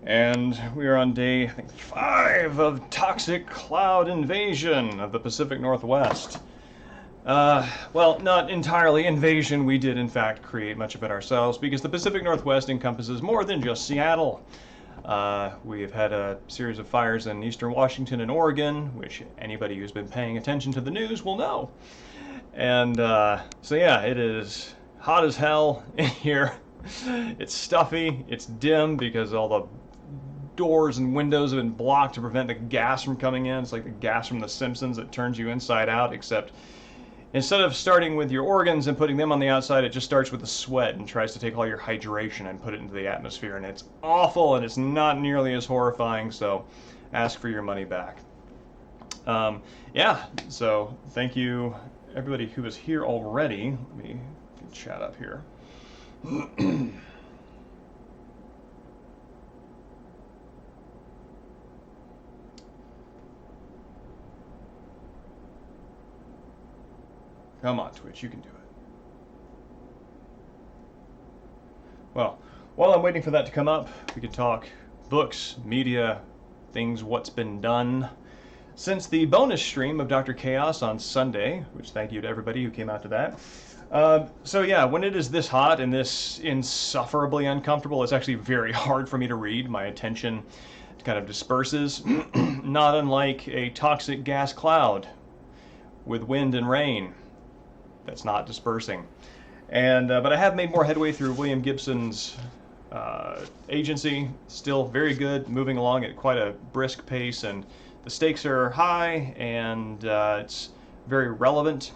And we are on day, I think, 5 of toxic cloud invasion of the Pacific Northwest. Well, not entirely invasion. We did, in fact, create much of it ourselves because the Pacific Northwest encompasses more than just Seattle. We have had a series of fires in eastern Washington and Oregon, which anybody who's been paying attention to the news will know. And so, yeah, it is hot as hell in here. It's stuffy, it's dim because all the doors and windows have been blocked to prevent the gas from coming in. It's like the gas from The Simpsons that turns you inside out, except instead of starting with your organs and putting them on the outside, it just starts with the sweat and tries to take all your hydration and put it into the atmosphere. And it's awful, and it's not nearly as horrifying, so ask for your money back. Yeah, so thank you everybody who is here already. Let me get chat up here. Come on, Twitch, you can do it. Well, while I'm waiting for that to come up, we can talk books, media, things, what's been done. Since the bonus stream of Dr. Chaos on Sunday, which thank you to everybody who came out to that. So yeah, when it is this hot and this insufferably uncomfortable, it's actually very hard for me to read. My attention kind of disperses, not unlike a toxic gas cloud with wind and rain. That's not dispersing. And but I have made more headway through William Gibson's agency. Still very good, moving along at quite a brisk pace, and the stakes are high, and it's very relevant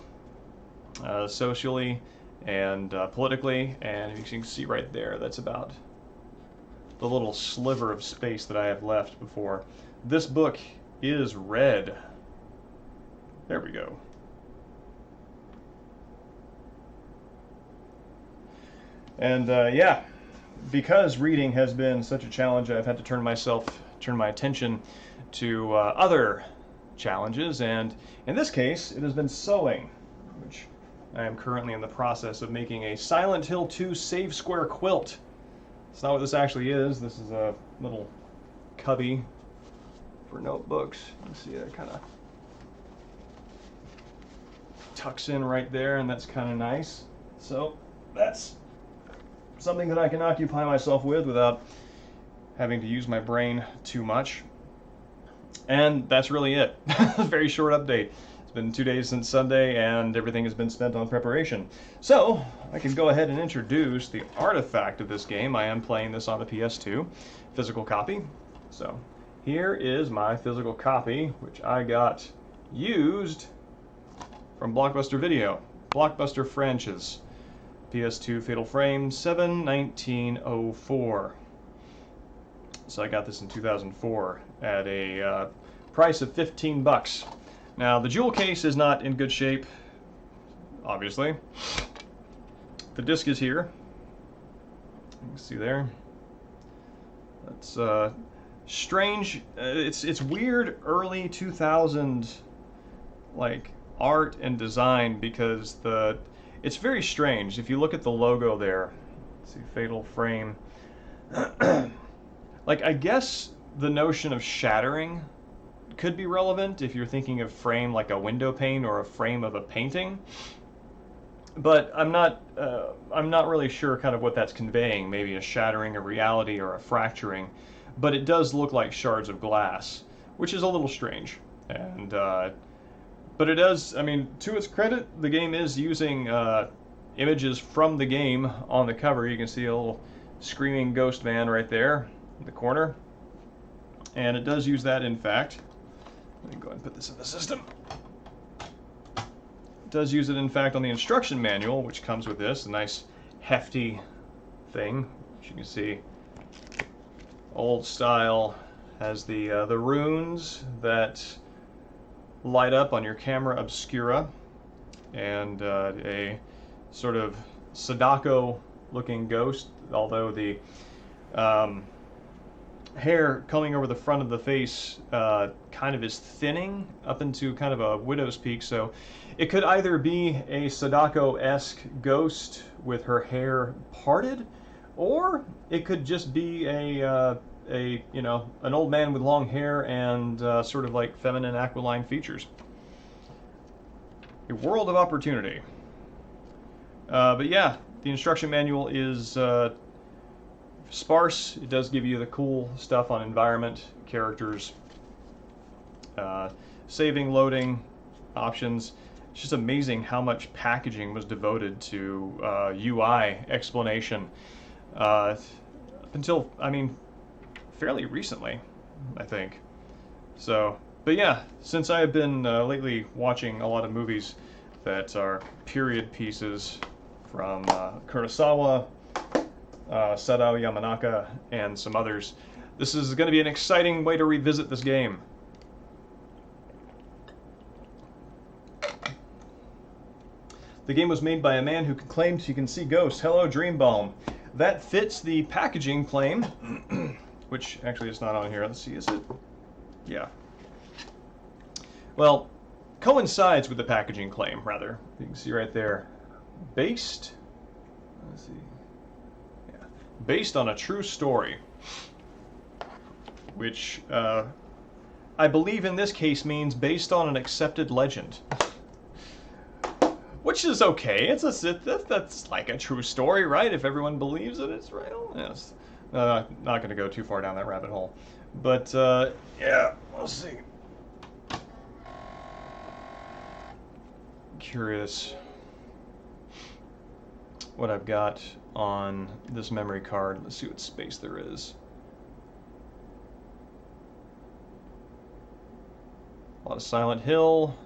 socially and politically. And you can see right there, that's about the little sliver of space that I have left before this book is read. There we go. And yeah, because reading has been such a challenge, I've had to turn my attention to other challenges, and in this case, it has been sewing, which I am currently in the process of making a Silent Hill 2 Save Square quilt. It's not what this actually is. This is a little cubby for notebooks. You see, that kind of tucks in right there, and that's kind of nice. So that's something that I can occupy myself with without having to use my brain too much. And that's really it. Very short update. It's been 2 days since Sunday, and everything has been spent on preparation. So I can go ahead and introduce the artifact of this game. I am playing this on a PS2 physical copy. So here is my physical copy, which I got used from Blockbuster Video. Blockbuster Franchise. PS2 Fatal Frame 7/1904. So I got this in 2004 at a price of $15. Now the jewel case is not in good shape, obviously. The disc is here. You can see there. That's strange. It's weird early 2000 like art and design because it's very strange. If you look at the logo there, let's see, Fatal Frame. Like, I guess the notion of shattering could be relevant if you're thinking of frame like a window pane or a frame of a painting. But I'm not really sure kind of what that's conveying. Maybe a shattering, a reality, or a fracturing. But it does look like shards of glass, which is a little strange. And but it does, I mean, to its credit, the game is using images from the game on the cover. You can see a little screaming ghost man right there in the corner. And it does use that, in fact. Let me go ahead and put this in the system. It does use it, in fact, on the instruction manual, which comes with this, a nice hefty thing, which you can see. Old style, has the runes that light up on your camera obscura, and a sort of Sadako looking ghost, although the hair coming over the front of the face kind of is thinning up into kind of a widow's peak, so it could either be a Sadako-esque ghost with her hair parted, or it could just be a an old man with long hair and sort of like feminine aquiline features. A world of opportunity. But yeah, the instruction manual is sparse. It does give you the cool stuff on environment, characters, saving, loading, options. It's just amazing how much packaging was devoted to UI explanation until, I mean, fairly recently, I think. So, but yeah, since I have been lately watching a lot of movies that are period pieces from Kurosawa, Sadao Yamanaka, and some others, this is going to be an exciting way to revisit this game. The game was made by a man who claims he can see ghosts. Hello, Dreambalm. That fits the packaging claim, which actually is not on here. Let's see, is it? Yeah. Well, coincides with the packaging claim, rather. You can see right there. Based, let's see. Yeah. Based on a true story, which I believe in this case means based on an accepted legend. Which is okay. That's like a true story, right? If everyone believes it, it's real. Yes. Not going to go too far down that rabbit hole. But, yeah, we'll see. Curious what I've got on this memory card. Let's see what space there is. A lot of Silent Hill,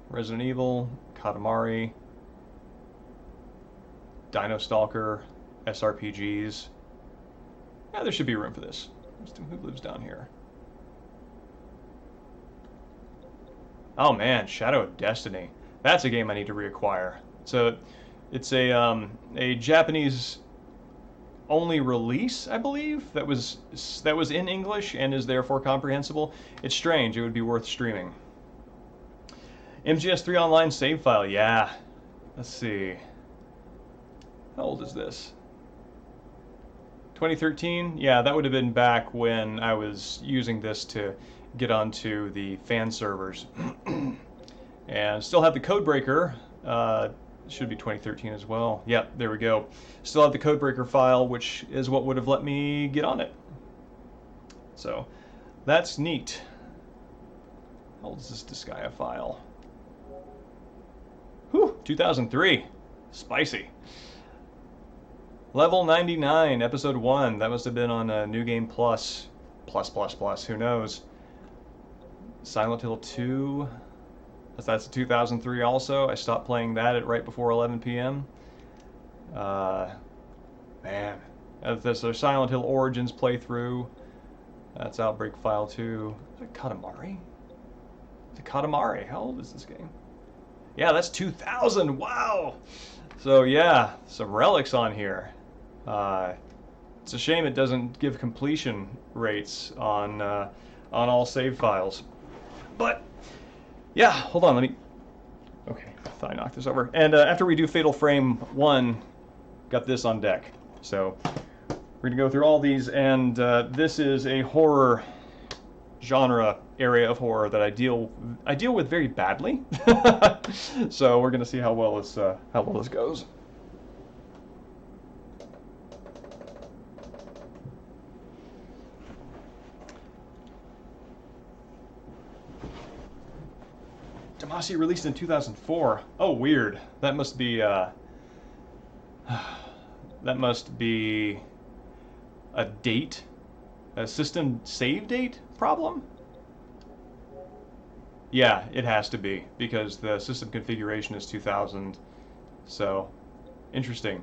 Resident Evil, Katamari, Dino Stalker, SRPGs. Yeah, there should be room for this. Who lives down here? Oh man, Shadow of Destiny. That's a game I need to reacquire. So it's a Japanese only release, I believe, that was in English and is therefore comprehensible. It's strange. It would be worth streaming. MGS3 Online save file, yeah. Let's see. How old is this? 2013? Yeah, that would have been back when I was using this to get onto the fan servers. And still have the Codebreaker. Should be 2013 as well. Yep, there we go. Still have the Codebreaker file, which is what would have let me get on it. So, that's neat. How old is this Disgaea file? Whew, 2003. Spicy. Level 99, Episode 1. That must have been on New Game Plus. Who knows? Silent Hill 2. That's 2003 also. I stopped playing that at right before 11 p.m. Man. There's a Silent Hill Origins playthrough. That's Outbreak File 2. Is it Katamari? It's a Katamari. How old is this game? Yeah, that's 2000. Wow. So yeah, some relics on here. It's a shame it doesn't give completion rates on all save files. But yeah, hold on. Let me. Okay, I thought I knocked this over. And after we do Fatal Frame 1, got this on deck. So we're gonna go through all these, and this is a horror genre area of horror that I deal with very badly. So we're gonna see how well this goes. Damacy released in 2004. Oh, weird. That must be a date, a system save date problem? Yeah, it has to be, because the system configuration is 2000. So, interesting.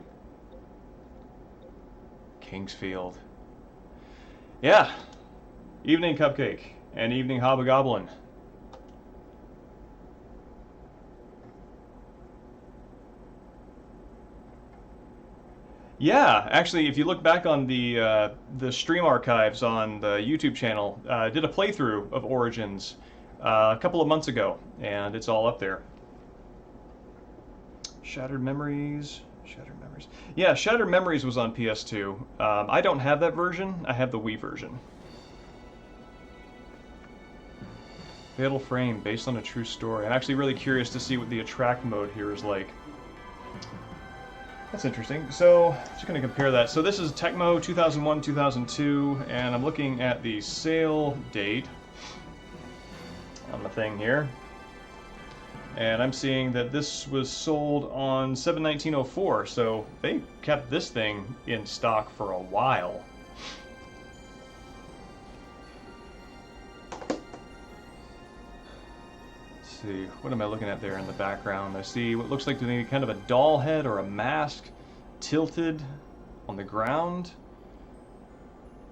Kingsfield. Yeah. Evening Cupcake and Evening Hobgoblin. Yeah, actually, if you look back on the stream archives on the YouTube channel, I did a playthrough of Origins a couple of months ago, and it's all up there. Shattered Memories, Shattered Memories. Memories. Yeah, Shattered Memories was on PS2. I don't have that version. I have the Wii version. Fatal Frame, based on a true story. I'm actually really curious to see what the attract mode here is like. That's interesting. So, just going to compare that. So this is Tecmo 2001-2002, and I'm looking at the sale date on the thing here. And I'm seeing that this was sold on 7/19/04, so they kept this thing in stock for a while. Let's see, what am I looking at there in the background? I see what looks like to be kind of a doll head or a mask tilted on the ground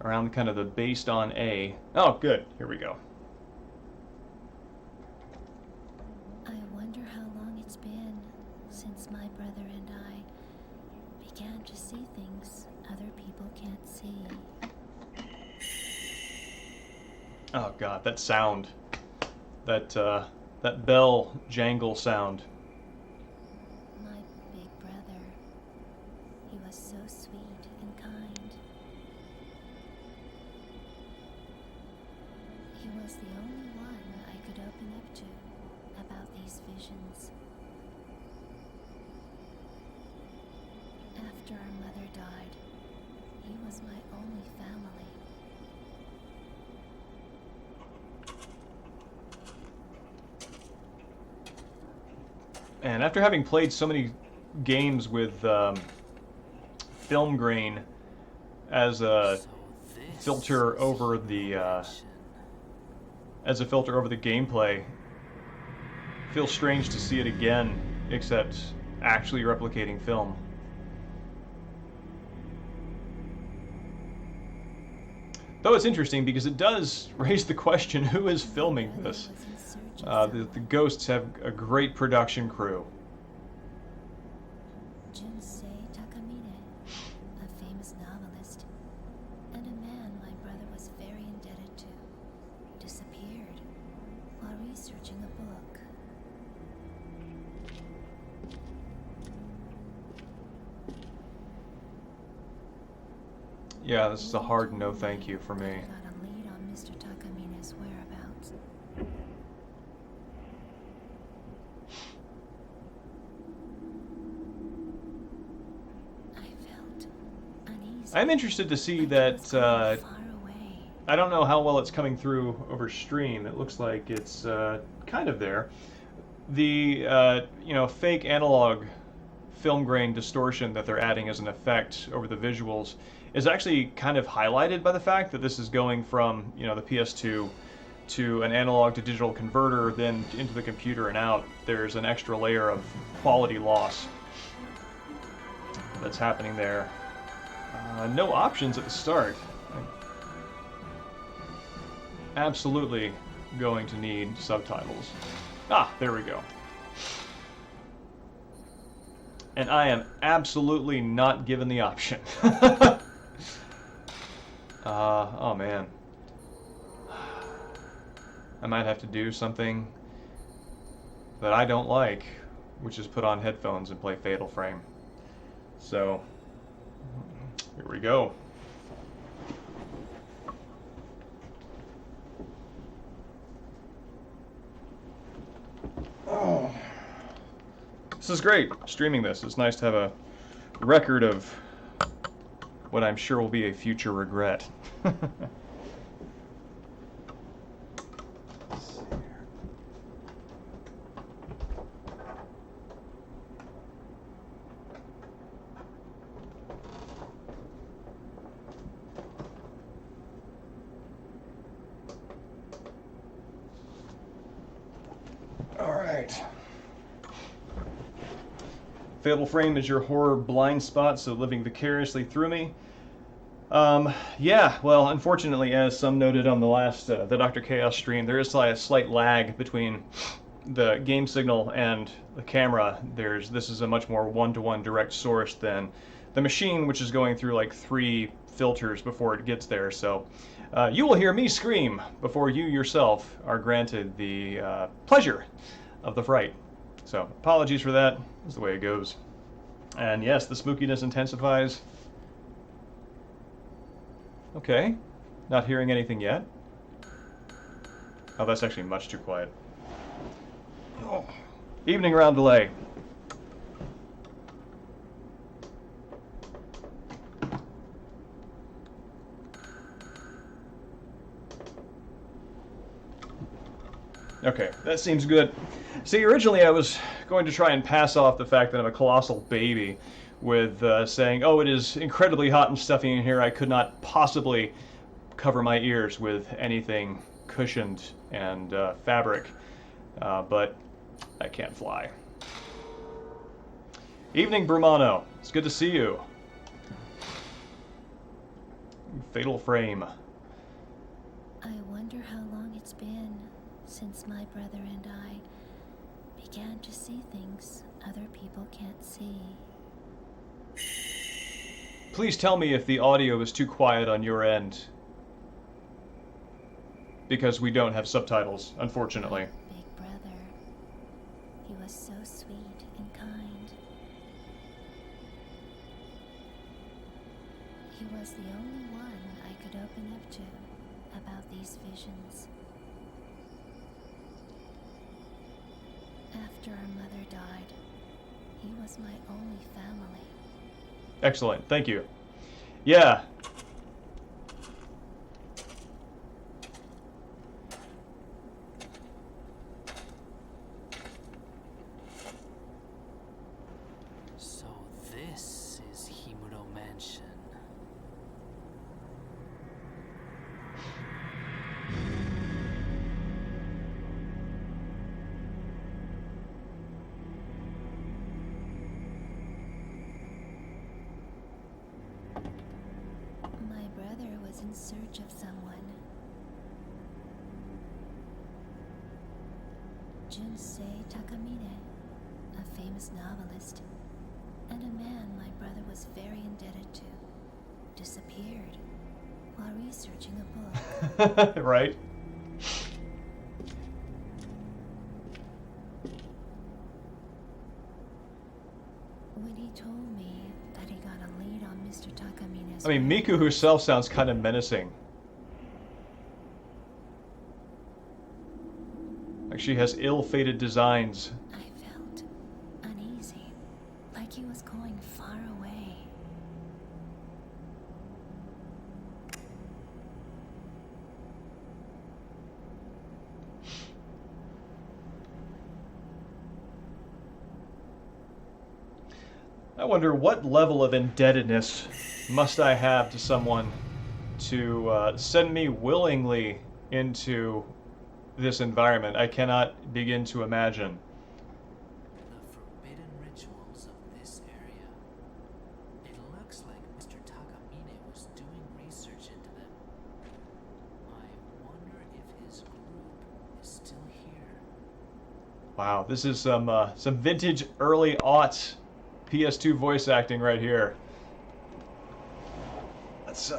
around kind of the based on A. Oh, good. Here we go. I wonder how long it's been since my brother and I began to see things other people can't see. Oh God, that sound. That bell jangle sound. My big brother, he was so sweet and kind. He was the only one I could open up to about these visions. After our mother died, he was my only family. And after having played so many games with film grain as a filter over the gameplay, it feels strange to see it again, except actually replicating film. Though it's interesting because it does raise the question, who is filming this? The Ghosts have a great production crew. Junsei Takamine, a famous novelist, and a man my brother was very indebted to, disappeared while researching a book. Yeah, this is a hard no thank you for me. I got a lead on Mr. Takamine's whereabouts. I felt uneasy. I'm interested to see that. Far away. I don't know how well it's coming through over stream. It looks like it's kind of there. The fake analog film grain distortion that they're adding as an effect over the visuals is actually kind of highlighted by the fact that this is going from the PS2 to an analog to digital converter, then into the computer and out. There's an extra layer of quality loss that's happening there. No options at the start. I'm absolutely going to need subtitles. Ah, there we go. And I am absolutely not given the option. Oh man. I might have to do something that I don't like, which is put on headphones and play Fatal Frame. So, here we go. Oh. This is great, streaming this. It's nice to have a record of what I'm sure will be a future regret. Let's see here. All right. Fatal Frame is your horror blind spot, so living vicariously through me. Yeah, well, unfortunately, as some noted on the last, the Dr. Chaos stream, there is a slight lag between the game signal and the camera. This is a much more one-to-one direct source than the machine, which is going through like 3 filters before it gets there. So you will hear me scream before you yourself are granted the pleasure of the fright. So apologies for that. That's the way it goes. And yes, the spookiness intensifies. Okay. Not hearing anything yet. Oh, that's actually much too quiet. Oh. Evening round delay. Okay, that seems good. See, originally I was going to try and pass off the fact that I'm a colossal baby with saying, oh, it is incredibly hot and stuffy in here, I could not possibly cover my ears with anything cushioned and fabric, but I can't fly. Evening, Brumano. It's good to see you. Fatal Frame. I wonder how long it's been since my brother and I began to see things other people can't see. Please tell me if the audio is too quiet on your end. Because we don't have subtitles, unfortunately. Big brother. He was so sweet and kind. He was the only one I could open up to about these visions. After our mother died, he was my only family. Excellent, thank you. Yeah. So this is Himuro Mansion. My brother was in search of someone. Junsei Takamine, a famous novelist, and a man my brother was very indebted to, disappeared while researching a book. Right? When he told me that he got a lead on Mr. Takamine's... I mean, Miku herself sounds kind of menacing. Like she has ill-fated designs. I felt uneasy, like he was going far away. I wonder what level of indebtedness must I have to someone to send me willingly into this environment. I cannot begin to imagine. The forbidden rituals of this area. It looks like Mr. Takamine was doing research into them. I wonder if his group is still here. Wow, this is some vintage early aughts PS2 voice acting right here. Let's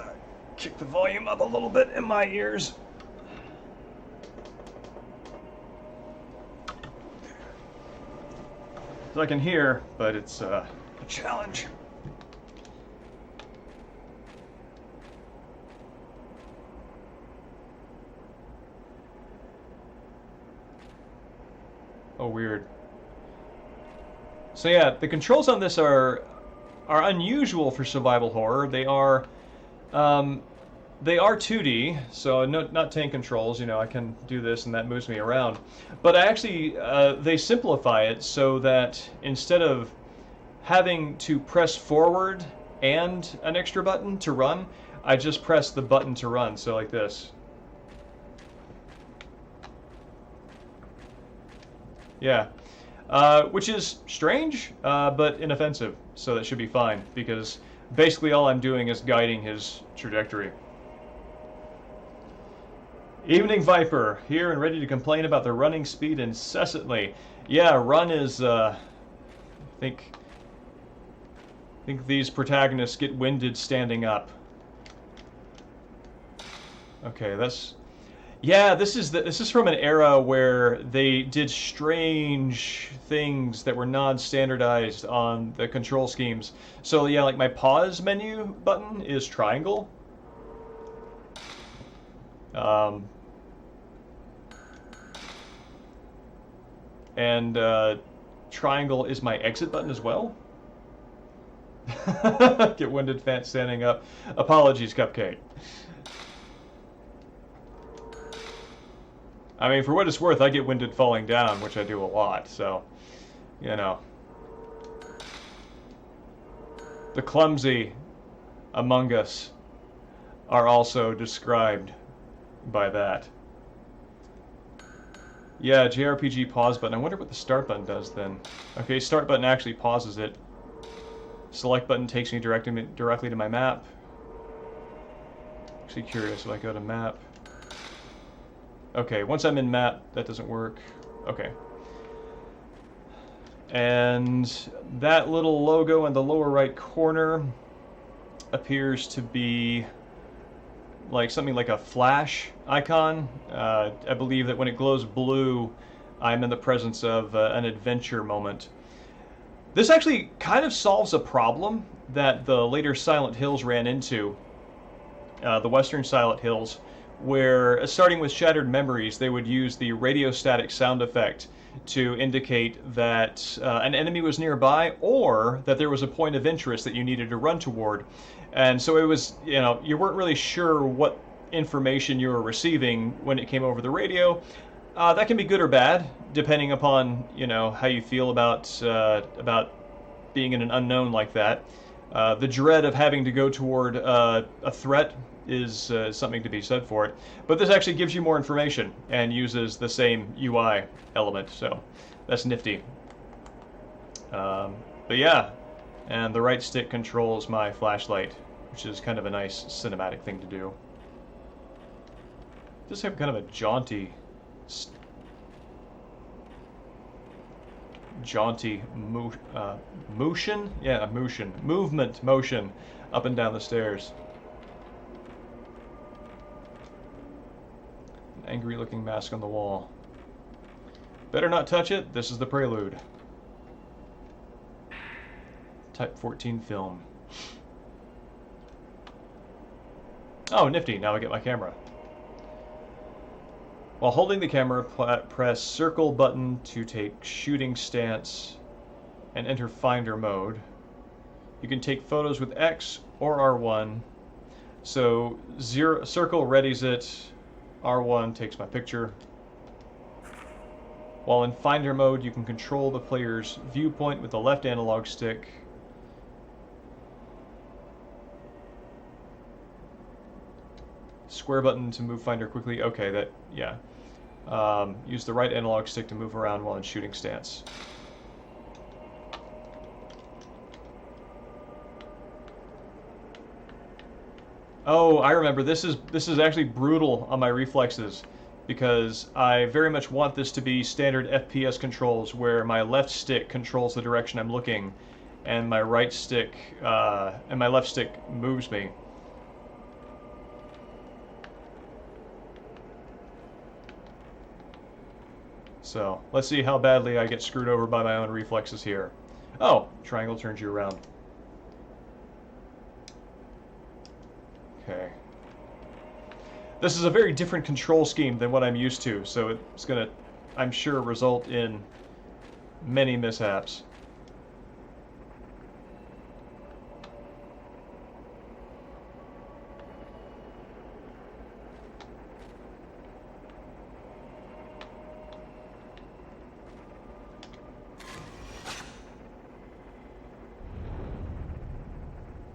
kick the volume up a little bit in my ears. So I can hear, but it's a challenge. Oh, weird. So yeah, the controls on this are unusual for survival horror. They are 2D, so not tank controls. You know, I can do this and that moves me around. But I actually they simplify it so that instead of having to press forward and an extra button to run, I just press the button to run. So like this. Yeah. Which is strange, but inoffensive, so that should be fine, because basically all I'm doing is guiding his trajectory. Evening Viper, here and ready to complain about the running speed incessantly. Yeah, run is, I think these protagonists get winded standing up. Okay, that's... Yeah, this is from an era where they did strange things that were non-standardized on the control schemes. So yeah, like my pause menu button is triangle. Um, and triangle is my exit button as well. Get winded fat standing up. Apologies, Cupcake. I mean, for what it's worth, I get winded falling down, which I do a lot, so, you know. The clumsy among us are also described by that. Yeah, JRPG pause button. I wonder what the start button does then. Okay, start button actually pauses it. Select button takes me directly to my map. Actually curious if I go to map. Okay, once I'm in map, that doesn't work. Okay. And that little logo in the lower right corner appears to be like something like a flash icon. I believe that when it glows blue, I'm in the presence of an adventure moment. This actually kind of solves a problem that the later Silent Hills ran into, the Western Silent Hills, where, starting with Shattered Memories, they would use the radio static sound effect to indicate that an enemy was nearby or that there was a point of interest that you needed to run toward. And so it was, you weren't really sure what information you were receiving when it came over the radio. That can be good or bad, depending upon, how you feel about being in an unknown like that. The dread of having to go toward a threat is something to be said for it. But this actually gives you more information and uses the same UI element, so that's nifty. But yeah, and the right stick controls my flashlight, which is kind of a nice cinematic thing to do. Just have kind of a jaunty motion? Yeah, motion up and down the stairs. An angry looking mask on the wall. Better not touch it, this is the prelude. Type 14 film. Oh, nifty, now I get my camera. While holding the camera, press circle button to take shooting stance and enter finder mode. You can take photos with X or R1. So circle readies it, R1 takes my picture. While in finder mode, you can control the player's viewpoint with the left analog stick. Square button to move finder quickly. Okay, yeah. Use the right analog stick to move around while in shooting stance. Oh, I remember. This is actually brutal on my reflexes because I very much want this to be standard FPS controls where my left stick controls the direction I'm looking and my right stick and my left stick moves me. So, let's see how badly I get screwed over by my own reflexes here. Oh, triangle turns you around. Okay. This is a very different control scheme than what I'm used to, so it's gonna, I'm sure, result in many mishaps.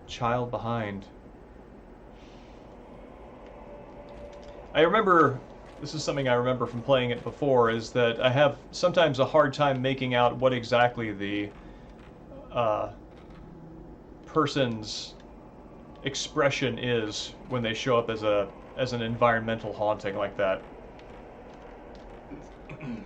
Child behind. I remember, this is something I remember from playing it before, is that I have sometimes a hard time making out what exactly the person's expression is when they show up as an environmental haunting like that. Pardon.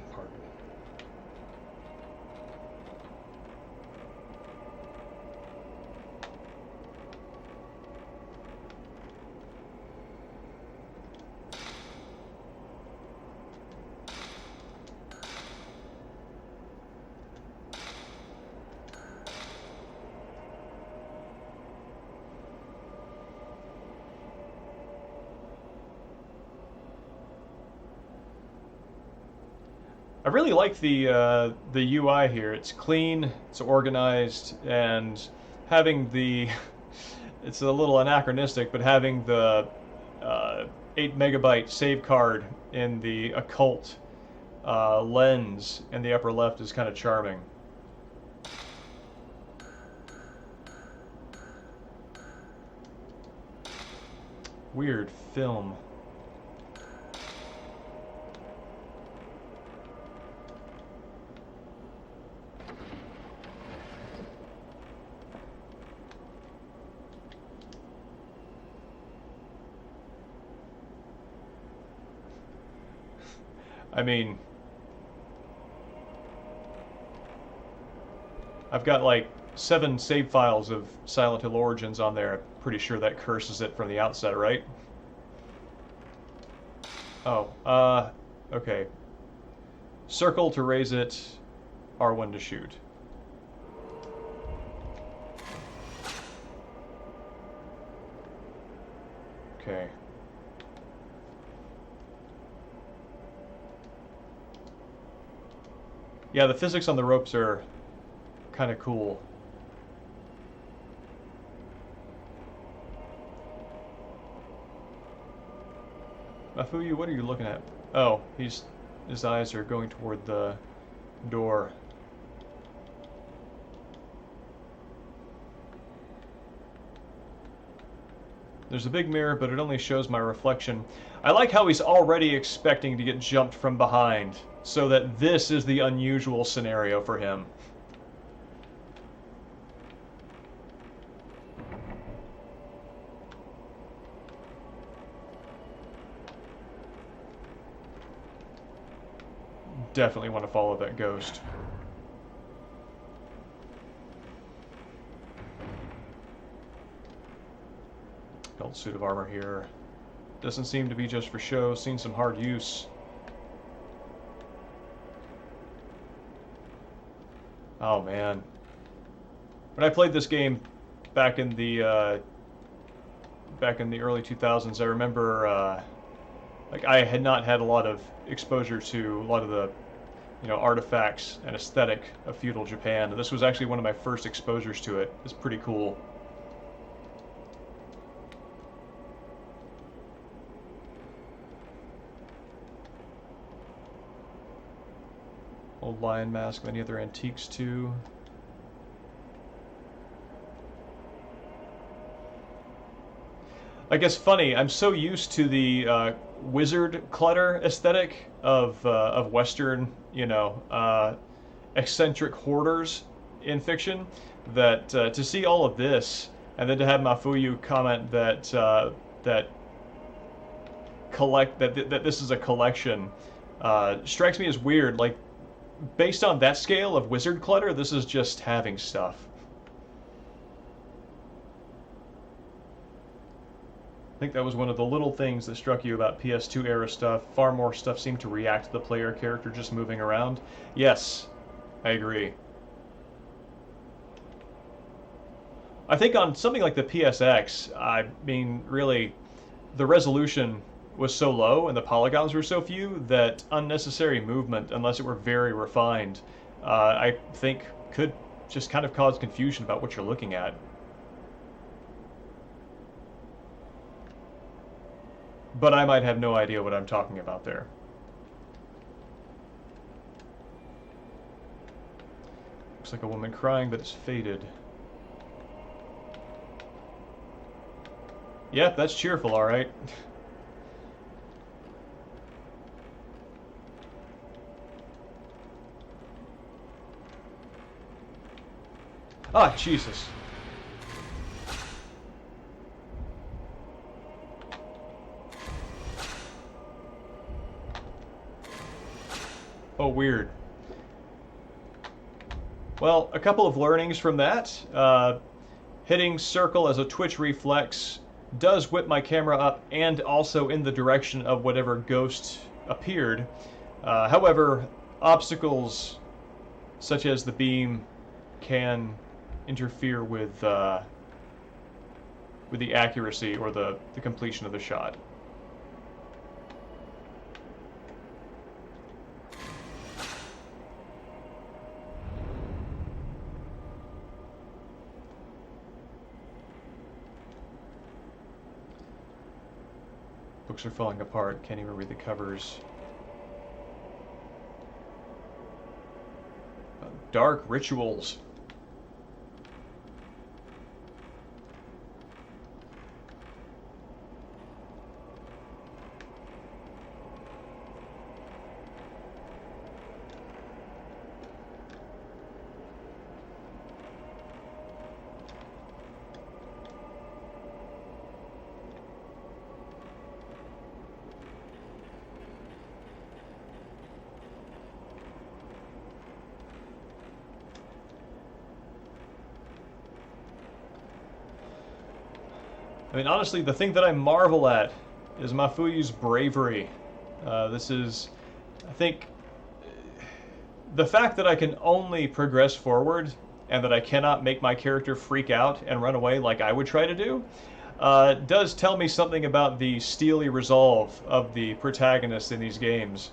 really like the UI here. It's clean, it's organized, and having the it's a little anachronistic, but having the 8 megabyte save card in the occult lens in the upper left is kind of charming. Weird film. I mean, I've got like 7 save files of Silent Hill Origins on there. I'm pretty sure that curses it from the outset, right? Oh, okay. Circle to raise it, R1 to shoot. Okay. Yeah, the physics on the ropes are kind of cool. Mafuyu, what are you looking at? Oh, his eyes are going toward the door. There's a big mirror, but it only shows my reflection. I like how he's already expecting to get jumped from behind, so that this is the unusual scenario for him. Definitely want to follow that ghost. Belt suit of armor here. Doesn't seem to be just for show. Seen some hard use. Oh man. When I played this game back in the early 2000s, I remember like I had not had a lot of exposure to a lot of the artifacts and aesthetic of feudal Japan. And this was actually one of my first exposures to it. It's pretty cool. Old lion mask, many other antiques too. I guess funny, I'm so used to the wizard clutter aesthetic of Western, eccentric hoarders in fiction, that to see all of this and then to have Mafuyu comment that that this is a collection strikes me as weird. Like, based on that scale of wizard clutter, this is just having stuff. I think that was one of the little things that struck you about PS2 era stuff. Far more stuff seemed to react to the player character just moving around. Yes, I agree. I think on something like the PSX, I mean, really, the resolution was so low and the polygons were so few that unnecessary movement, unless it were very refined, I think could just kind of cause confusion about what you're looking at. But I might have no idea what I'm talking about there. Looks like a woman crying, but it's faded. Yep, that's cheerful, all right. Ah, Jesus. Oh, weird. Well, a couple of learnings from that. Hitting circle as a twitch reflex does whip my camera up and also in the direction of whatever ghost appeared. However, obstacles such as the beam can interfere with the accuracy or the completion of the shot. books are falling apart. Can't even read the covers. Dark rituals. I mean, honestly, the thing that I marvel at is Mafuyu's bravery. This is, I think, the fact that I can only progress forward and that I cannot make my character freak out and run away like I would try to do, does tell me something about the steely resolve of the protagonist in these games.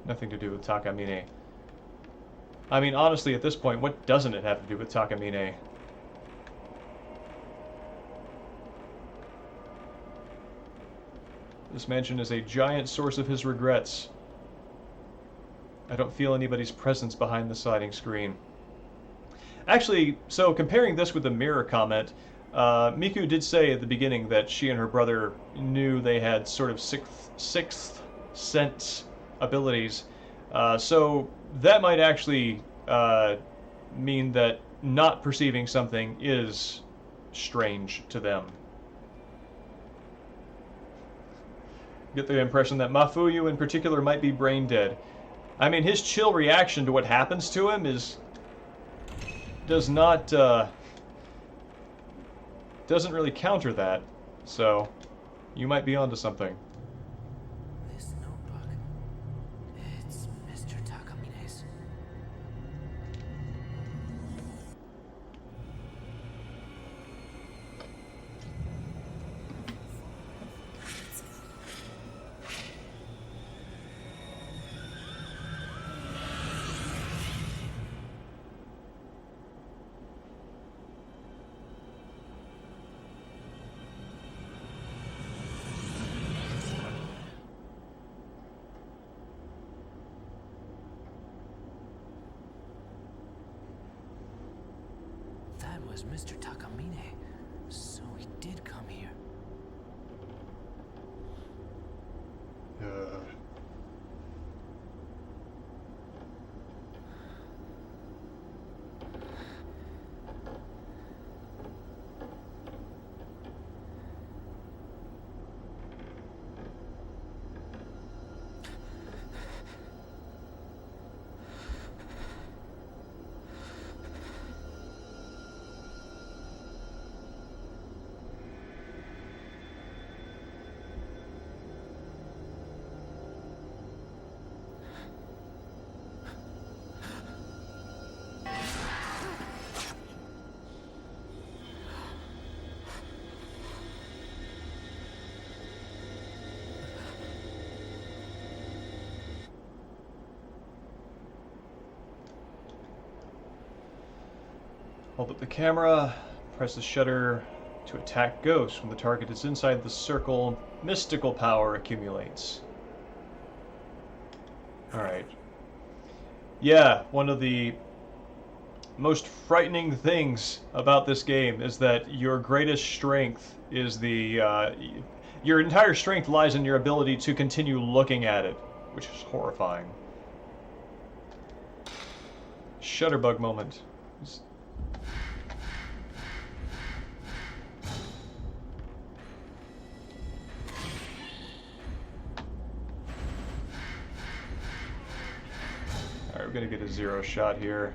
Nothing to do with Takamine. I mean, honestly, at this point, what doesn't it have to do with Takamine? This mansion is a giant source of his regrets. I don't feel anybody's presence behind the sliding screen. Actually, so comparing this with the mirror comment, Miku did say at the beginning that she and her brother knew they had sort of sixth sense abilities. So that might actually mean that not perceiving something is strange to them. Get the impression that Mafuyu in particular might be brain dead. I mean, his chill reaction to what happens to him doesn't really counter that. So you might be onto something. This notebook, it's Mr. Takamine's. That was Mr. Takamine. So he did come here. Hold up the camera, press the shutter to attack ghosts. When the target is inside the circle, mystical power accumulates. Alright. Yeah, one of the most frightening things about this game is that your greatest strength is your entire strength lies in your ability to continue looking at it, which is horrifying. Shutterbug moment. Alright, we're gonna get a zero shot here.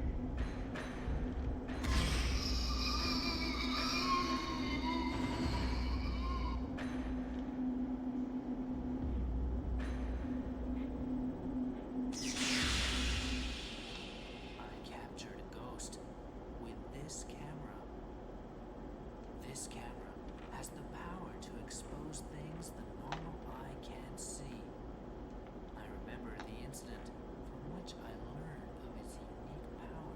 I captured a ghost with this camera. This camera has the power to expose things the normal eye can't see. I remember the incident from which I learned of its unique power.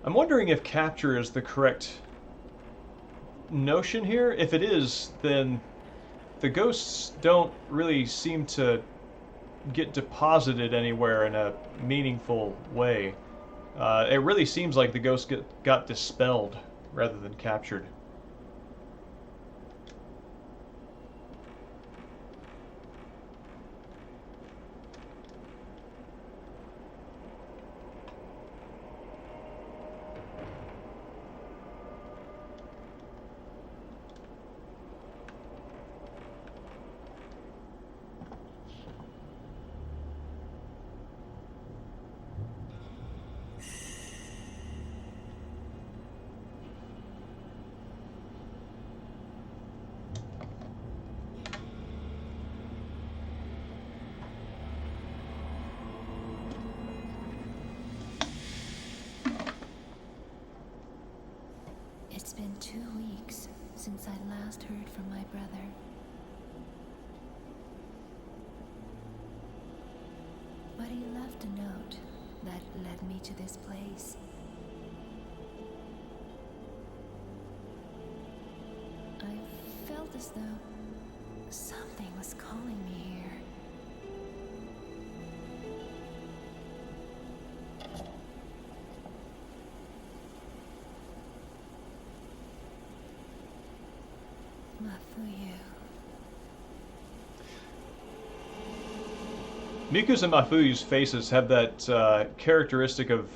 I'm wondering if capture is the correct notion here. If it is, then the ghosts don't really seem to get deposited anywhere in a meaningful way. It really seems like the ghosts got dispelled rather than captured. It's been 2 weeks since I last heard from my brother. But he left a note that led me to this place. I felt as though something was calling me here. Mafuyu. Miku's and Mafuyu's faces have that characteristic of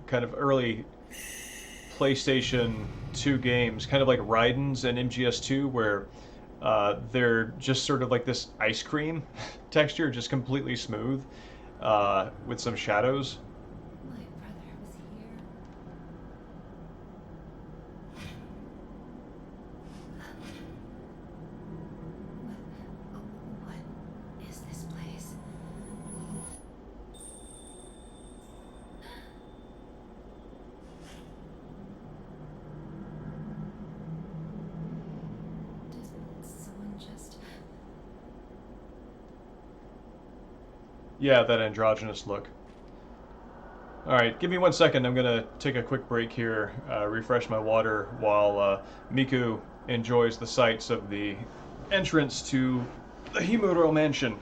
kind of early PlayStation 2 games, kind of like Raiden's and MGS2, where they're just sort of like this ice cream texture, just completely smooth, with some shadows. My brother was here. What is this place? Did someone just... Yeah, that androgynous look. Alright, give me 1 second. I'm going to take a quick break here, refresh my water, while Miku enjoys the sights of the entrance to the Himuro Mansion.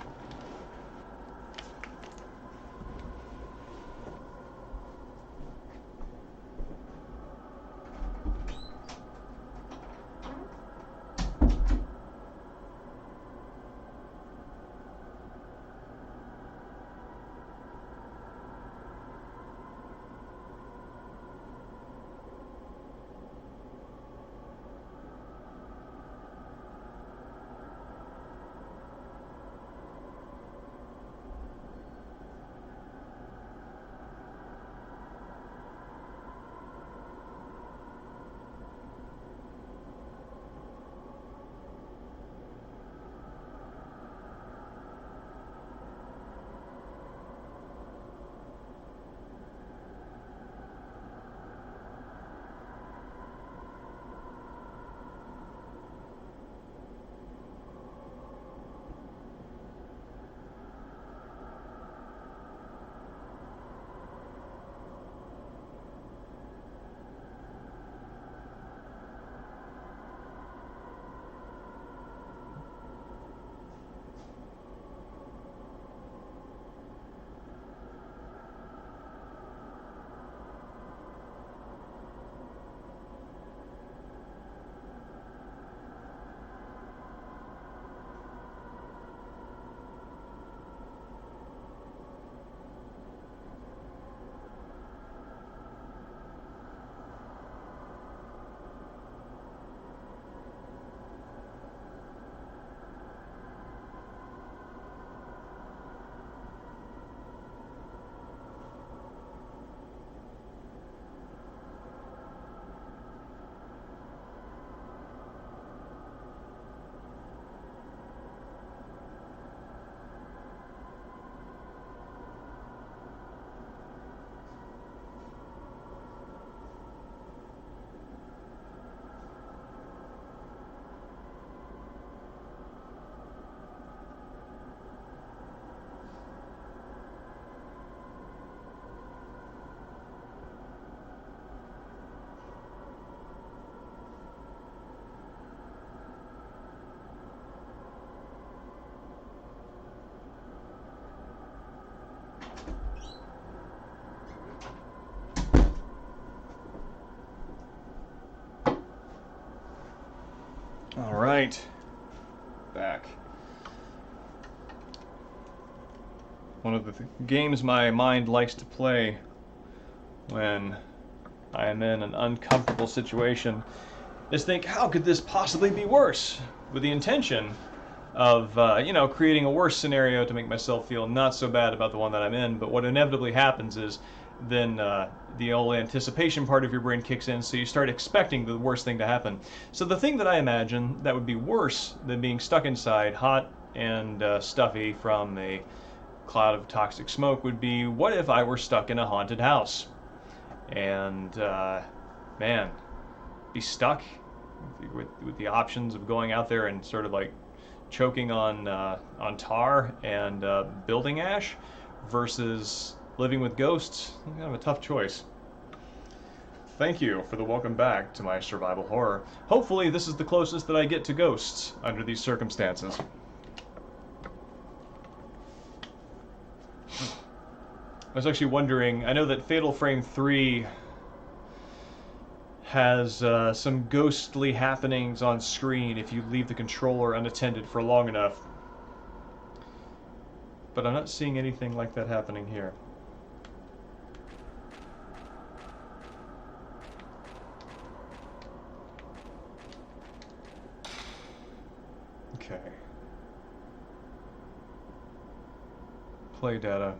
Alright. Back. One of the games my mind likes to play when I am in an uncomfortable situation is think, how could this possibly be worse? With the intention of, creating a worse scenario to make myself feel not so bad about the one that I'm in. But what inevitably happens is then the old anticipation part of your brain kicks in, so you start expecting the worst thing to happen. So the thing that I imagine that would be worse than being stuck inside, hot and stuffy from a cloud of toxic smoke, would be, what if I were stuck in a haunted house? And, man, be stuck with the options of going out there and sort of like choking on tar and building ash versus living with ghosts. Kind of a tough choice. Thank you for the welcome back to my survival horror. Hopefully this is the closest that I get to ghosts under these circumstances. I was actually wondering, I know that Fatal Frame 3 has some ghostly happenings on screen if you leave the controller unattended for long enough. But I'm not seeing anything like that happening here. Okay. Play data.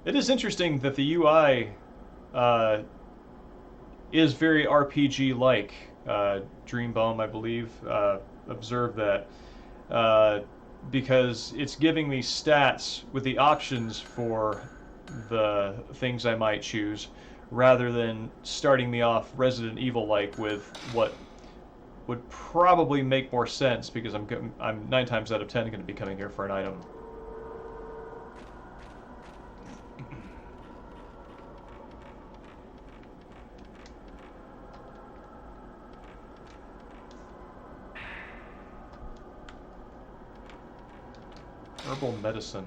It is interesting that the UI is very RPG-like. Dreambalm, I believe, observed that. Because it's giving me stats with the options for the things I might choose, rather than starting me off Resident Evil-like with what would probably make more sense, because I'm 9 times out of 10 going to be coming here for an item. Herbal medicine.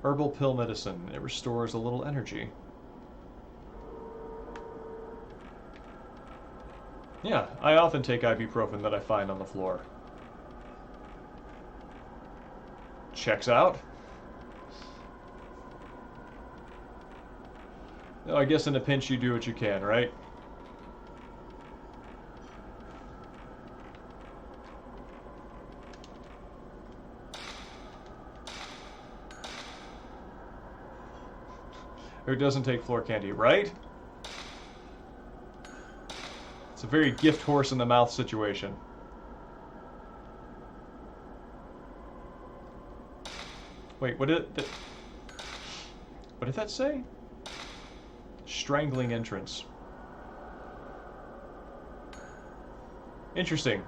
Herbal pill medicine. It restores a little energy. Yeah, I often take ibuprofen that I find on the floor. Checks out. I guess in a pinch you do what you can, right? Who doesn't take floor candy, right? It's a very gift horse in the mouth situation. Wait, what did that say? Strangling entrance. Interesting.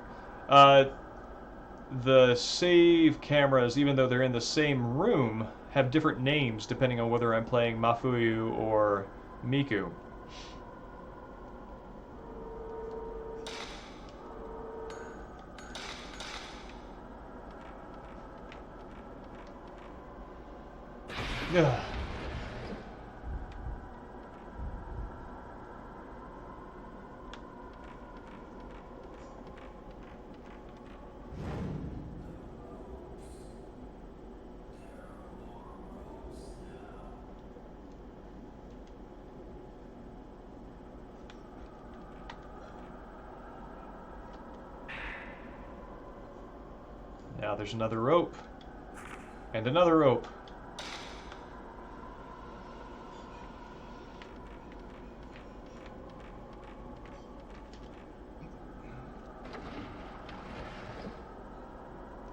The save cameras, even though they're in the same room, have different names depending on whether I'm playing Mafuyu or Miku. Yeah. Now there's another rope. And another rope.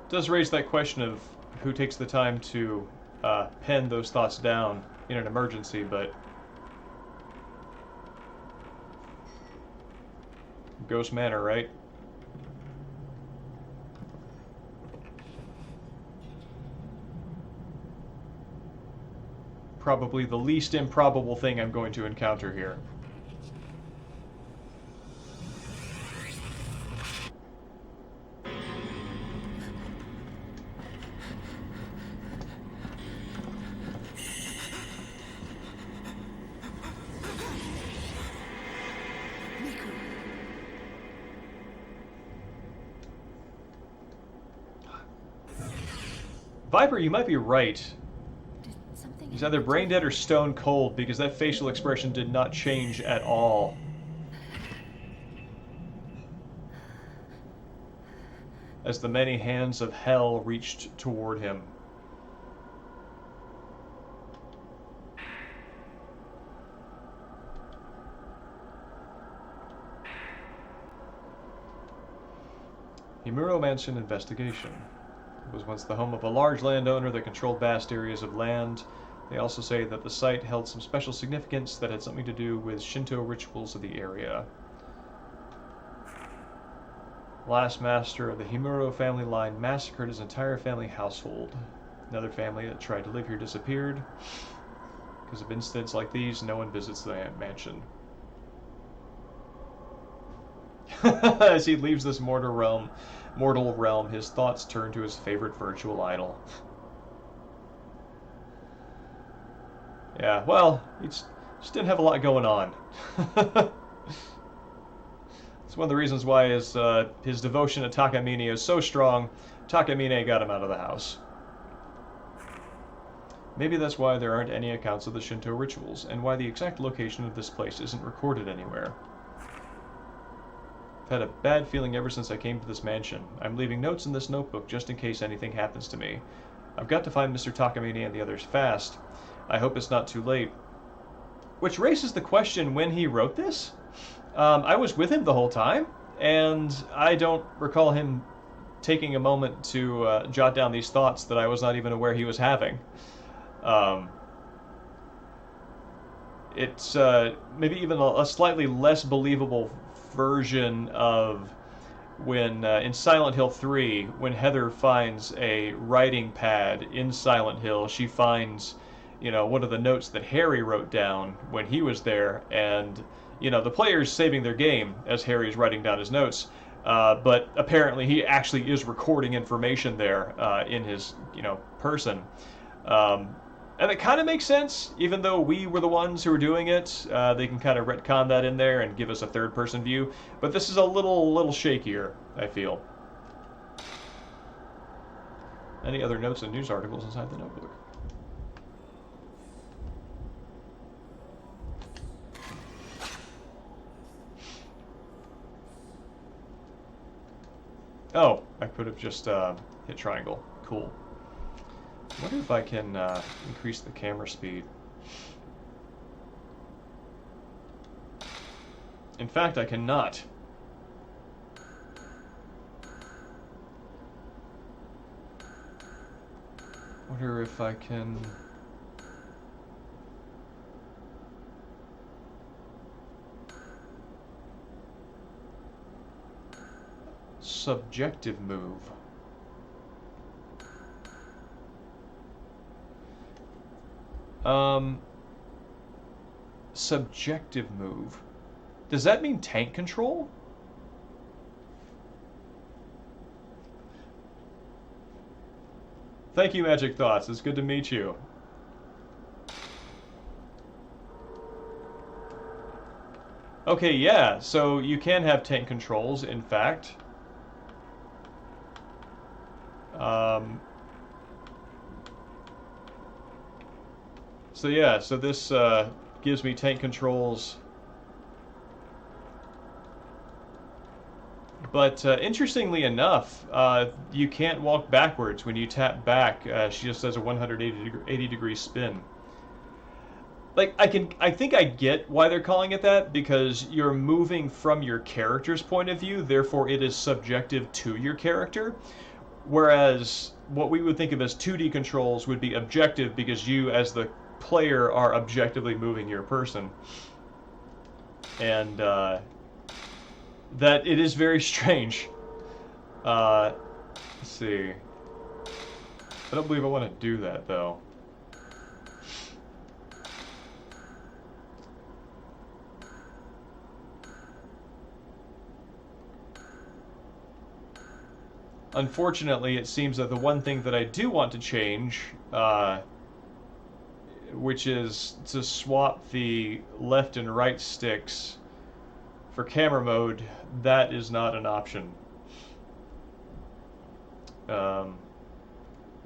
It does raise that question of who takes the time to pen those thoughts down in an emergency, but Ghost Manor, right? Probably the least improbable thing I'm going to encounter here. Viper, you might be right. Did something He's either happen to brain dead or him? stone cold, because that facial expression did not change at all. As the many hands of hell reached toward him. Himuro Mansion investigation. It was once the home of a large landowner that controlled vast areas of land. They also say that the site held some special significance that had something to do with Shinto rituals of the area. Last master of the Himuro family line massacred his entire family household. Another family that tried to live here disappeared. Because of incidents like these, no one visits the mansion. As he leaves this mortal realm, his thoughts turn to his favorite virtual idol. Yeah, well, he just didn't have a lot going on. It's one of the reasons why his devotion to Takamine is so strong. Takamine got him out of the house. Maybe that's why there aren't any accounts of the Shinto rituals, and why the exact location of this place isn't recorded anywhere. I've had a bad feeling ever since I came to this mansion. I'm leaving notes in this notebook just in case anything happens to me. I've got to find Mr. Takamine and the others fast. I hope it's not too late. Which raises the question when he wrote this. I was with him the whole time, and I don't recall him taking a moment to jot down these thoughts that I was not even aware he was having. It's maybe even a slightly less believable version of when in Silent Hill 3, when Heather finds a writing pad in Silent Hill, she finds, you know, one of the notes that Harry wrote down when he was there, and, you know, the player's saving their game as Harry's writing down his notes, but apparently he actually is recording information there in his, you know, person. And it kind of makes sense, even though we were the ones who were doing it. They can kind of retcon that in there and give us a third-person view. But this is a little shakier, I feel. Any other notes and news articles inside the notebook? Oh, I could have just hit triangle. Cool. I wonder if I can increase the camera speed. In fact, I cannot. Wonder if I can... Subjective move. Subjective move. Does that mean tank control? Thank you, Magic Thoughts. It's good to meet you. Okay, yeah, so you can have tank controls, in fact. So yeah, so this gives me tank controls. But interestingly enough, you can't walk backwards when you tap back. She just does a 180-degree spin. Like, I think I get why they're calling it that, because you're moving from your character's point of view, therefore it is subjective to your character. Whereas what we would think of as 2D controls would be objective, because you, as the player, are objectively moving your person. And that it is very strange. Let's see. I don't believe I want to do that, though. Unfortunately, it seems that the one thing that I do want to change, which is to swap the left and right sticks for camera mode, that is not an option.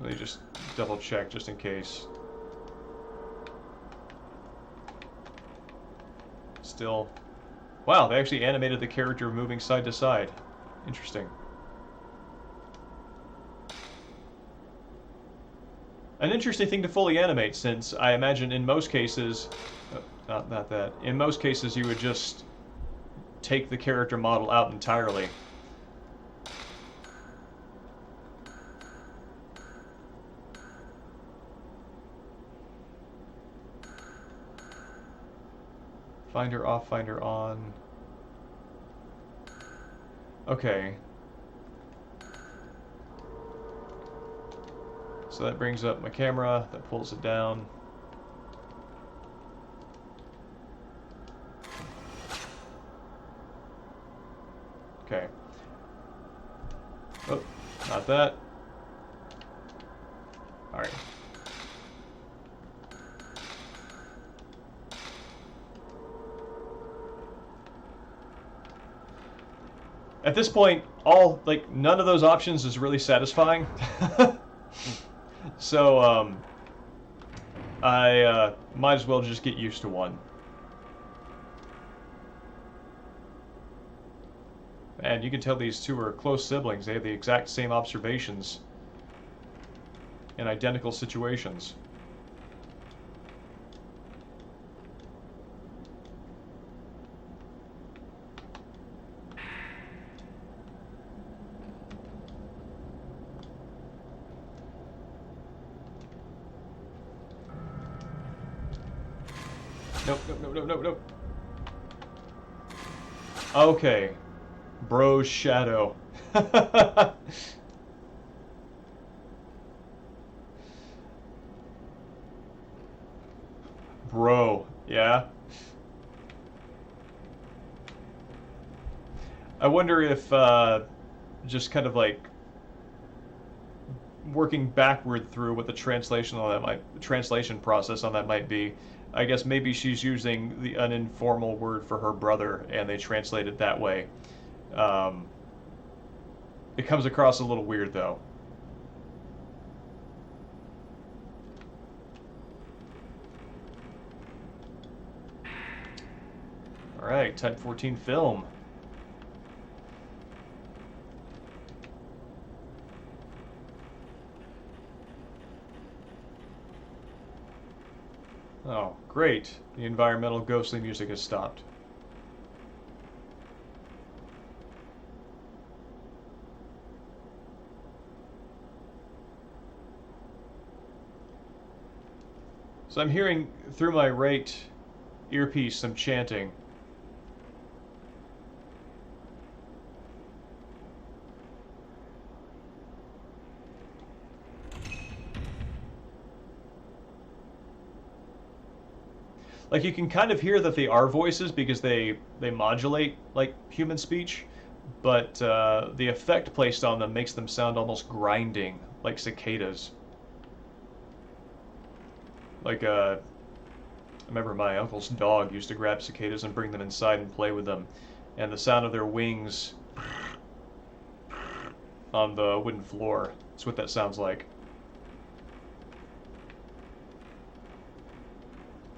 Let me just double check just in case. Still. Wow, they actually animated the character moving side to side. Interesting. An interesting thing to fully animate, since I imagine in most cases, not that, in most cases you would just take the character model out entirely. Finder off, finder on. Okay. So that brings up my camera, that pulls it down. Okay. Oh, not that. Alright. At this point, none of those options is really satisfying. So, I might as well just get used to one. And you can tell these two are close siblings. They have the exact same observations in identical situations. Nope. Okay. Bro's shadow. Bro, yeah. I wonder if just kind of like working backward through what the translation process on that might be. I guess maybe she's using the uninformal word for her brother, and they translate it that way. It comes across a little weird, though. All right, Type 14 film. Oh, great. The environmental ghostly music has stopped. So I'm hearing through my right earpiece some chanting. Like, you can kind of hear that they are voices because they modulate like human speech, but the effect placed on them makes them sound almost grinding, like cicadas. Like, I remember my uncle's dog used to grab cicadas and bring them inside and play with them, and the sound of their wings on the wooden floor, that's what that sounds like.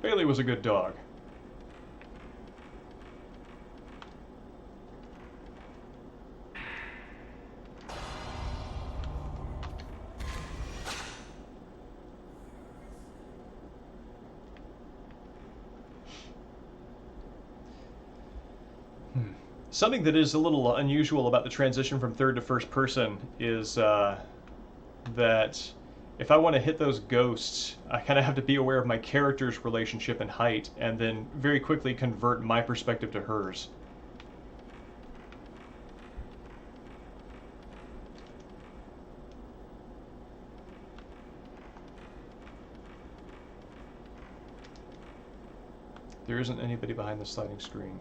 Bailey was a good dog. Something that is a little unusual about the transition from third to first person is that if I want to hit those ghosts, I kind of have to be aware of my character's relationship and height, and then very quickly convert my perspective to hers. There isn't anybody behind the sliding screen.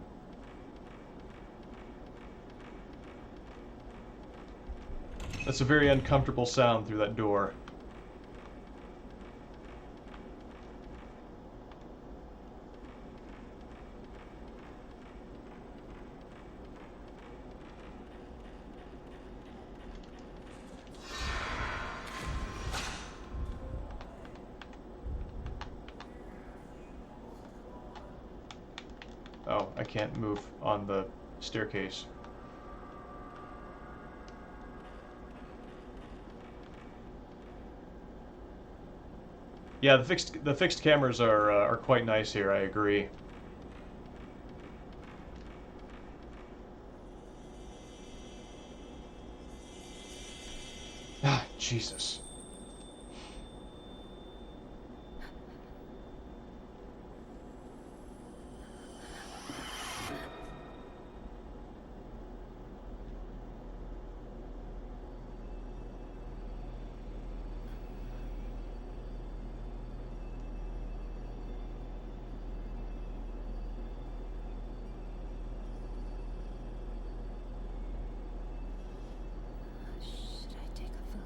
That's a very uncomfortable sound through that door. can't move on the staircase. Yeah, the fixed cameras are quite nice here. I agree. Ah, Jesus. Should I take a photo?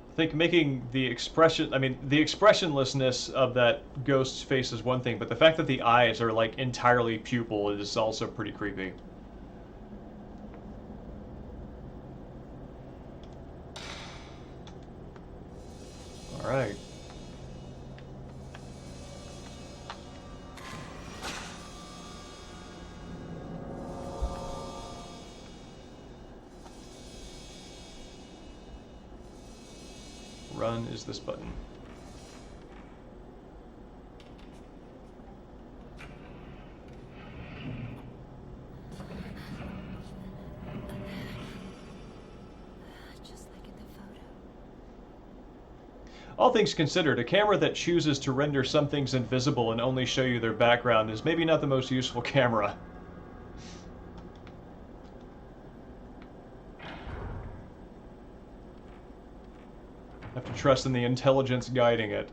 I think making the expression, I mean, the expressionlessness of that ghost's face is one thing, but the fact that the eyes are like entirely pupil is also pretty creepy. All right. Run is this button. Just like in the photo. All things considered, a camera that chooses to render some things invisible and only show you their background is maybe not the most useful camera. Have to trust in the intelligence guiding it.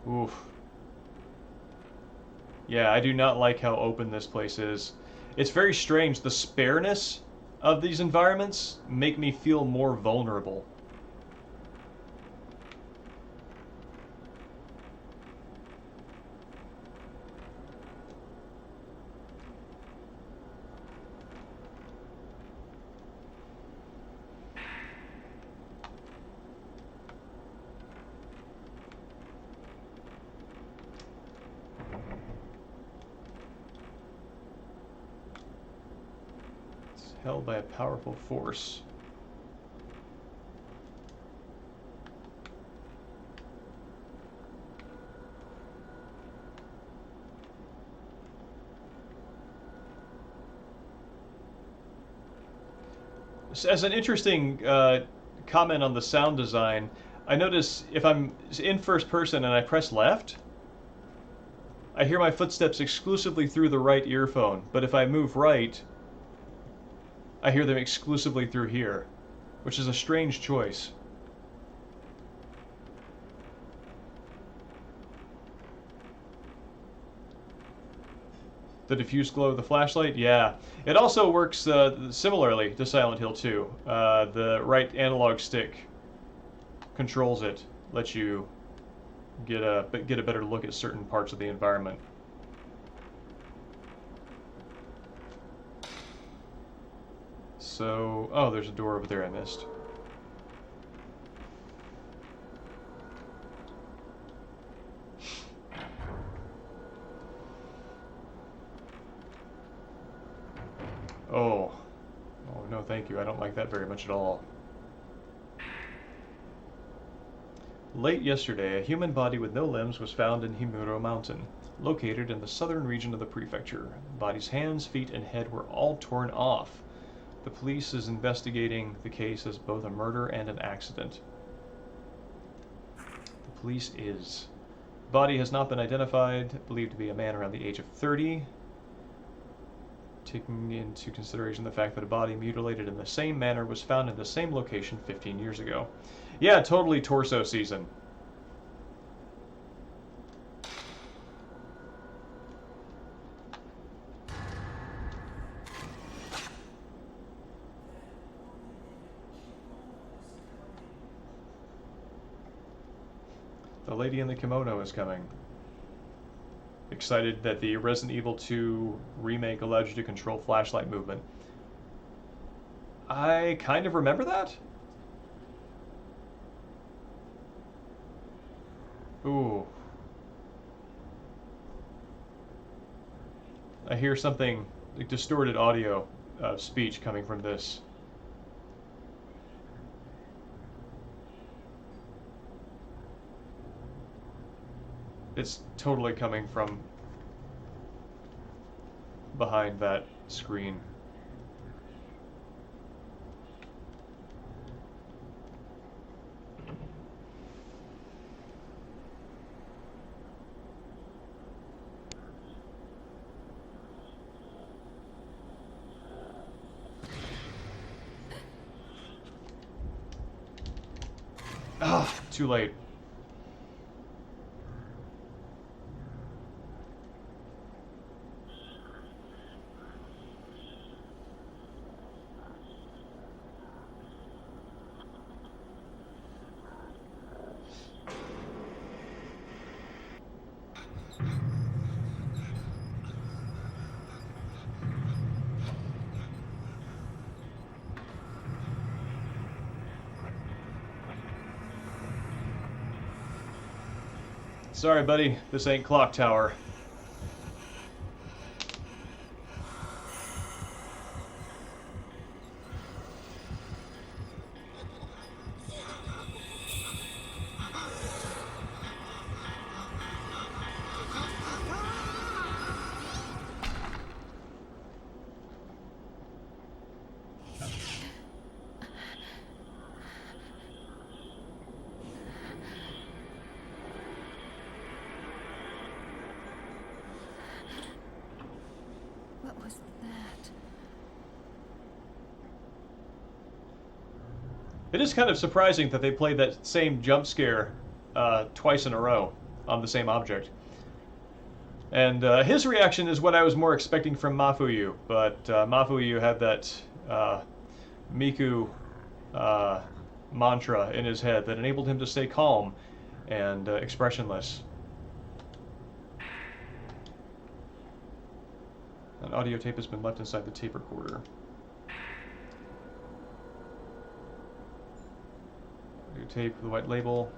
Oof. Yeah, I do not like how open this place is. It's very strange. The spareness of these environments make me feel more vulnerable. Held by a powerful force. As an interesting comment on the sound design, I notice if I'm in first person and I press left, I hear my footsteps exclusively through the right earphone, but if I move right, I hear them exclusively through here, which is a strange choice. The diffuse glow of the flashlight? Yeah. It also works similarly to Silent Hill 2. The right analog stick controls it, lets you get a better look at certain parts of the environment. So, oh, there's a door over there I missed. Oh. Oh, no thank you. I don't like that very much at all. Late yesterday, a human body with no limbs was found in Himuro Mountain, located in the southern region of the prefecture. The body's hands, feet, and head were all torn off. The police is investigating the case as both a murder and an accident. The police is. The body has not been identified, believed to be a man around the age of 30. Taking into consideration the fact that a body mutilated in the same manner was found in the same location 15 years ago. Yeah, totally torso season. The lady in the kimono is coming. excited that the Resident Evil 2 remake allowed you to control flashlight movement. I kind of remember that. Ooh. I hear something like distorted audio of speech coming from this. It's totally coming from behind that screen. Ah, too late. Sorry, buddy, this ain't Clock Tower. What was that? It is kind of surprising that they played that same jump scare twice in a row on the same object. And his reaction is what I was more expecting from Mafuyu, but Mafuyu had that Miku mantra in his head that enabled him to stay calm and expressionless. An audio tape has been left inside the tape recorder. Audio tape with the white label.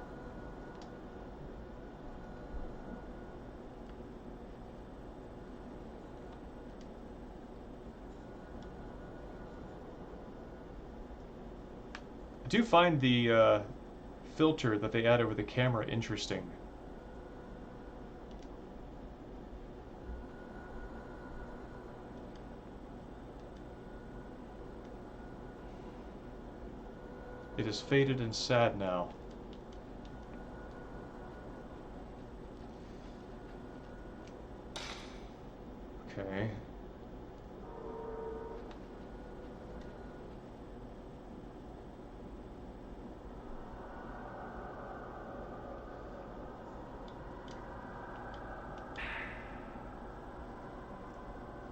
I do find the filter that they add over the camera interesting. It is faded and sad now. Okay.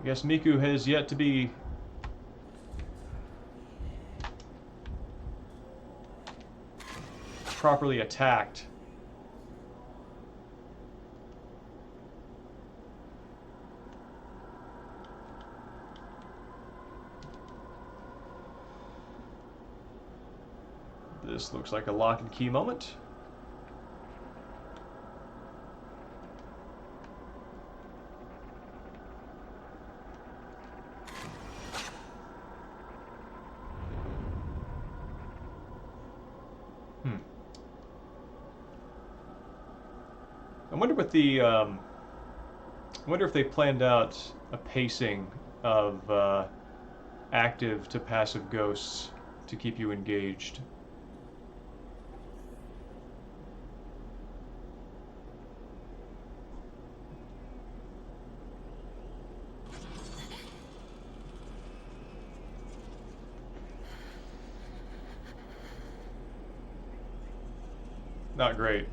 I guess Miku has yet to be properly attacked. This looks like a lock and key moment. I wonder what the I wonder if they planned out a pacing of active to passive ghosts to keep you engaged. Not great.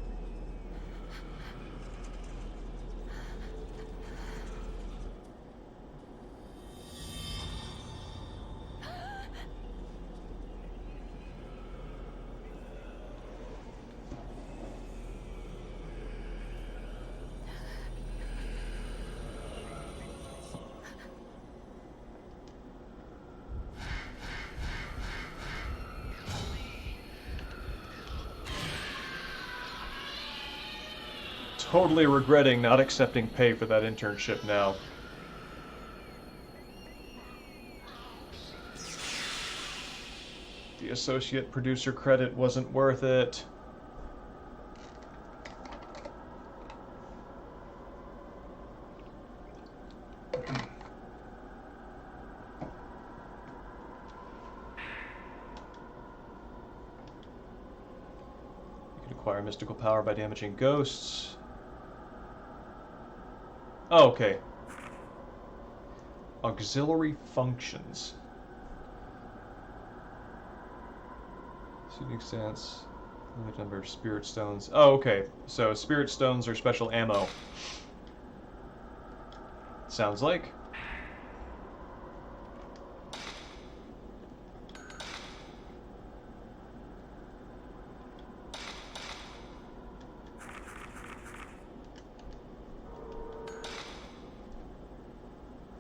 totally regretting not accepting pay for that internship now. The associate producer credit wasn't worth it. Acquire mystical power by damaging ghosts. Oh, okay. Auxiliary functions. Shooting stance. Limited number of spirit stones. Oh, okay. So spirit stones are special ammo. Sounds like.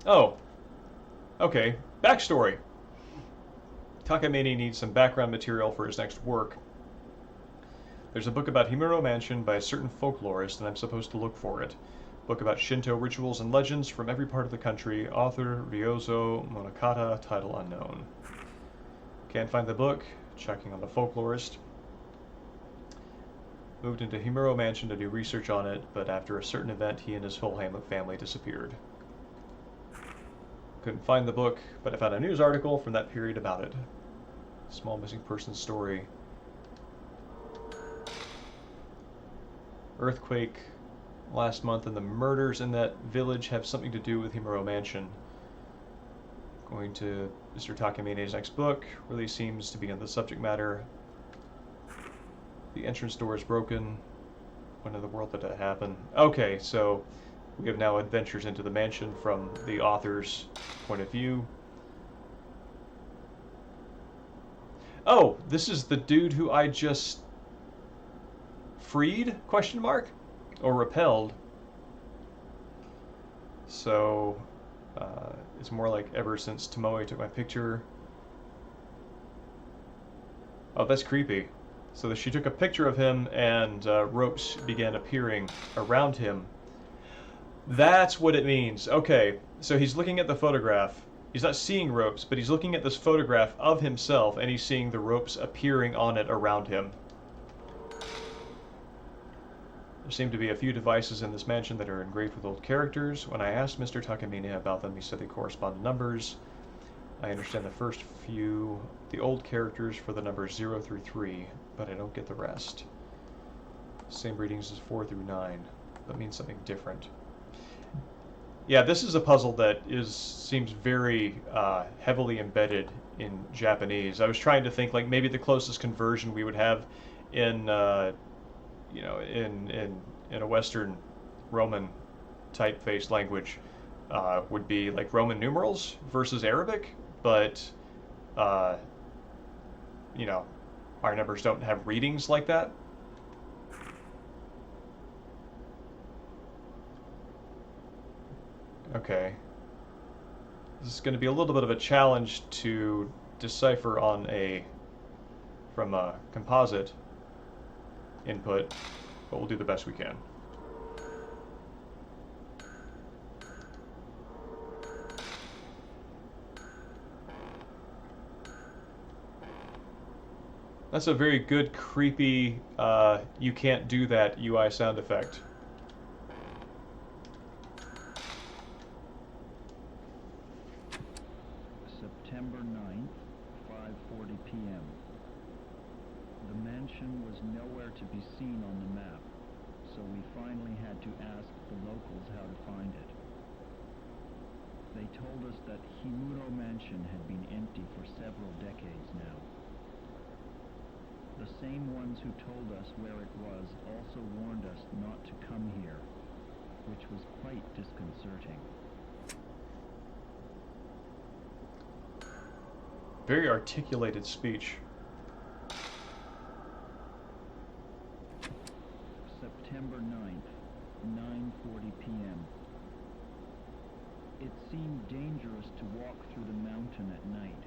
Oh. Okay. Backstory. Takamine needs some background material for his next work. There's a book about Himuro Mansion by a certain folklorist, and I'm supposed to look for it. Book about Shinto rituals and legends from every part of the country. Author Ryozo Monokata, title unknown. Can't find the book. Checking on the folklorist. Moved into Himuro Mansion to do research on it, but after a certain event, he and his whole family disappeared. Couldn't find the book, but I found a news article from that period about it. Small missing person story. Earthquake last month, and the murders in that village have something to do with Himuro Mansion. Going to Mr. Takamine's next book. Really seems to be on the subject matter. The entrance door is broken. When in the world did that happen? Okay, so we have now adventures into the mansion from the author's point of view. Oh, this is the dude who I just freed? Question mark? Or repelled. So, it's more like ever since Tomoe took my picture. Oh, that's creepy. So she took a picture of him and ropes began appearing around him. That's what it means. Okay, so he's looking at the photograph. He's not seeing ropes, but he's looking at this photograph of himself, and he's seeing the ropes appearing on it around him. There seem to be a few devices in this mansion that are engraved with old characters. When I asked Mr. Takamine about them, he said they correspond to numbers. I understand the first few, the old characters for the numbers 0 through 3, but I don't get the rest. Same readings as 4 through 9, but means something different. Yeah, this is a puzzle that seems very heavily embedded in Japanese. I was trying to think like maybe the closest conversion we would have in in a Western Roman typeface language would be like Roman numerals versus Arabic, but our numbers don't have readings like that. Okay. This is going to be a little bit of a challenge to decipher from a composite input, but we'll do the best we can. That's a very good, creepy, you can't do that UI sound effect. September 9th, 5:40 p.m. The mansion was nowhere to be seen on the map, so we finally had to ask the locals how to find it. They told us that Himuro Mansion had been empty for several decades now. The same ones who told us where it was also warned us not to come here, which was quite disconcerting. Very articulated speech. September 9th, 9:40 p.m. It seemed dangerous to walk through the mountain at night,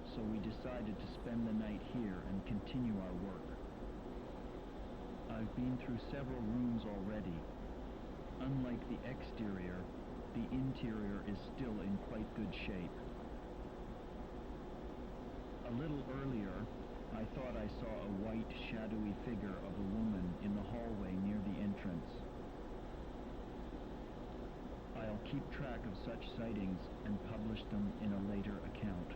so we decided to spend the night here and continue our work. I've been through several rooms already, Unlike the exterior, the interior is still in quite good shape. A little earlier, I thought I saw a white, shadowy figure of a woman in the hallway near the entrance. I'll keep track of such sightings and publish them in a later account.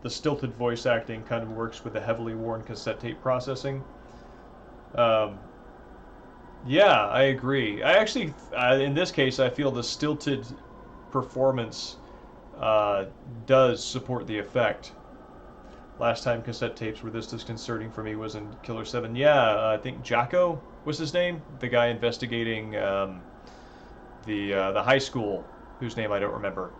The stilted voice acting kind of works with the heavily worn cassette tape processing. Yeah, I agree. I actually, in this case, I feel the stilted performance does support the effect. Last time cassette tapes were this disconcerting for me was in Killer 7. Yeah, I think Jacko was his name, the guy investigating the high school, whose name I don't remember.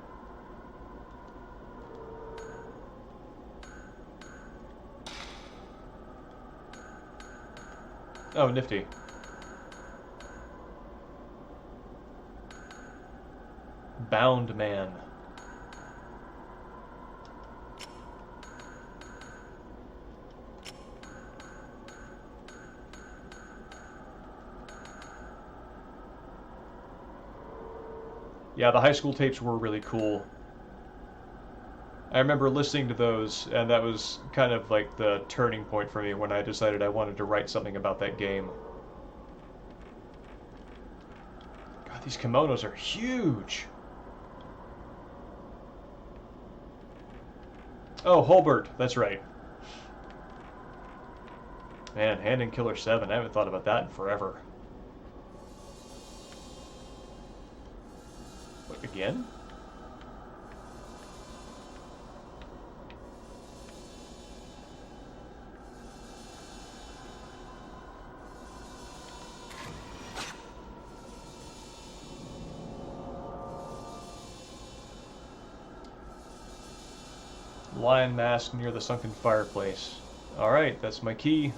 Oh, nifty. Bound Man. Yeah, the high school tapes were really cool. I remember listening to those, and that was kind of like the turning point for me when I decided I wanted to write something about that game. God, these kimonos are huge! Oh, Holbert, that's right. Man, Hand in Killer 7, I haven't thought about that in forever. What, again? Lion mask near the sunken fireplace. Alright, that's my key.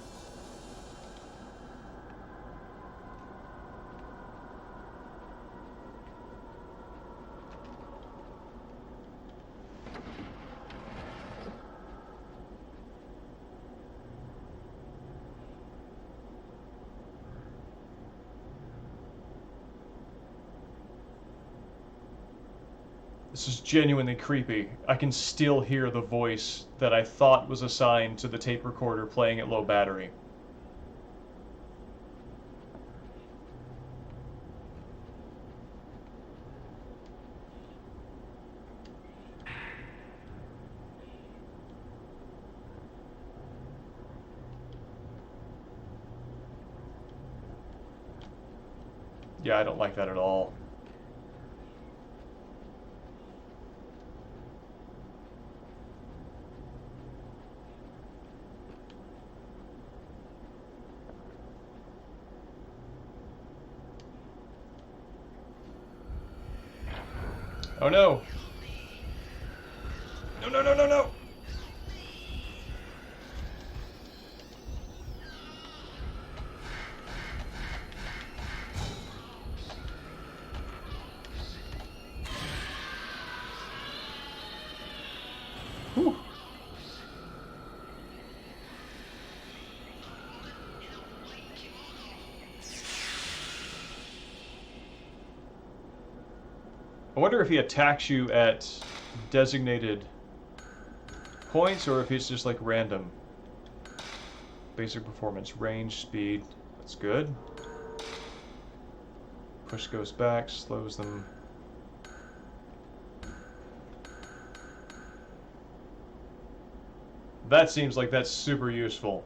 This is genuinely creepy. I can still hear the voice that I thought was assigned to the tape recorder playing at low battery. Yeah, I don't like that at all. Oh no! No, no, no, no, no! Whew. I wonder if he attacks you at designated points or if it's just like random. Basic performance, range, speed, that's good. Push goes back, slows them. That seems like that's super useful.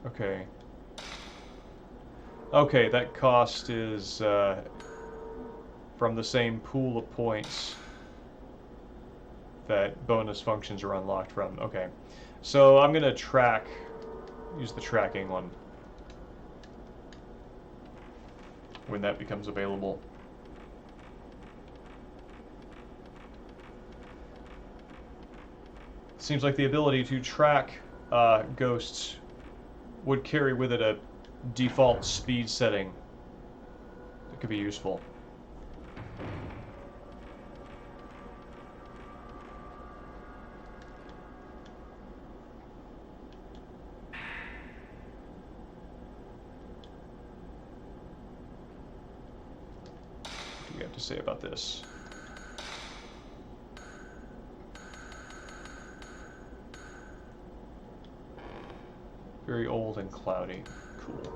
Okay. Okay, that cost is from the same pool of points that bonus functions are unlocked from. Okay. So I'm going to use the tracking one when that becomes available. Seems like the ability to track ghosts would carry with it default speed setting that could be useful. What do you have to say about this? Very old and cloudy. Cool.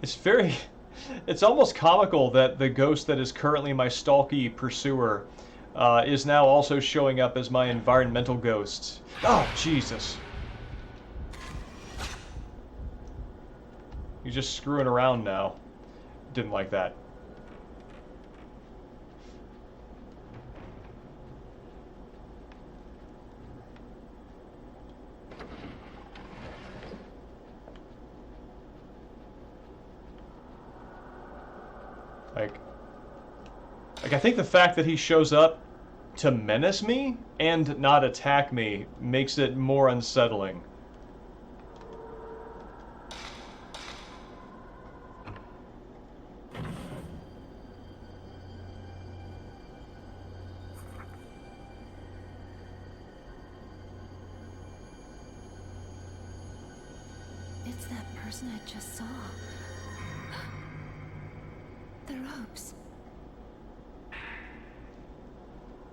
It's very... It's almost comical that the ghost that is currently my stalky pursuer is now also showing up as my environmental ghost. Oh, Jesus. You're just screwing around now. Didn't like that. Like, I think the fact that he shows up to menace me and not attack me makes it more unsettling. It's that person I just saw. The ropes.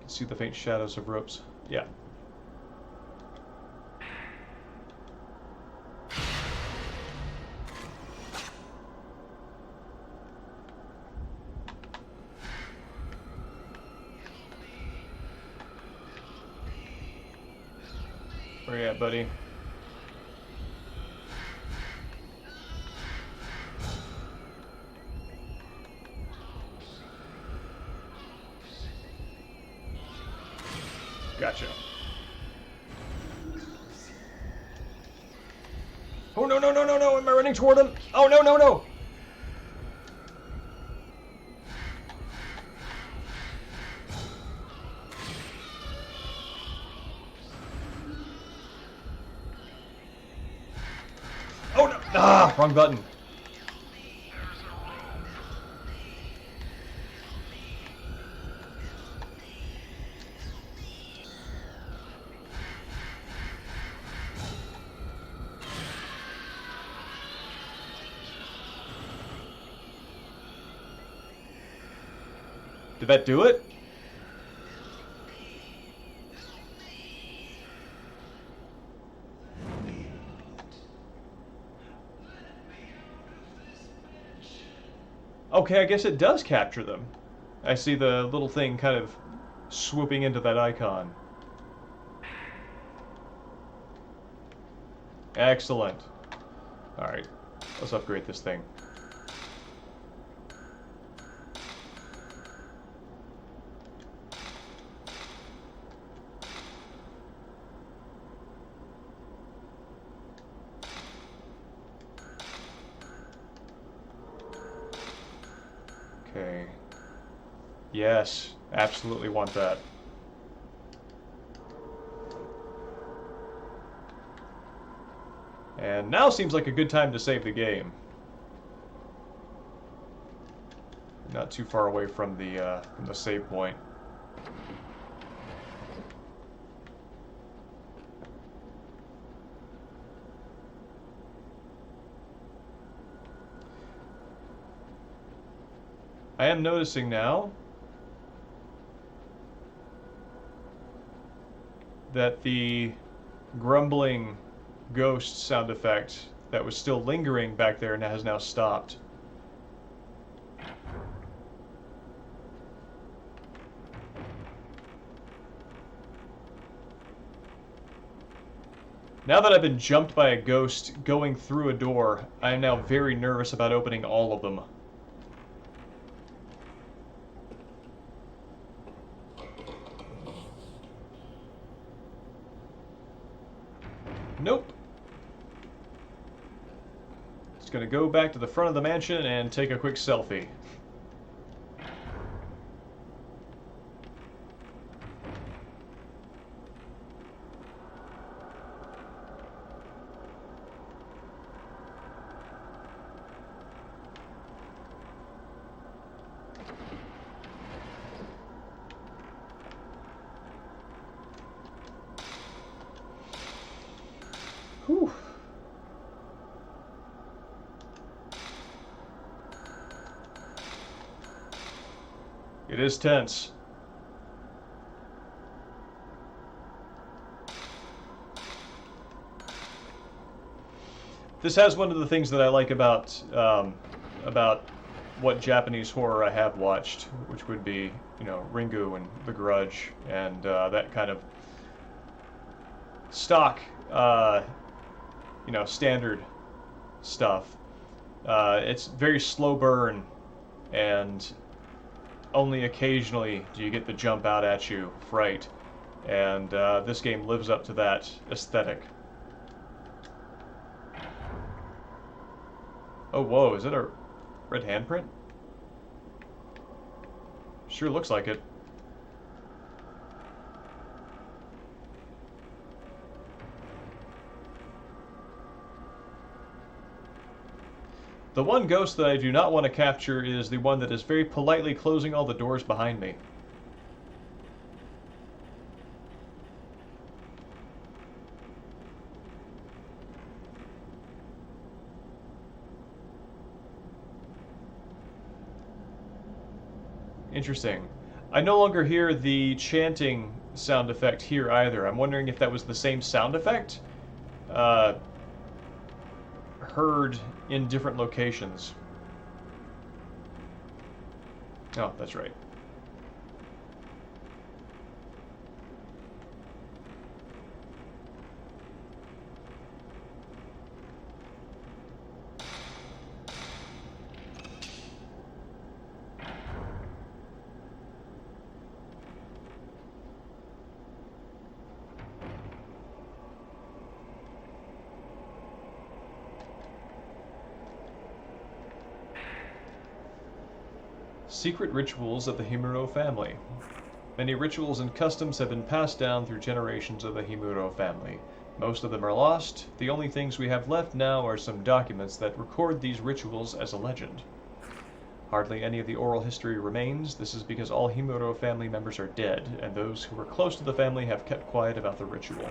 See the faint shadows of ropes. Yeah. Where you at, buddy? Gotcha. Oh, no, no, no, no, no! Am I running toward him? Oh, no, no, no! Oh, no! Ah, wrong button. Did that do it? Okay, I guess it does capture them. I see the little thing kind of swooping into that icon. Excellent. Alright, let's upgrade this thing. Okay. Yes, absolutely want that. And now seems like a good time to save the game. Not too far away from the save point. I am noticing now that the grumbling ghost sound effect that was still lingering back there and has now stopped. Now that I've been jumped by a ghost going through a door, I am now very nervous about opening all of them. Just gonna go back to the front of the mansion and take a quick selfie. Whew. It is tense. This has one of the things that I like about what Japanese horror I have watched, which would be, you know, Ringu and The Grudge and that kind of stock, you know, standard stuff. It's very slow burn, and only occasionally do you get the jump out at you fright, and this game lives up to that aesthetic. Oh, whoa, is that a red handprint? Sure looks like it. The one ghost that I do not want to capture is the one that is very politely closing all the doors behind me. Interesting. I no longer hear the chanting sound effect here either. I'm wondering if that was the same sound effect heard in different locations. Oh, that's right. Secret rituals of the Himuro family. Many rituals and customs have been passed down through generations of the Himuro family. Most of them are lost. The only things we have left now are some documents that record these rituals as a legend. Hardly any of the oral history remains. This is because all Himuro family members are dead, and those who were close to the family have kept quiet about the ritual.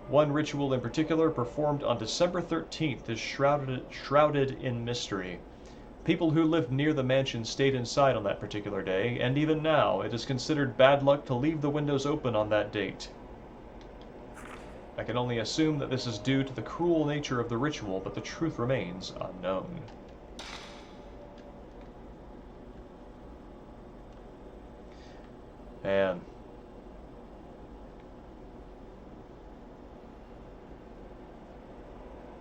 One ritual in particular, performed on December 13th, is shrouded in mystery. People who lived near the mansion stayed inside on that particular day, and even now, it is considered bad luck to leave the windows open on that date. I can only assume that this is due to the cruel nature of the ritual, but the truth remains unknown. Man.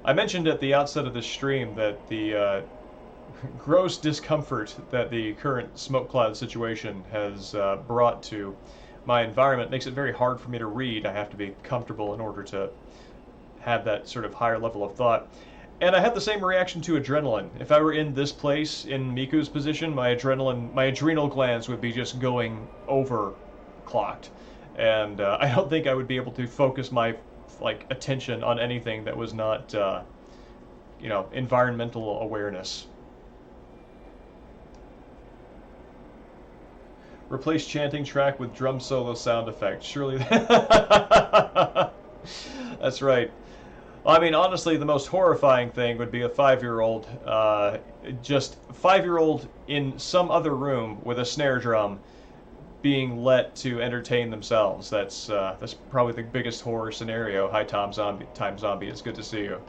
I mentioned at the outset of this stream that the gross discomfort that the current smoke cloud situation has brought to my environment makes it very hard for me to read. I have to be comfortable in order to have that sort of higher level of thought. And I had the same reaction to adrenaline. If I were in this place, in Miku's position, my adrenal glands would be just going overclocked. And I don't think I would be able to focus my attention on anything that was not, you know, environmental awareness. Replace chanting track with drum solo sound effect. Surely that's right. I mean, honestly, the most horrifying thing would be a 5-year-old, just 5-year-old in some other room with a snare drum being let to entertain themselves. That's probably the biggest horror scenario. Hi, Time Zombie. It's good to see you.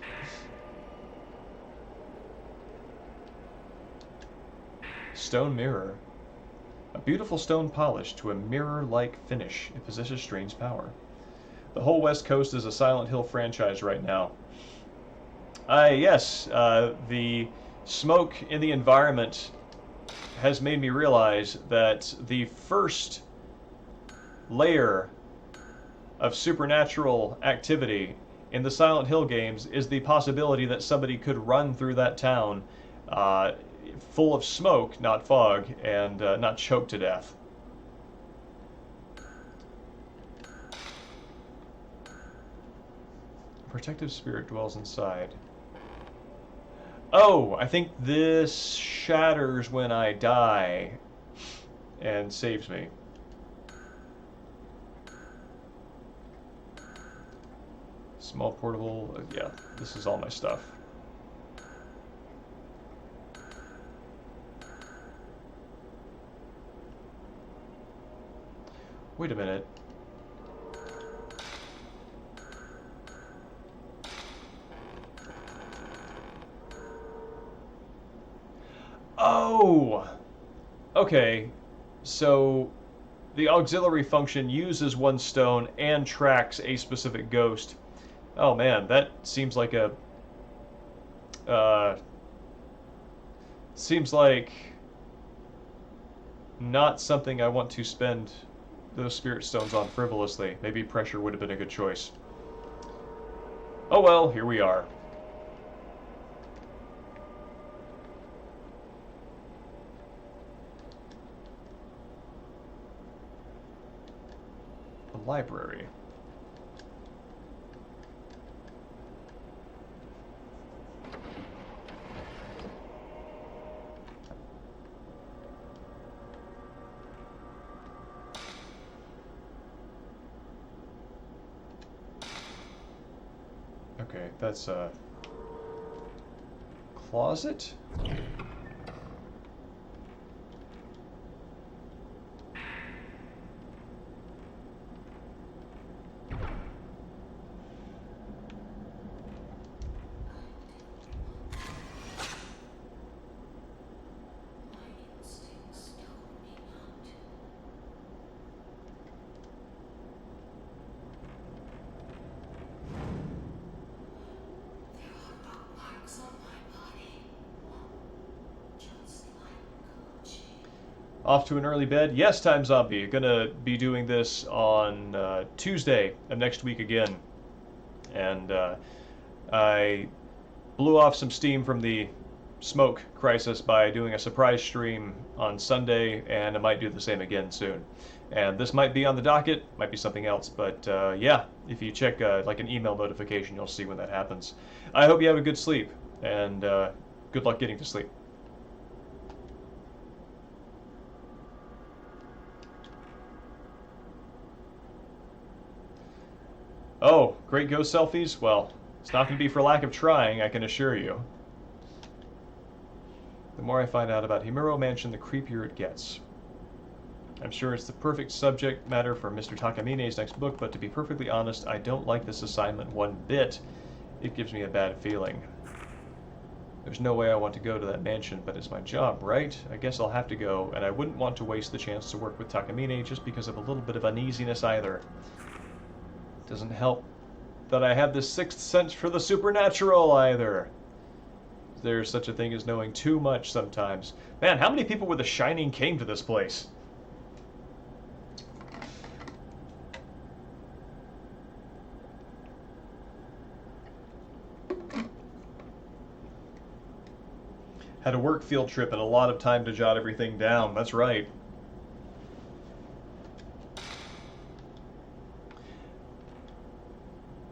Stone mirror. A beautiful stone polish to a mirror-like finish. It possesses strange power. The whole West Coast is a Silent Hill franchise right now. Yes, the smoke in the environment has made me realize that the first layer of supernatural activity in the Silent Hill games is the possibility that somebody could run through that town full of smoke, not fog, and not choke to death. Protective spirit dwells inside. Oh, I think this shatters when I die and saves me. Small portable, yeah, this is all my stuff. Wait a minute. Oh! Okay, so the auxiliary function uses one stone and tracks a specific ghost. Oh man, that seems like a... seems like not something I want to spend those spirit stones on frivolously. Maybe pressure would have been a good choice. Oh well, here we are. The library. Okay, that's a closet? Off to an early bed? Yes, Time Zombie. Gonna be doing this on Tuesday of next week again. And I blew off some steam from the smoke crisis by doing a surprise stream on Sunday, and I might do the same again soon. And this might be on the docket, might be something else, but yeah, if you check like an email notification, you'll see when that happens. I hope you have a good sleep, and good luck getting to sleep. Oh, great ghost selfies? Well, it's not going to be for lack of trying, I can assure you. The more I find out about Himuro Mansion, the creepier it gets. I'm sure it's the perfect subject matter for Mr. Takamine's next book, but to be perfectly honest, I don't like this assignment one bit. It gives me a bad feeling. There's no way I want to go to that mansion, but it's my job, right? I guess I'll have to go, and I wouldn't want to waste the chance to work with Takamine just because of a little bit of uneasiness either. Doesn't help that I have this sixth sense for the supernatural either. There's such a thing as knowing too much sometimes. Man, how many people with The Shining came to this place? Had a work field trip and a lot of time to jot everything down. That's right.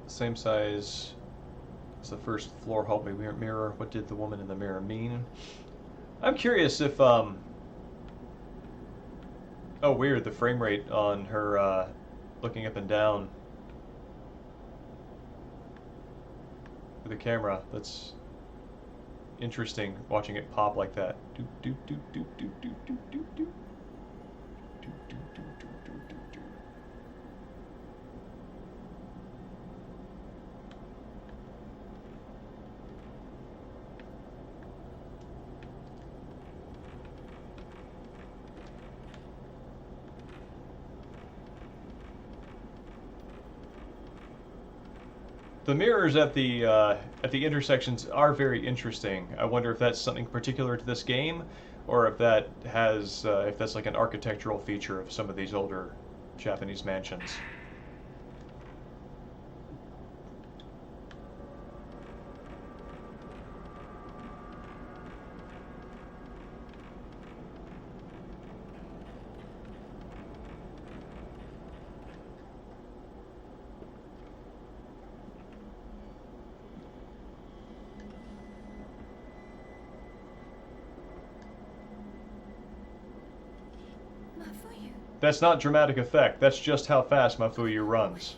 Same size as the first floor hallway mirror. What did the woman in the mirror mean? I'm curious if, oh weird, the frame rate on her looking up and down with the camera. That's interesting, watching it pop like that. Do, do, do, do, do, do, do, do, do. Do, do, do, do, do, do, do. The mirrors at the intersections are very interesting. I wonder if that's something particular to this game, or if that has if that's like an architectural feature of some of these older Japanese mansions. That's not dramatic effect. That's just how fast Mafuyu runs.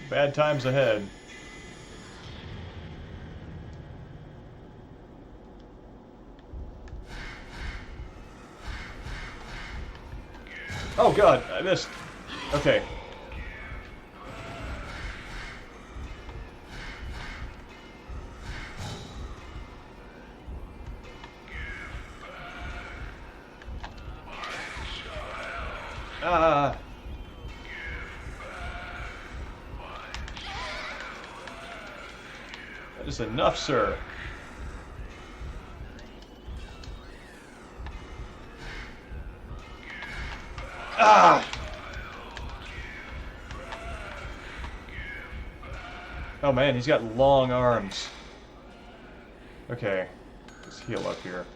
Bad times ahead. Oh god, I missed. Okay. Ah. That is enough, sir. Ah! Oh man, he's got long arms. Okay, let's heal up here.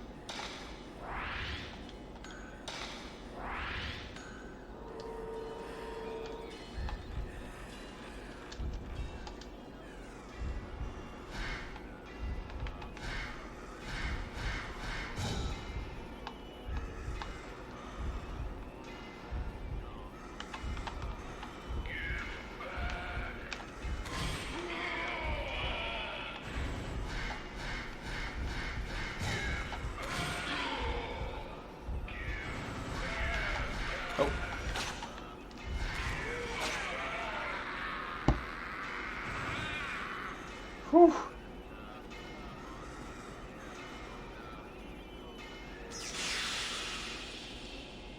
Oh. Whew.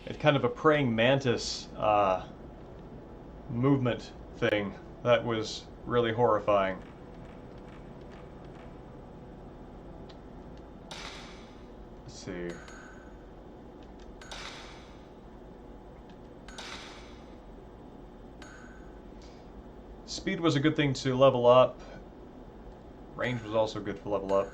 It's kind of a praying mantis movement thing. That was really horrifying. Let's see. Speed was a good thing to level up. Range was also good for level up.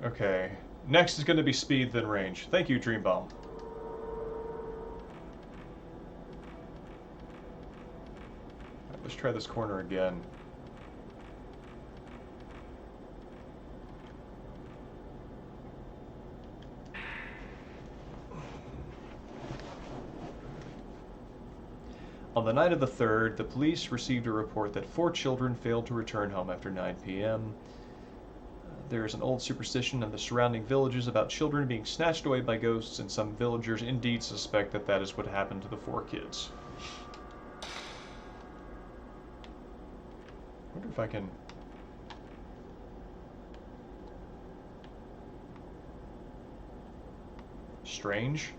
Okay. Next is going to be speed, then range. Thank you, Dream Bomb. Right, let's try this corner again. On the night of the 3rd, the police received a report that 4 children failed to return home after 9 p.m. There is an old superstition in the surrounding villages about children being snatched away by ghosts, and some villagers indeed suspect that that is what happened to the 4 kids. I wonder if I can... Strange.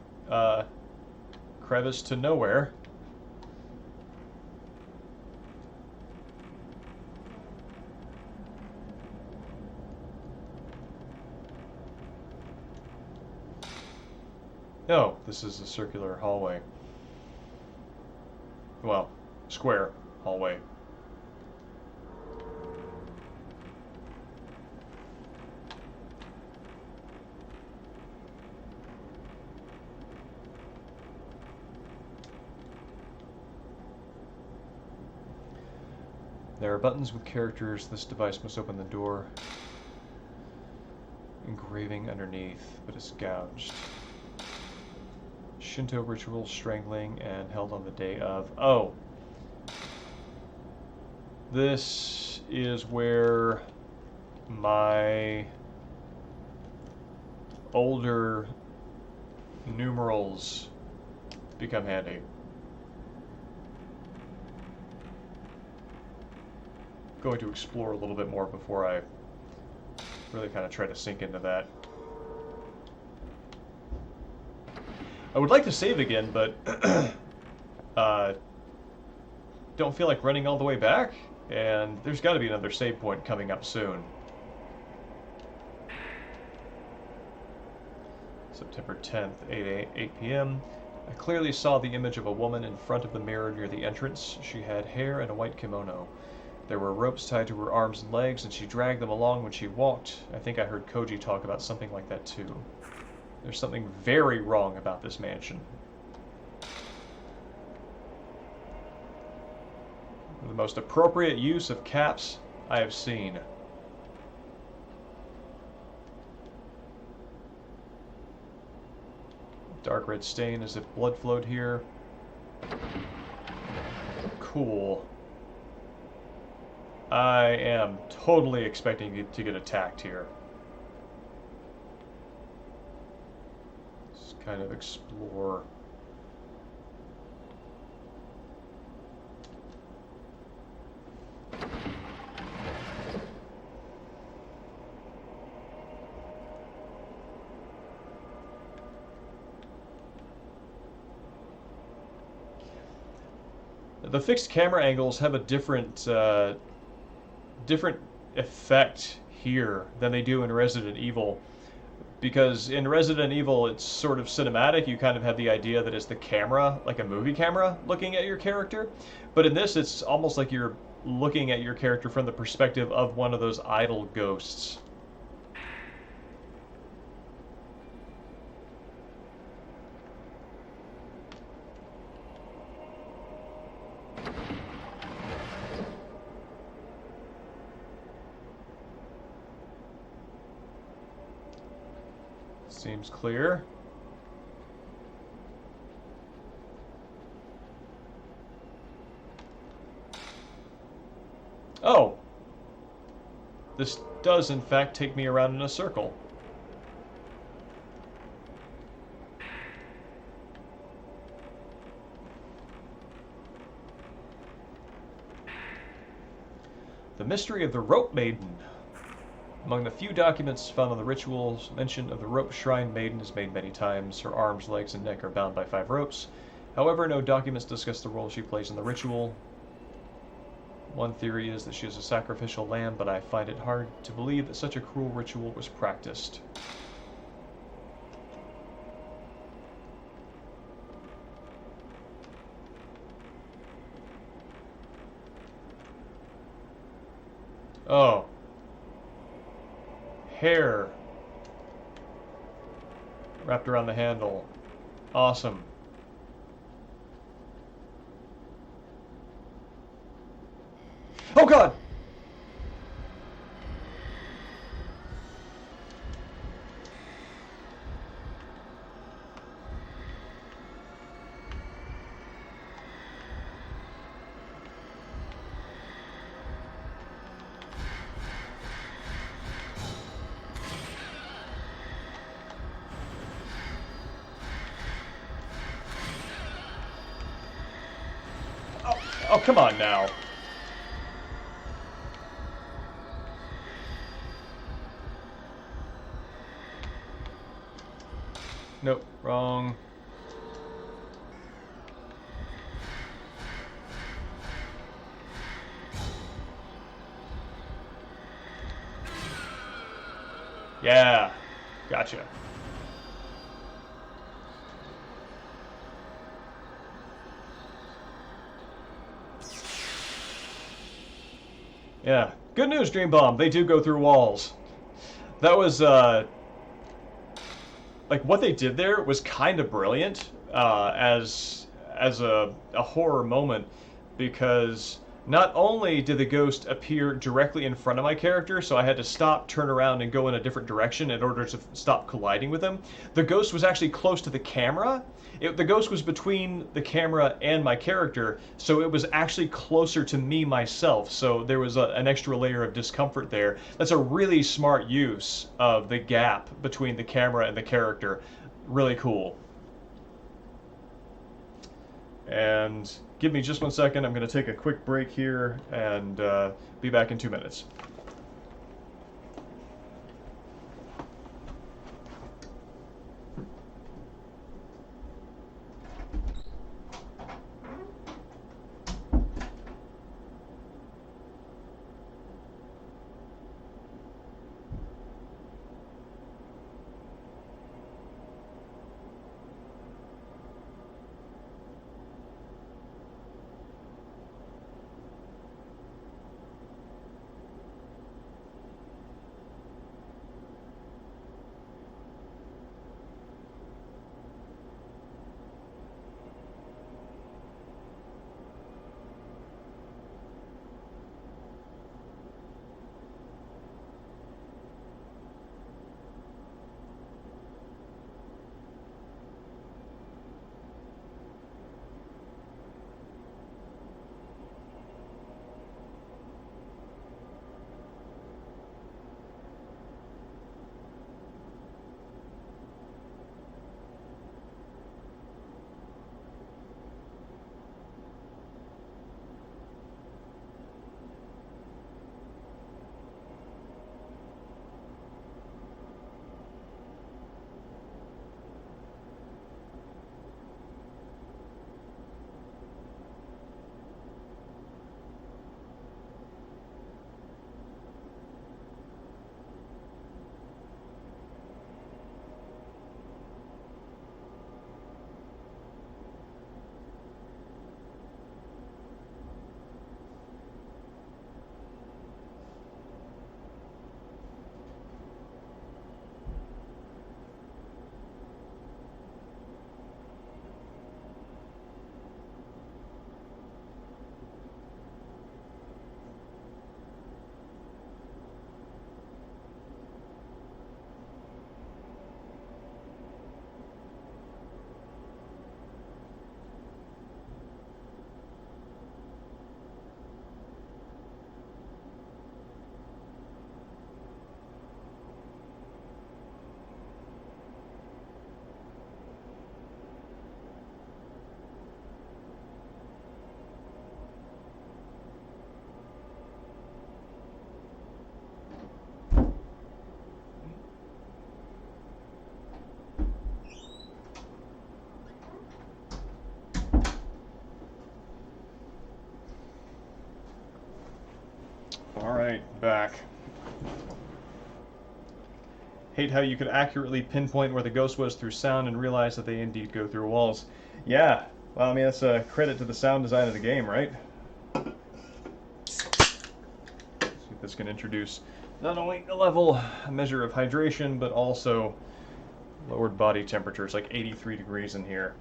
Crevice to nowhere. Oh, this is a circular hallway. Well, square hallway. There are buttons with characters. This device must open the door. Engraving underneath, but it's gouged. Shinto ritual, strangling, and held on the day of... Oh! This is where my older numerals become handy. Going to explore a little bit more before I really kind of try to sink into that. I would like to save again, but don't feel like running all the way back, and there's got to be another save point coming up soon. September 10th, 8 p.m. I clearly saw the image of a woman in front of the mirror near the entrance. She had hair and a white kimono. There were ropes tied to her arms and legs, and she dragged them along when she walked. I think I heard Koji talk about something like that too. There's something very wrong about this mansion. The most appropriate use of caps I have seen. Dark red stain as if blood flowed here. Cool. I am totally expecting it to get attacked here. Just kind of explore. The fixed camera angles have a different effect here than they do in Resident Evil, because in Resident Evil it's sort of cinematic. You kind of have the idea that it's the camera, like a movie camera, looking at your character, but in this it's almost like you're looking at your character from the perspective of one of those idle ghosts. Seems clear. Oh! This does in fact take me around in a circle. The mystery of the Rope Maiden. Among the few documents found on the rituals, mention of the rope shrine maiden is made many times. Her arms, legs, and neck are bound by 5 ropes. However, no documents discuss the role she plays in the ritual. One theory is that she is a sacrificial lamb, but I find it hard to believe that such a cruel ritual was practiced. Oh. Hair wrapped around the handle. Awesome. Oh God! Oh, come on now. Nope, wrong. Yeah, gotcha. Yeah, good news, Dream Bomb. They do go through walls. That was, like, what they did there was kind of brilliant as a horror moment, because not only did the ghost appear directly in front of my character, so I had to stop, turn around, and go in a different direction in order to stop colliding with him, the ghost was actually close to the camera. The ghost was between the camera and my character, so it was actually closer to me myself, so there was an extra layer of discomfort there. That's a really smart use of the gap between the camera and the character. Really cool. And give me just 1 second. I'm going to take a quick break here and be back in 2 minutes. Alright, back. Hate how you could accurately pinpoint where the ghost was through sound and realize that they indeed go through walls. Yeah, well, I mean, that's a credit to the sound design of the game, right? See if this can introduce not only a level measure of hydration, but also lowered body temperature. It's like 83 degrees in here.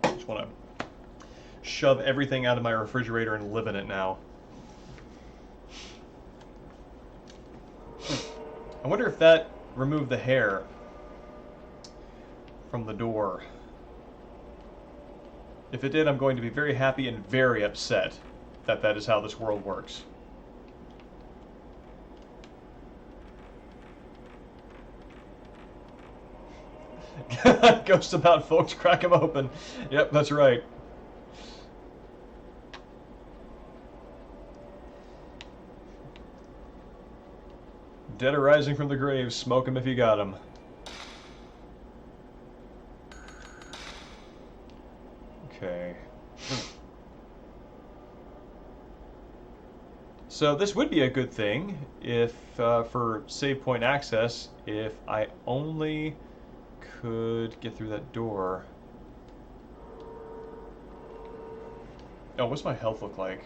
Just want to shove everything out of my refrigerator and live in it now. I wonder if that removed the hair from the door. If it did, I'm going to be very happy and very upset that that is how this world works. Ghosts about folks, crack them open. Yep, that's right. Dead are rising from the graves. Smoke 'em if you got 'em. Okay. So this would be a good thing if, for save point access, if I only could get through that door. Oh, what's my health look like?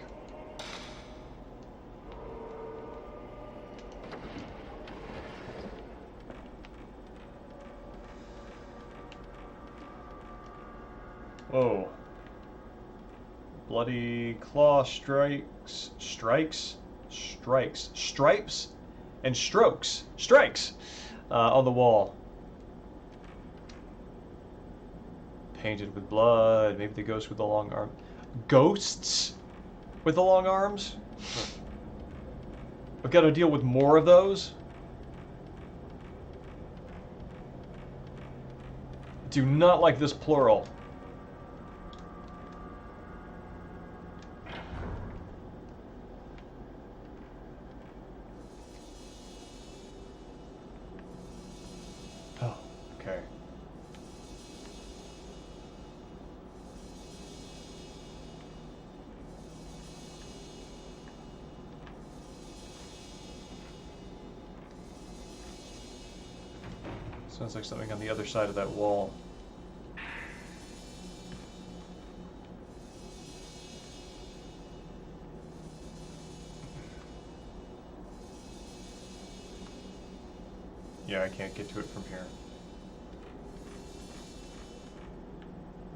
Whoa. Bloody claw strikes, stripes, and strikes on the wall. Painted with blood, maybe the ghost with the long arm. Ghosts with the long arms? I've got to deal with more of those? Do not like this plural. Oh, okay. Sounds like something on the other side of that wall. Yeah, I can't get to it from here.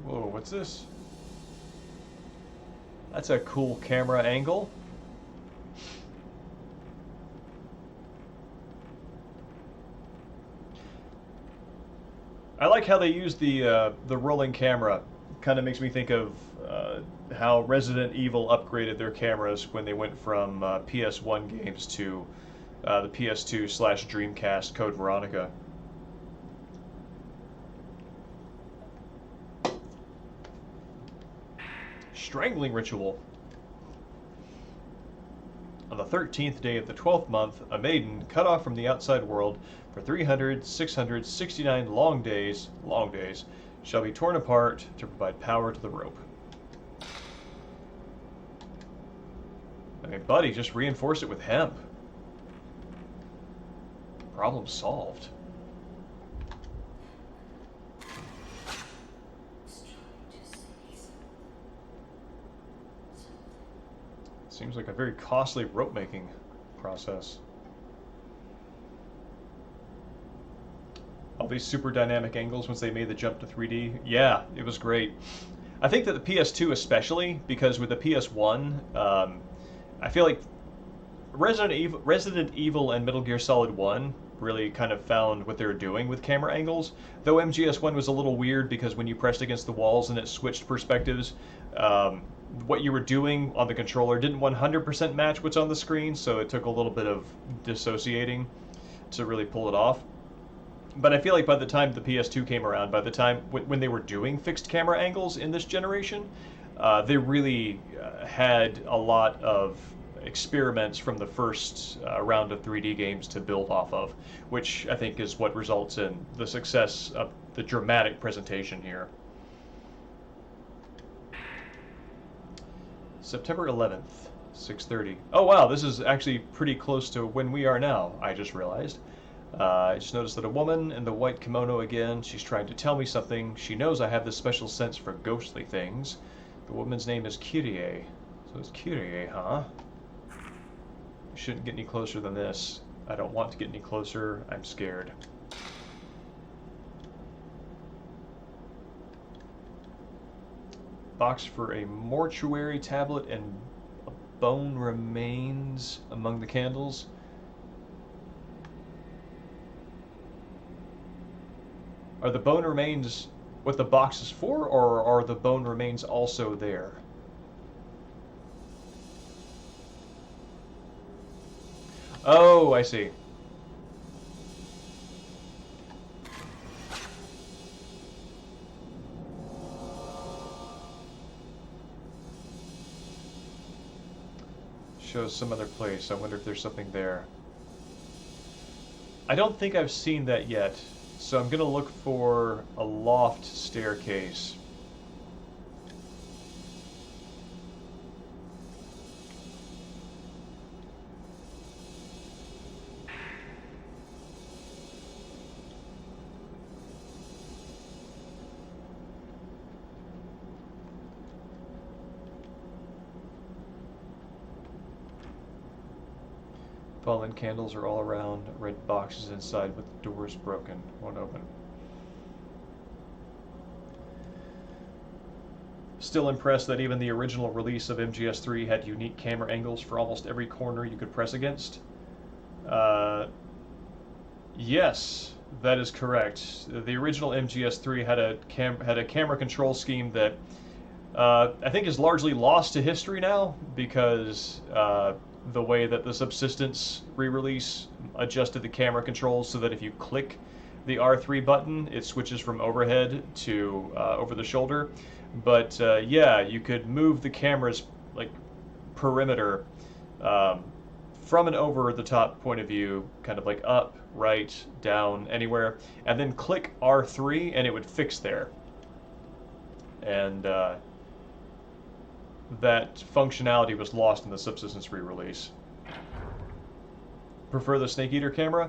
Whoa, what's this? That's a cool camera angle. I like how they use the rolling camera. Kind of makes me think of how Resident Evil upgraded their cameras when they went from PS1 games to the PS2/Dreamcast Code Veronica. Strangling ritual. On the 13th day of the 12th month, a maiden, cut off from the outside world for 669 long days, shall be torn apart to provide power to the rope. I mean, buddy, just reinforce it with hemp. Problem solved. Seems like a very costly rope making process. All these super dynamic angles once they made the jump to 3D. Yeah, it was great. I think that the PS2 especially, because with the PS1, I feel like Resident Evil and Metal Gear Solid 1 really kind of found what they were doing with camera angles. Though MGS1 was a little weird because when you pressed against the walls and it switched perspectives, what you were doing on the controller didn't 100% match what's on the screen, so it took a little bit of dissociating to really pull it off. But I feel like by the time the PS2 came around, by the time when they were doing fixed camera angles in this generation, they really had a lot of experiments from the first round of 3D games to build off of, which I think is what results in the success of the dramatic presentation here. September 11th, 6:30. Oh wow, this is actually pretty close to when we are now, I just realized. I just noticed that a woman in the white kimono again, she's trying to tell me something. She knows I have this special sense for ghostly things. The woman's name is Kyrie. So it's Kyrie, huh? I shouldn't get any closer than this. I don't want to get any closer. I'm scared. Box for a mortuary tablet and a bone remains among the candles. Are the bone remains what the box is for, or are the bone remains also there? Oh, I see. Shows some other place. I wonder if there's something there. I don't think I've seen that yet, so I'm gonna look for a loft staircase. Fallen candles are all around, red boxes inside with the doors broken, won't open. Still impressed that even the original release of MGS3 had unique camera angles for almost every corner you could press against. Yes, that is correct. The original MGS3 had a camera control scheme that I think is largely lost to history now because the way that the Subsistence re-release adjusted the camera controls so that if you click the R3 button, it switches from overhead to over the shoulder. But yeah, you could move the camera's like perimeter from an over-the-top point of view, kind of like up, right, down, anywhere, and then click R3 and it would fix there. And that functionality was lost in the Subsistence re-release. Prefer the Snake Eater camera?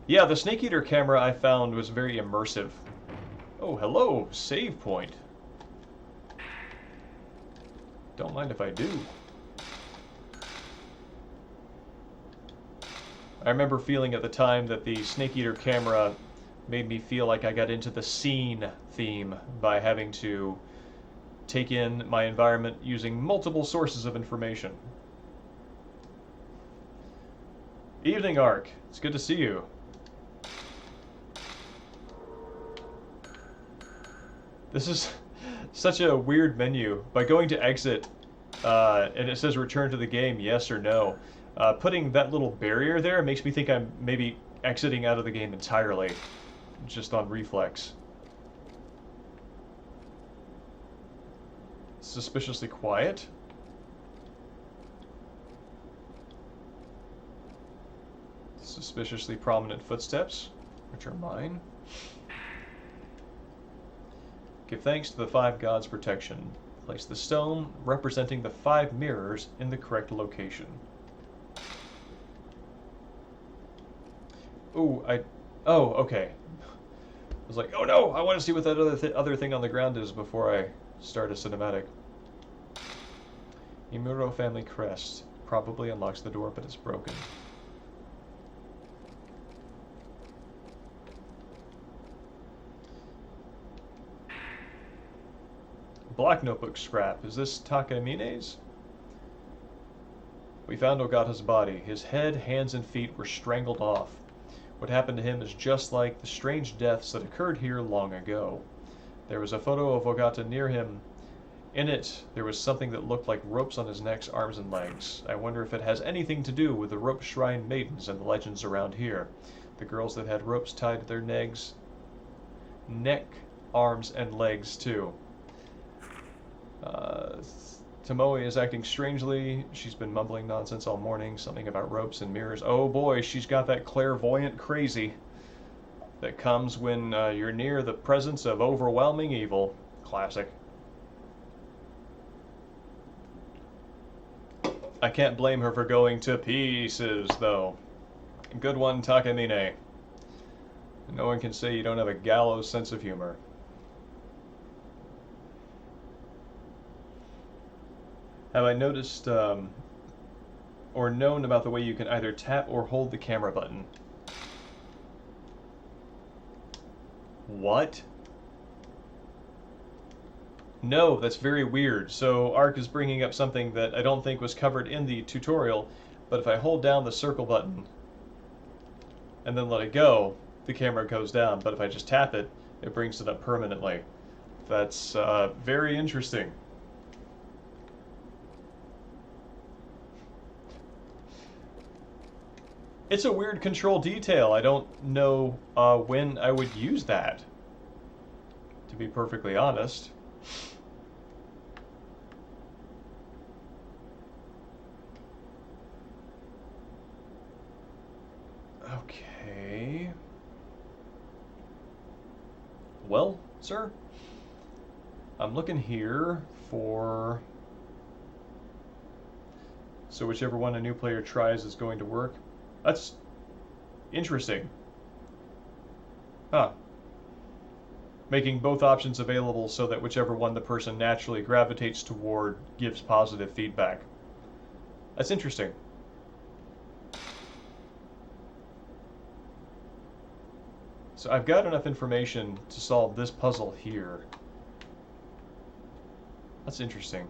Yeah, the Snake Eater camera I found was very immersive. Oh, hello, save point. Don't mind if I do. I remember feeling at the time that the Snake Eater camera made me feel like I got into the scene theme by having to take in my environment using multiple sources of information. Evening, Ark. It's good to see you. This is such a weird menu. By going to exit, and it says return to the game, yes or no. Putting that little barrier there makes me think I'm maybe exiting out of the game entirely, just on reflex. Suspiciously quiet. Suspiciously prominent footsteps, which are mine. Give thanks to the 5 gods' protection. Place the stone representing the 5 mirrors in the correct location. Ooh, oh, okay. I was like, oh no, I want to see what that other thing on the ground is before I start a cinematic. Imuro family crest. Probably unlocks the door, but it's broken. Black notebook scrap. Is this Takamine's? We found Ogata's body. His head, hands, and feet were strangled off. What happened to him is just like the strange deaths that occurred here long ago. There was a photo of Ogata near him. In it, there was something that looked like ropes on his neck, arms, and legs. I wonder if it has anything to do with the rope shrine maidens and the legends around here. The girls that had ropes tied to their neck, arms, and legs, too. Tomoe is acting strangely. She's been mumbling nonsense all morning, something about ropes and mirrors. Oh boy, she's got that clairvoyant crazy that comes when you're near the presence of overwhelming evil. Classic. I can't blame her for going to pieces, though. Good one, Takamine. No one can say you don't have a gallows sense of humor. Have I noticed or known about the way you can either tap or hold the camera button? What? No, that's very weird. So ARC is bringing up something that I don't think was covered in the tutorial, but if I hold down the circle button and then let it go, the camera goes down, but if I just tap it, it brings it up permanently. That's very interesting. It's a weird control detail. I don't know when I would use that, to be perfectly honest. Okay. Well, sir, I'm looking here for... So whichever one a new player tries is going to work. That's interesting. Huh. Making both options available so that whichever one the person naturally gravitates toward gives positive feedback. That's interesting. So I've got enough information to solve this puzzle here. That's interesting.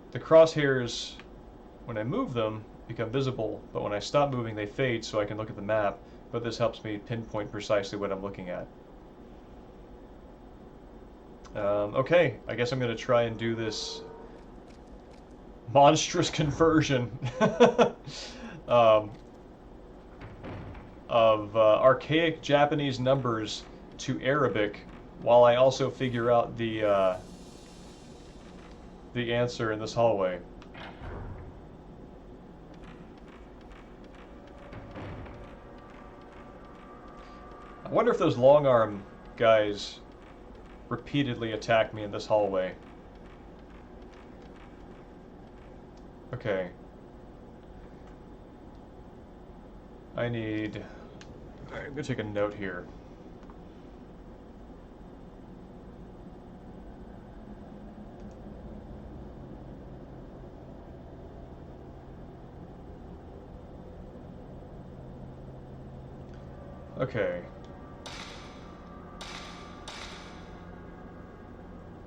The crosshairs, when I move them, become visible, but when I stop moving they fade so I can look at the map, but this helps me pinpoint precisely what I'm looking at. Okay, I guess I'm going to try and do this monstrous conversion of archaic Japanese numbers to Arabic while I also figure out the answer in this hallway. I wonder if those long arm guys repeatedly attack me in this hallway. Okay. I need... Alright, I'm gonna take a note here. Okay.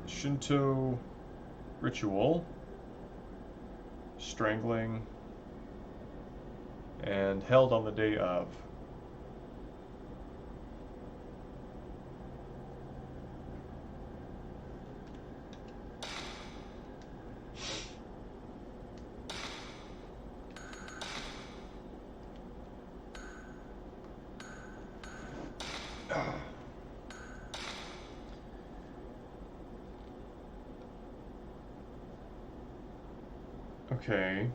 Shinto ritual, strangling, and held on the day of. Okay.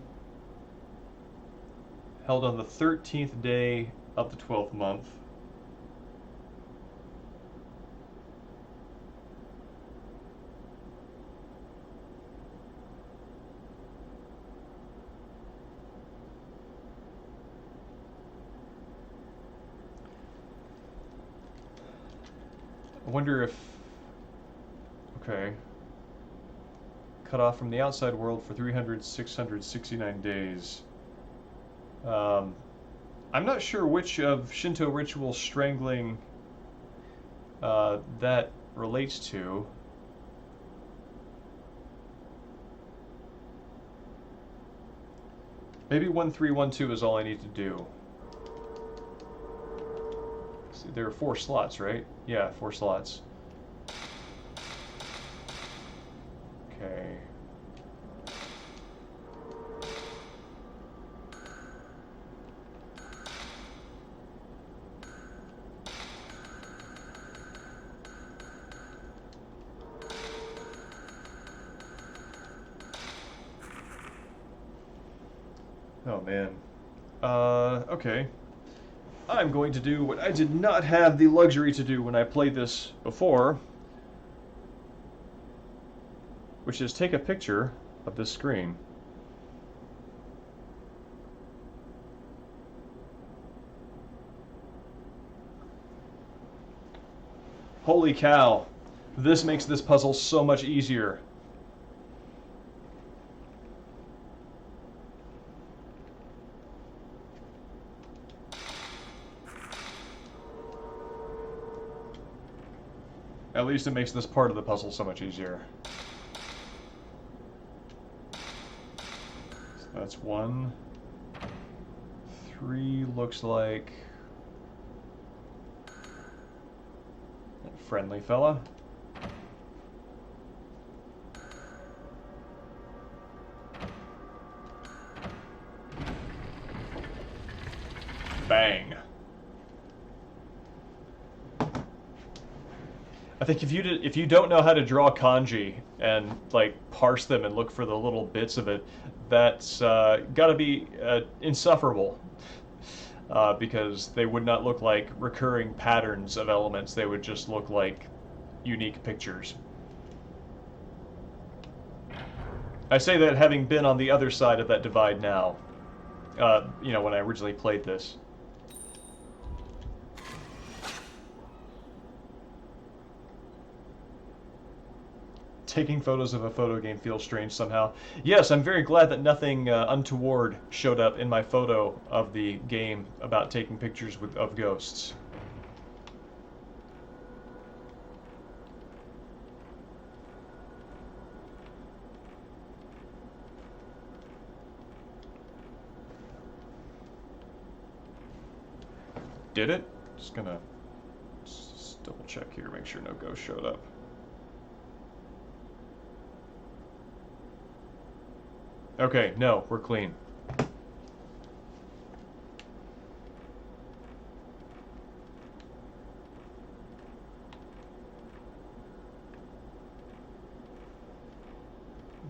Held on the 13th day of the 12th month. I wonder if... Okay. Cut off from the outside world for 669 days. I'm not sure which of Shinto ritual strangling that relates to. Maybe 1312 is all I need to do. See, there are 4 slots, right? Yeah, 4 slots. Okay. Oh man. Okay. I'm going to do what I did not have the luxury to do when I played this before, which is take a picture of this screen. Holy cow. This makes this puzzle so much easier. At least it makes this part of the puzzle so much easier. So that's 1. 3 looks like that friendly fella. Bang. I think if you don't know how to draw kanji and like parse them and look for the little bits of it, that's got to be insufferable. Because they would not look like recurring patterns of elements, they would just look like unique pictures. I say that having been on the other side of that divide now, you know, when I originally played this. Taking photos of a photo game feels strange somehow. Yes, I'm very glad that nothing untoward showed up in my photo of the game about taking pictures of ghosts. Did it? Just gonna double check here, make sure no ghost showed up. Okay, no, we're clean.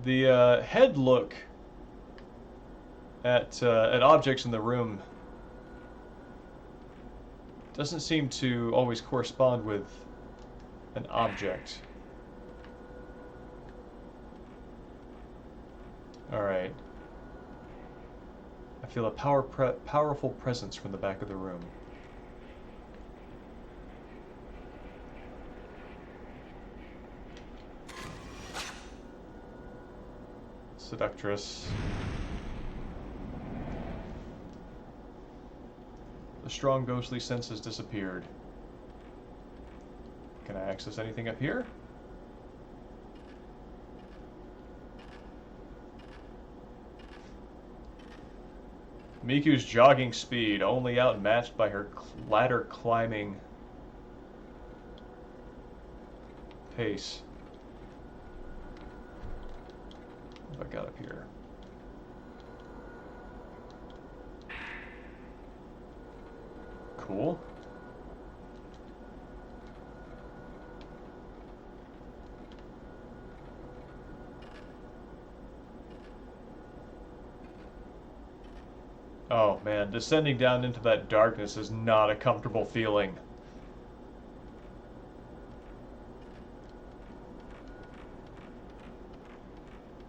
The head look at objects in the room doesn't seem to always correspond with an object. Alright. I feel a powerful presence from the back of the room. Seductress. The strong ghostly sense has disappeared. Can I access anything up here? Miku's jogging speed, only outmatched by her ladder climbing pace. What have I got up here? Cool. Oh man, descending down into that darkness is not a comfortable feeling.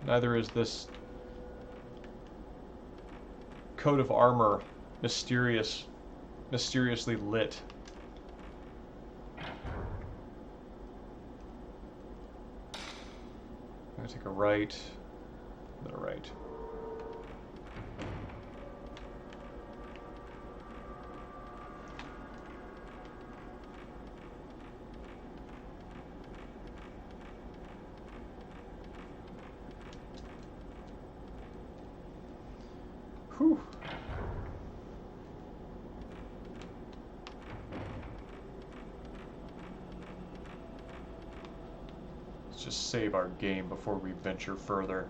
Neither is this coat of armor mysteriously lit. I'm gonna take a right, then a right. Whew. Let's just save our game before we venture further.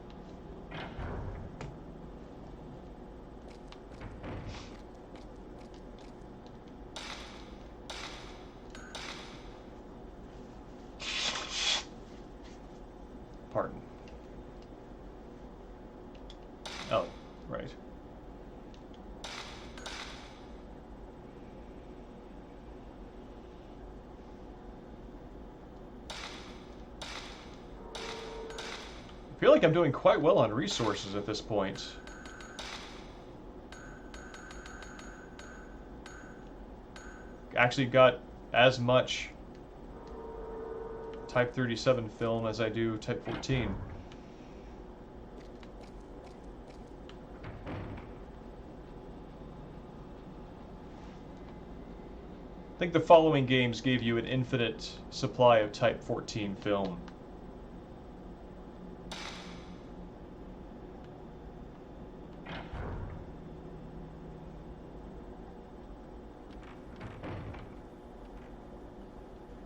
Pardon. Oh, right. I feel like I'm doing quite well on resources at this point. Actually got as much Type 37 film as I do Type 14. I think the following games gave you an infinite supply of Type 14 film.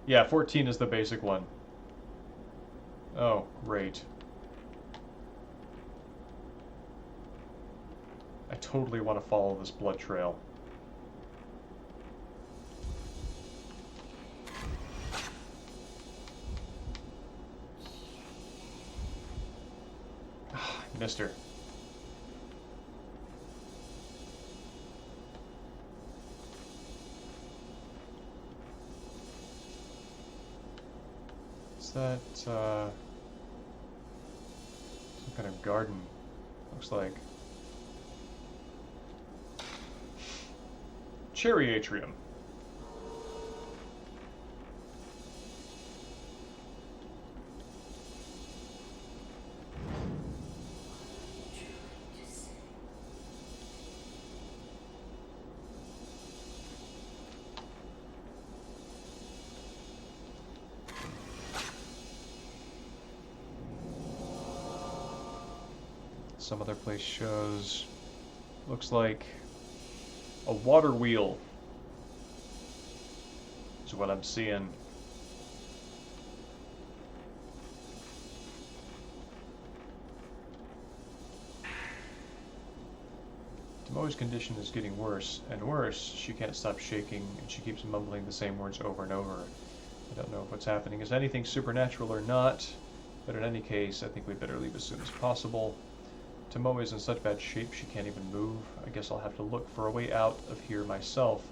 Yeah, 14 is the basic one. Oh, great. I totally want to follow this blood trail. Missed her. Is that, some kind of garden? Looks like. Cherry atrium. Some other place shows, looks like a water wheel is what I'm seeing. Tomoe's condition is getting worse and worse. She can't stop shaking and she keeps mumbling the same words over and over. I don't know if what's happening is anything supernatural or not, but in any case, I think we'd better leave as soon as possible. Tomoe is in such bad shape she can't even move. I guess I'll have to look for a way out of here myself.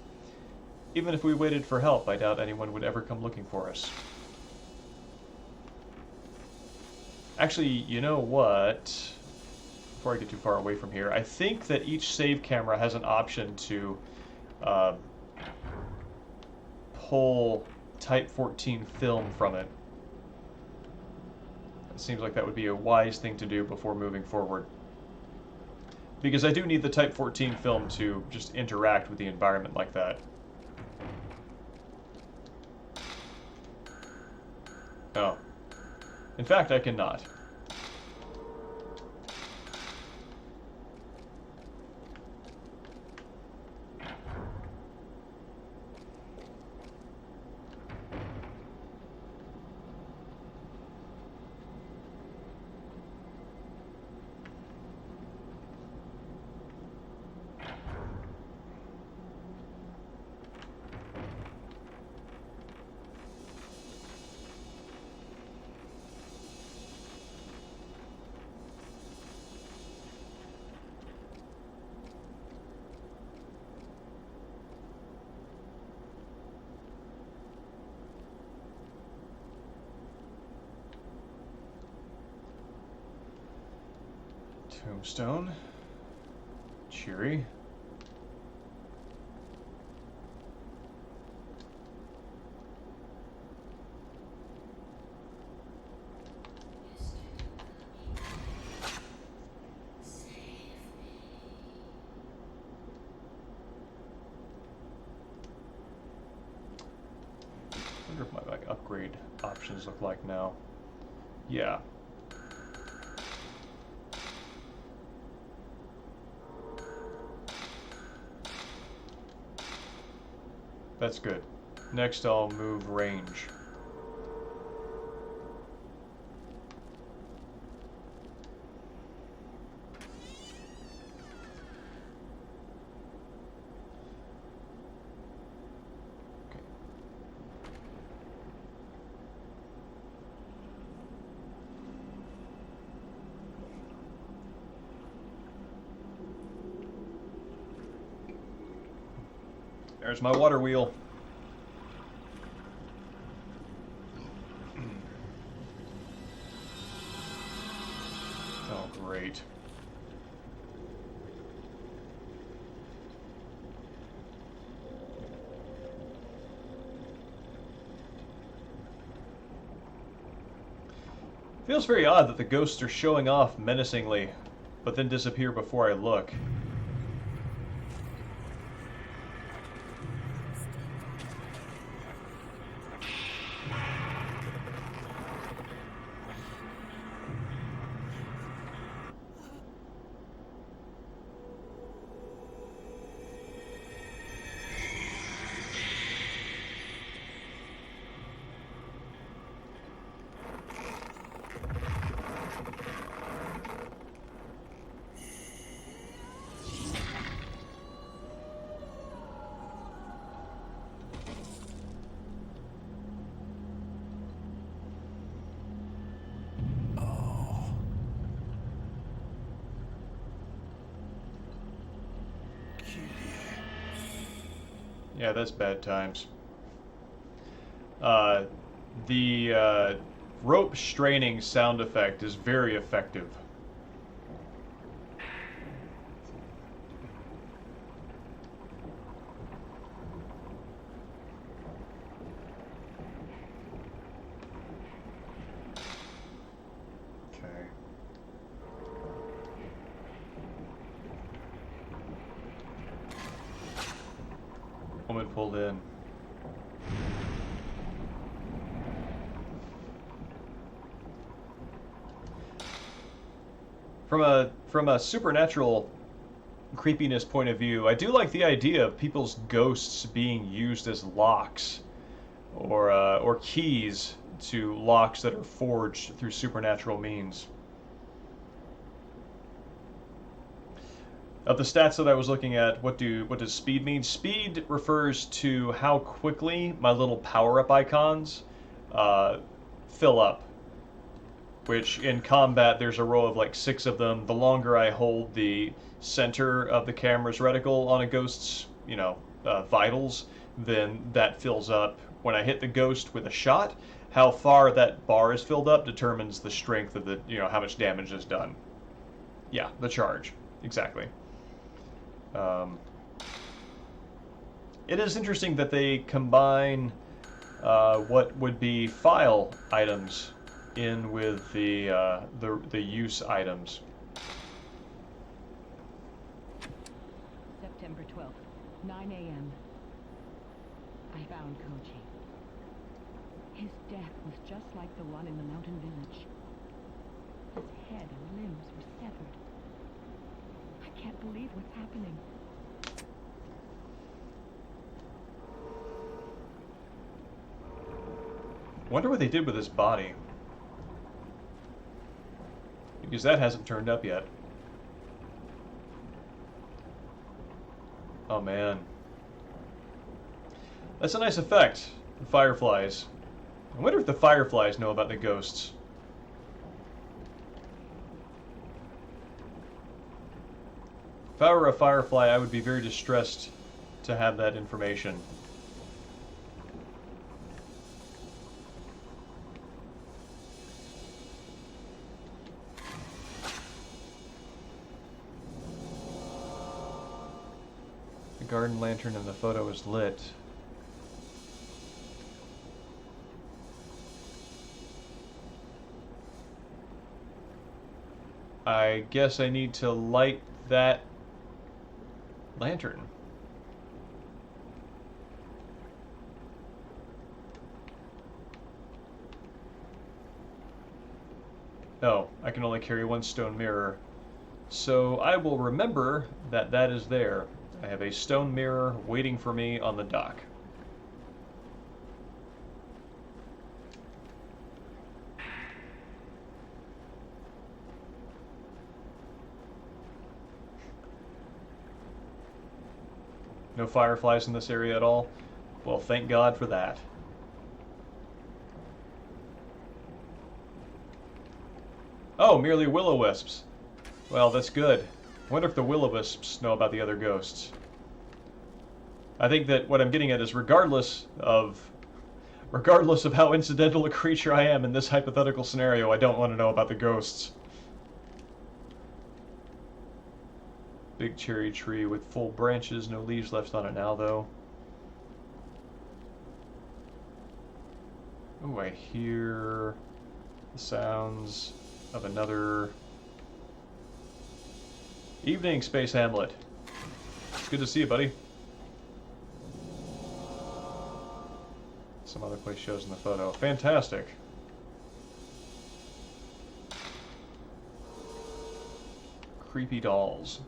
Even if we waited for help, I doubt anyone would ever come looking for us. Actually, you know what? Before I get too far away from here, I think that each save camera has an option to pull Type 14 film from it. It seems like that would be a wise thing to do before moving forward. Because I do need the Type 14 film to just interact with the environment like that. Oh. In fact, I cannot. Tombstone. Cheery. I wonder what my upgrade options look like now. Yeah. That's good. Next I'll move range. Okay. There's my water wheel. Oh, great. Feels very odd that the ghosts are showing off menacingly, but then disappear before I look. Yeah, that's bad times. The rope straining sound effect is very effective. Okay. Woman pulled in. From a supernatural creepiness point of view, I do like the idea of people's ghosts being used as locks or keys to locks that are forged through supernatural means. Of the stats that I was looking at, what does speed mean? Speed refers to how quickly my little power-up icons fill up. Which in combat there's a row of like 6 of them. The longer I hold the center of the camera's reticle on a ghost's, vitals, then that fills up. When I hit the ghost with a shot, how far that bar is filled up determines the strength of the, how much damage is done. Yeah, the charge, exactly. It is interesting that they combine what would be file items in with the use items. September 12th, 9 a.m. I found Koji. His death was just like the one in the mountain village. His head and limbs were severed. I can't believe what's happening. Wonder what they did with his body. Because that hasn't turned up yet. Oh man. That's a nice effect. The fireflies. I wonder if the fireflies know about the ghosts. If I were a firefly, I would be very distressed to have that information. Garden lantern in the photo is lit. I guess I need to light that lantern. Oh, I can only carry one stone mirror. So I will remember that that is there. I have a stone mirror waiting for me on the dock. No fireflies in this area at all? Well, thank God for that. Oh, merely will-o-wisps. Well, that's good. I wonder if the will-o-wisps know about the other ghosts. I think that what I'm getting at is regardless of how incidental a creature I am in this hypothetical scenario, I don't want to know about the ghosts. Big cherry tree with full branches, no leaves left on it now though. Oh, I hear the The sounds of another evening, Space Hamlet. It's good to see you, buddy. Some other place shows in the photo. Fantastic. Creepy dolls.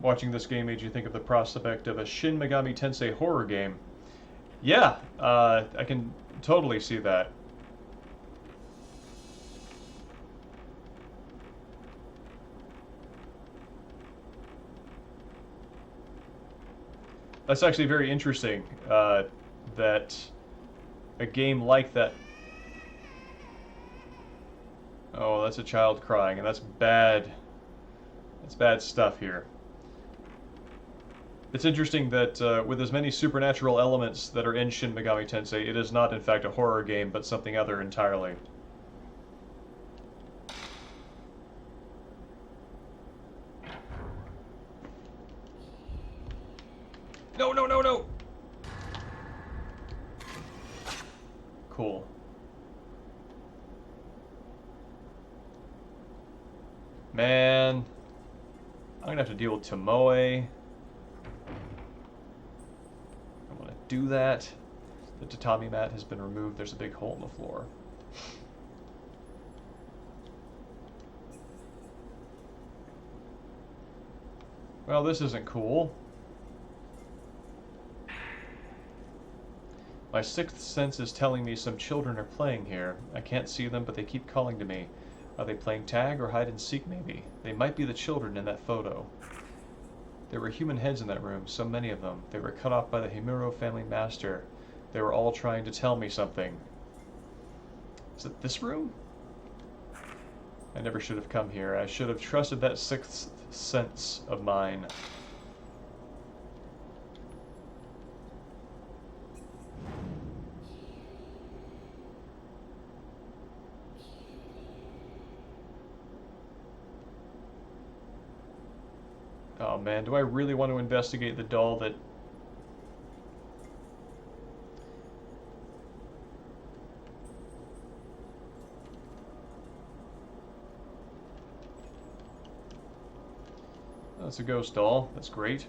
Watching this game made you think of the prospect of a Shin Megami Tensei horror game. Yeah, I can totally see that. That's actually very interesting, that a game like that... Oh, that's a child crying, and that's bad. That's bad stuff here. It's interesting that with as many supernatural elements that are in Shin Megami Tensei, it is not in fact a horror game, but something other entirely. No, no, no, no! Cool. Man, I'm gonna have to deal with Tomoe. I want to do that. The tatami mat has been removed. There's a big hole in the floor. Well, this isn't cool. My sixth sense is telling me some children are playing here. I can't see them, but they keep calling to me. Are they playing tag or hide and seek, maybe? They might be the children in that photo. There were human heads in that room, so many of them. They were cut off by the Himuro family master. They were all trying to tell me something. Is it this room? I never should have come here. I should have trusted that sixth sense of mine. Oh man, do I really want to investigate the doll that... That's a ghost doll. That's great.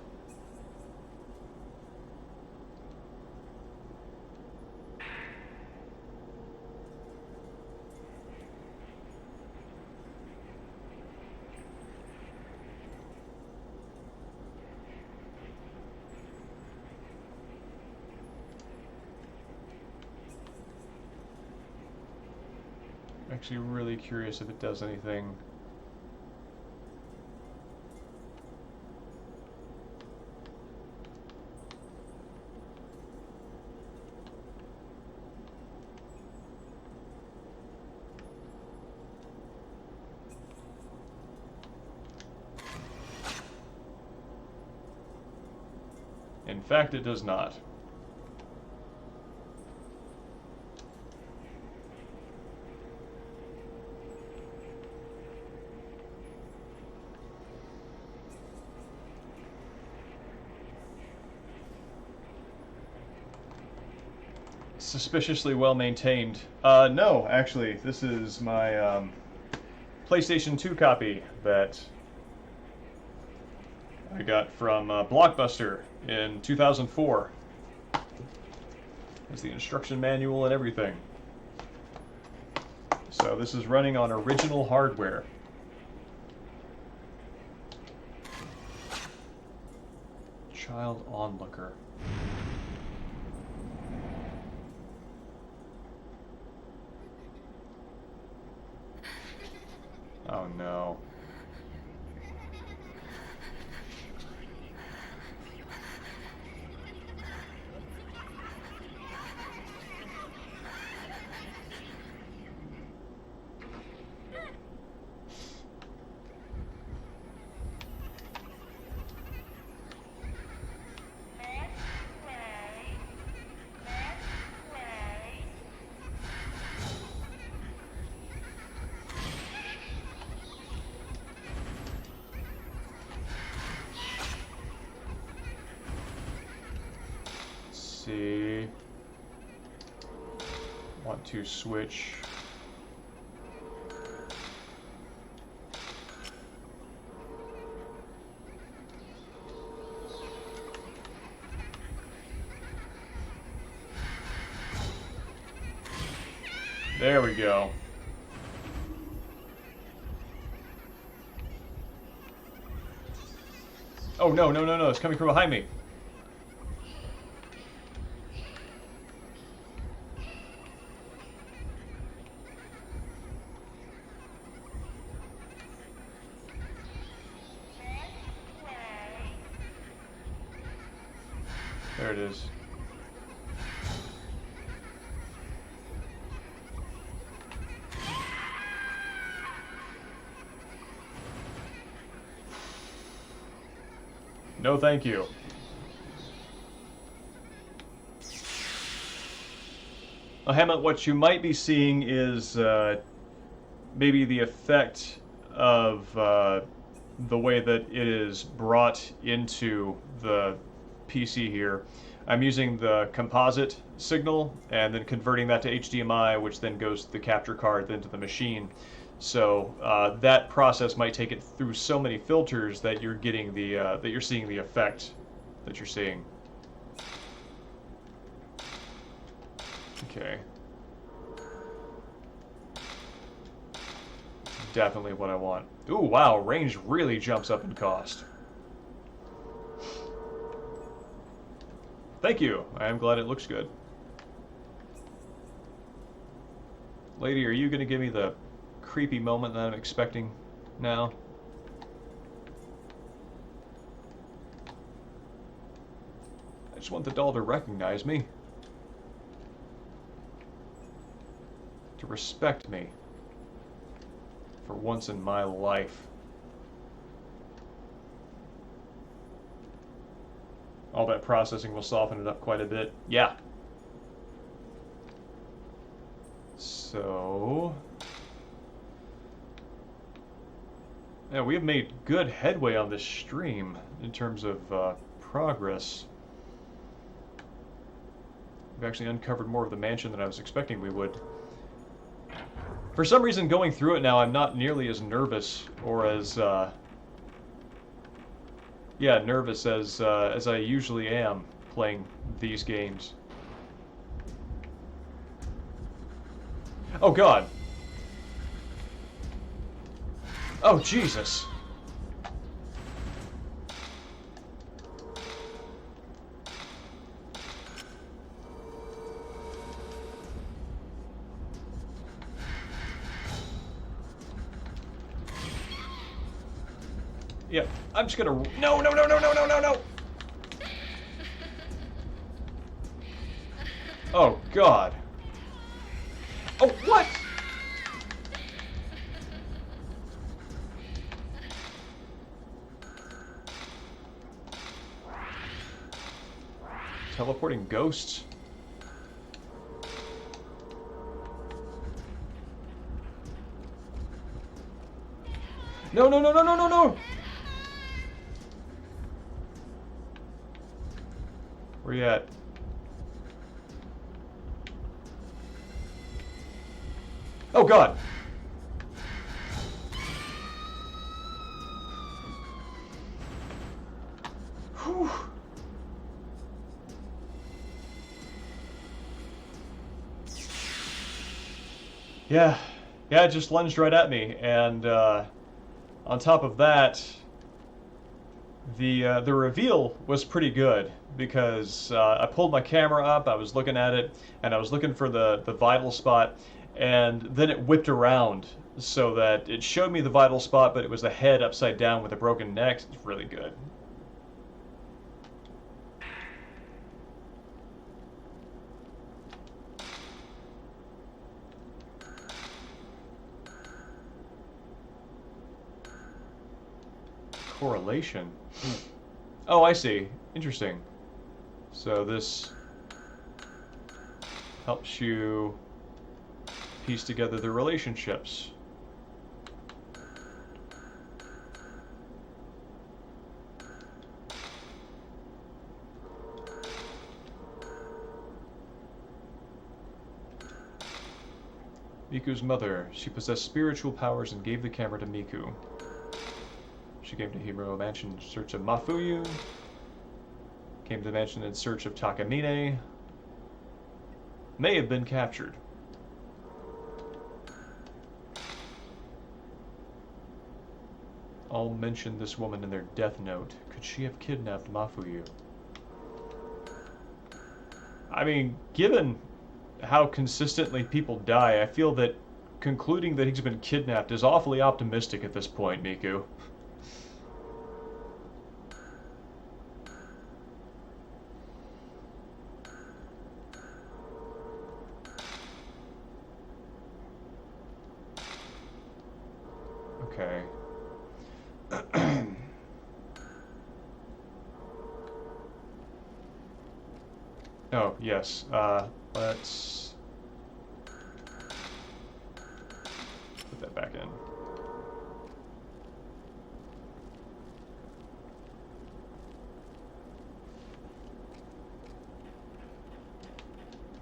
Actually really curious if it does anything. In fact, it does not. Suspiciously well maintained. No, actually, this is my PlayStation 2 copy that I got from Blockbuster in 2004. There's the instruction manual and everything. So this is running on original hardware. Child onlooker. Oh no. see. Want to switch. There we go. Oh, no, no, no, no. It's coming from behind me. There it is. No, thank you. Hamlet, what you might be seeing is maybe the effect of the way that it is brought into the PC here. I'm using the composite signal and then converting that to HDMI, which then goes to the capture card, then to the machine. So that process might take it through so many filters that you're getting the that you're seeing the effect that you're seeing. Okay. Definitely what I want. Ooh, wow, range really jumps up in cost. Thank you. I am glad it looks good. Lady, are you going to give me the creepy moment that I'm expecting now? I just want the doll to recognize me. To respect me. For once in my life. All that processing will soften it up quite a bit. Yeah. So... yeah, we have made good headway on this stream in terms of progress. We've actually uncovered more of the mansion than I was expecting we would. For some reason, going through it now, I'm not nearly as nervous or as nervous as I usually am playing these games. Oh God! Oh Jesus! Yep, I'm just gonna... No, no, no, no, no, no, no, no! Oh, God. Oh, what? Teleporting ghosts? No, no, no, no, no, no, no! Where you at? Oh God! Whew. Yeah, it just lunged right at me, and on top of that, the reveal was pretty good because I pulled my camera up, I was looking at it, and I was looking for the vital spot, and then it whipped around so that it showed me the vital spot, but it was the head upside down with a broken neck. It's really good. Correlation. Oh, I see. Interesting. So this helps you piece together the relationships. Miku's mother. She possessed spiritual powers and gave the camera to Miku. She came to Himuro Mansion in search of Mafuyu. Came to the mansion in search of Takamine. May have been captured. All mention this woman in their death note. Could she have kidnapped Mafuyu? I mean, given how consistently people die, I feel that concluding that he's been kidnapped is awfully optimistic at this point, Miku. Okay. Oh, yes. Let's put that back in.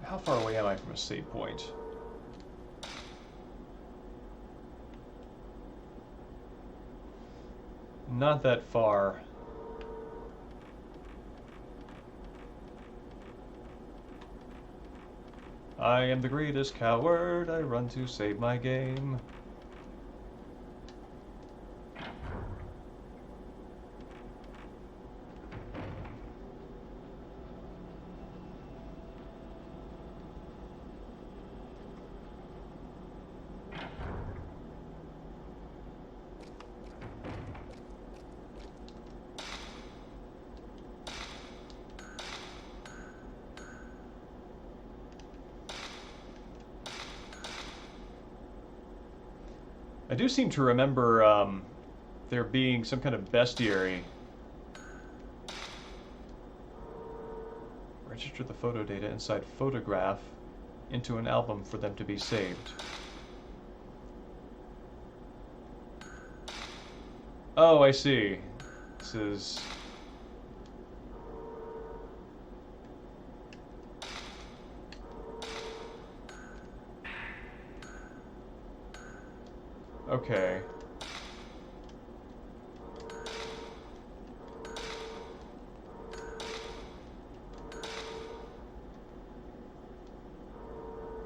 How far away am I from a save point? Not that far. I am the greatest coward, I run to save my game. I do seem to remember there being some kind of bestiary. Register the photo data inside photograph into an album for them to be saved. Oh, I see. This is... Okay.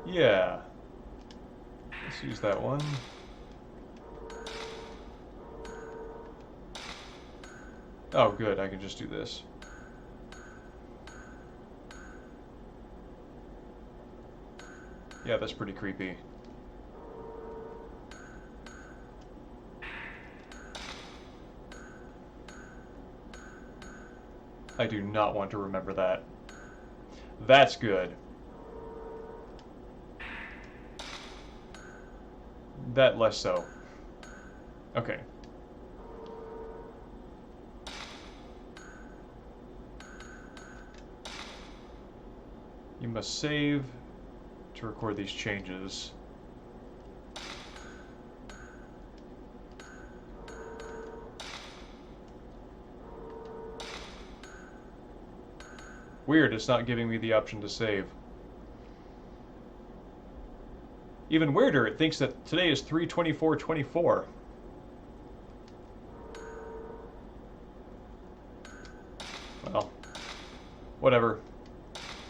Yeah. Let's use that one. Oh, good. I can just do this. Yeah, that's pretty creepy. I do not want to remember that. That's good. That less so. Okay. You must save to record these changes. Weird, it's not giving me the option to save. Even weirder, it thinks that today is 3/24/24. Well, whatever.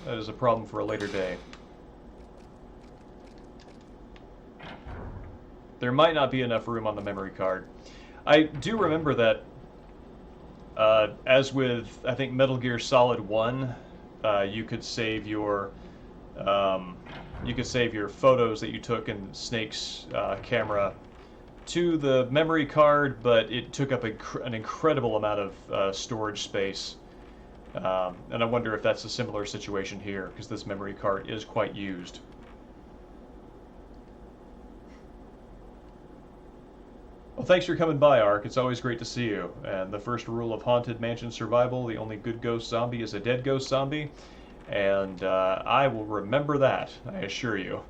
That is a problem for a later day. There might not be enough room on the memory card. I do remember that, as with, I think, Metal Gear Solid 1, you could save your photos that you took in Snake's camera to the memory card, but it took up an incredible amount of storage space. And I wonder if that's a similar situation here, because this memory card is quite used. Well, thanks for coming by, Ark. It's always great to see you. And the first rule of Haunted Mansion survival, the only good ghost zombie is a dead ghost zombie. And I will remember that, I assure you.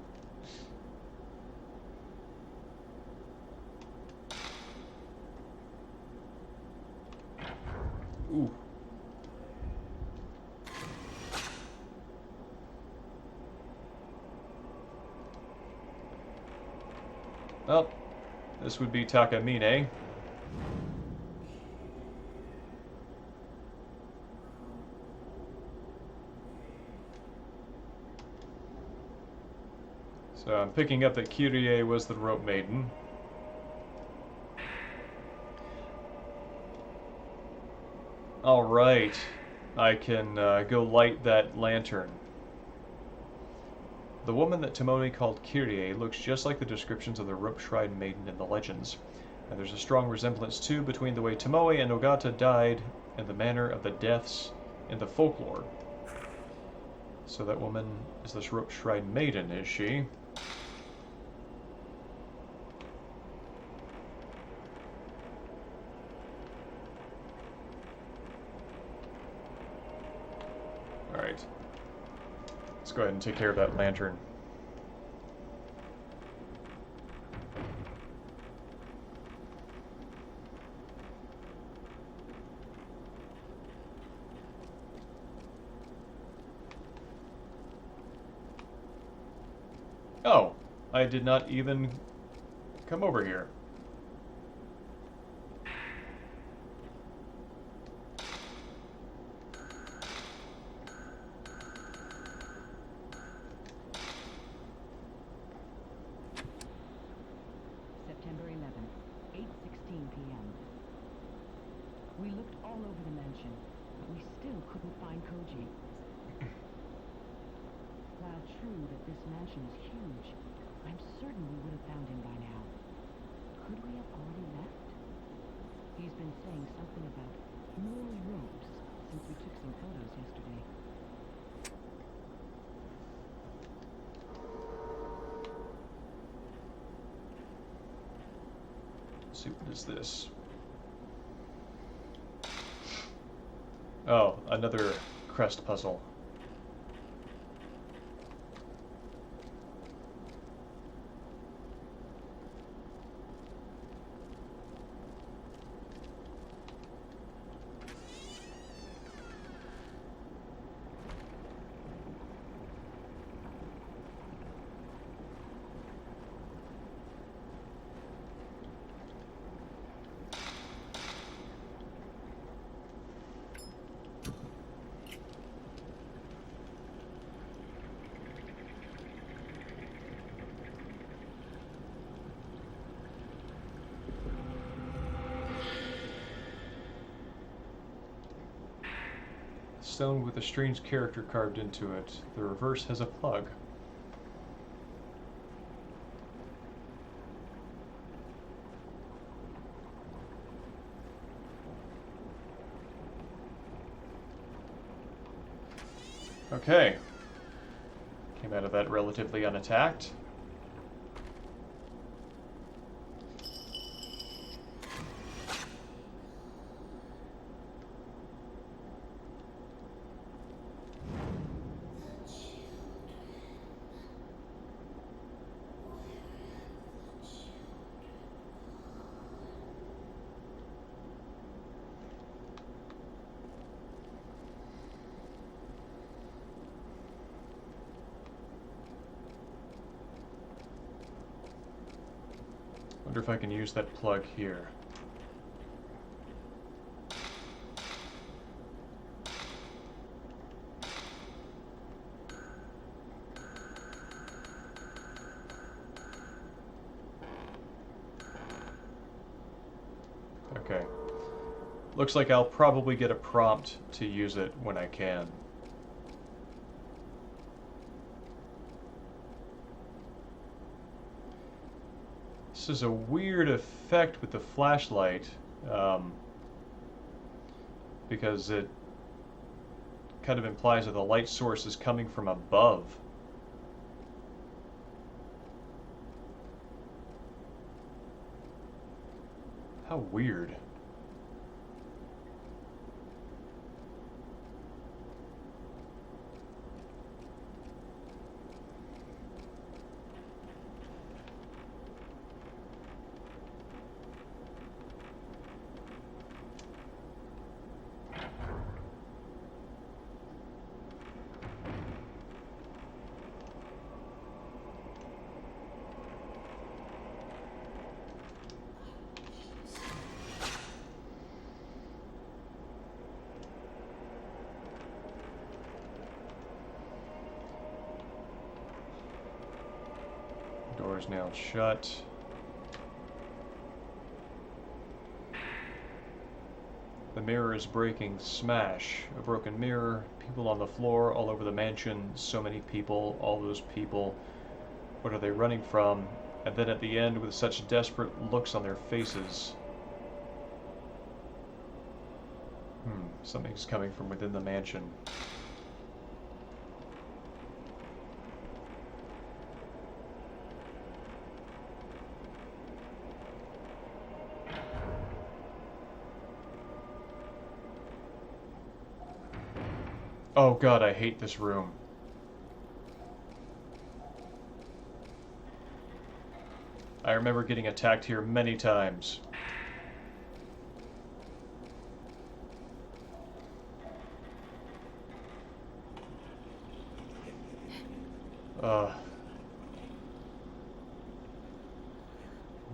Ooh. Well, this would be Takamine. So I'm picking up that Kyrie was the rope maiden. Alright, I can go light that lantern. The woman that Tomoe called Kyrie looks just like the descriptions of the rope shrine maiden in the legends. And there's a strong resemblance too between the way Tomoe and Ogata died and the manner of the deaths in the folklore. So that woman is this rope shrine maiden, is she? Alright. Let's go ahead and take care of that lantern. Oh, I did not even come over here. September 11th, 8:16 p.m. We looked all over the mansion, but we still couldn't find Koji. While true that this mansion is huge, I'm certain we would have found him by now. Could we have already left? He's been saying something about more ropes since we took some photos yesterday. Let's see, what is this? Oh, another crest puzzle. Stone with a strange character carved into it. The reverse has a plug. Okay. Came out of that relatively unattacked. Wonder if I can use that plug here. Okay. Looks like I'll probably get a prompt to use it when I can. This is a weird effect with the flashlight, because it kind of implies that the light source is coming from above. How weird. Door's nailed shut. The mirror is breaking. Smash. A broken mirror. People on the floor all over the mansion. So many people. All those people. What are they running from? And then at the end with such desperate looks on their faces. Something's coming from within the mansion. Oh god, I hate this room. I remember getting attacked here many times.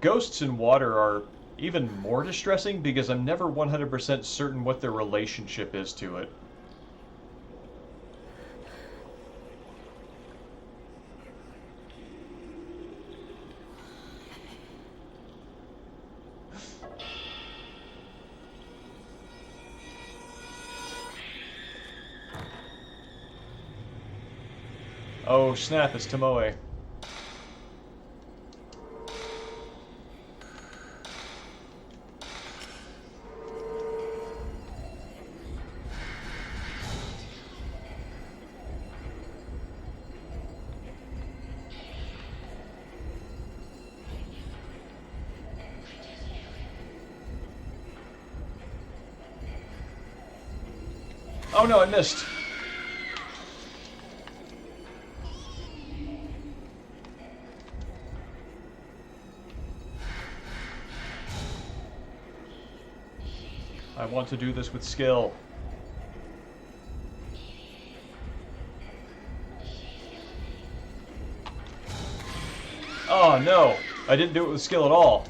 Ghosts in water are even more distressing because I'm never 100% certain what their relationship is to it. Oh snap, it's Tomoe. Oh no, I missed. I want to do this with skill. Oh no, I didn't do it with skill at all.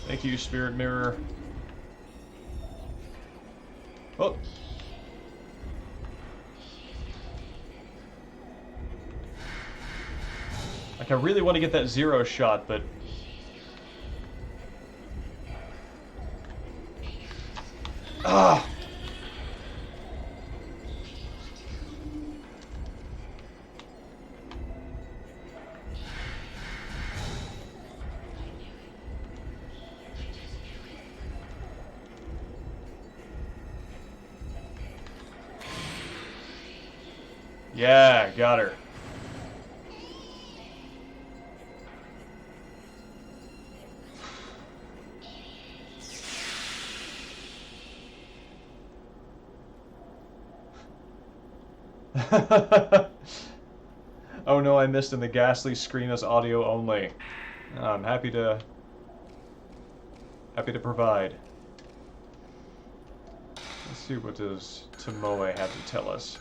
Thank you, Spirit Mirror. Oh. Like, I really want to get that zero shot, but... Ah! Yeah, got her. Oh no, I missed, and the ghastly scream is audio only. I'm happy to provide. Let's see, what does Tomoe have to tell us?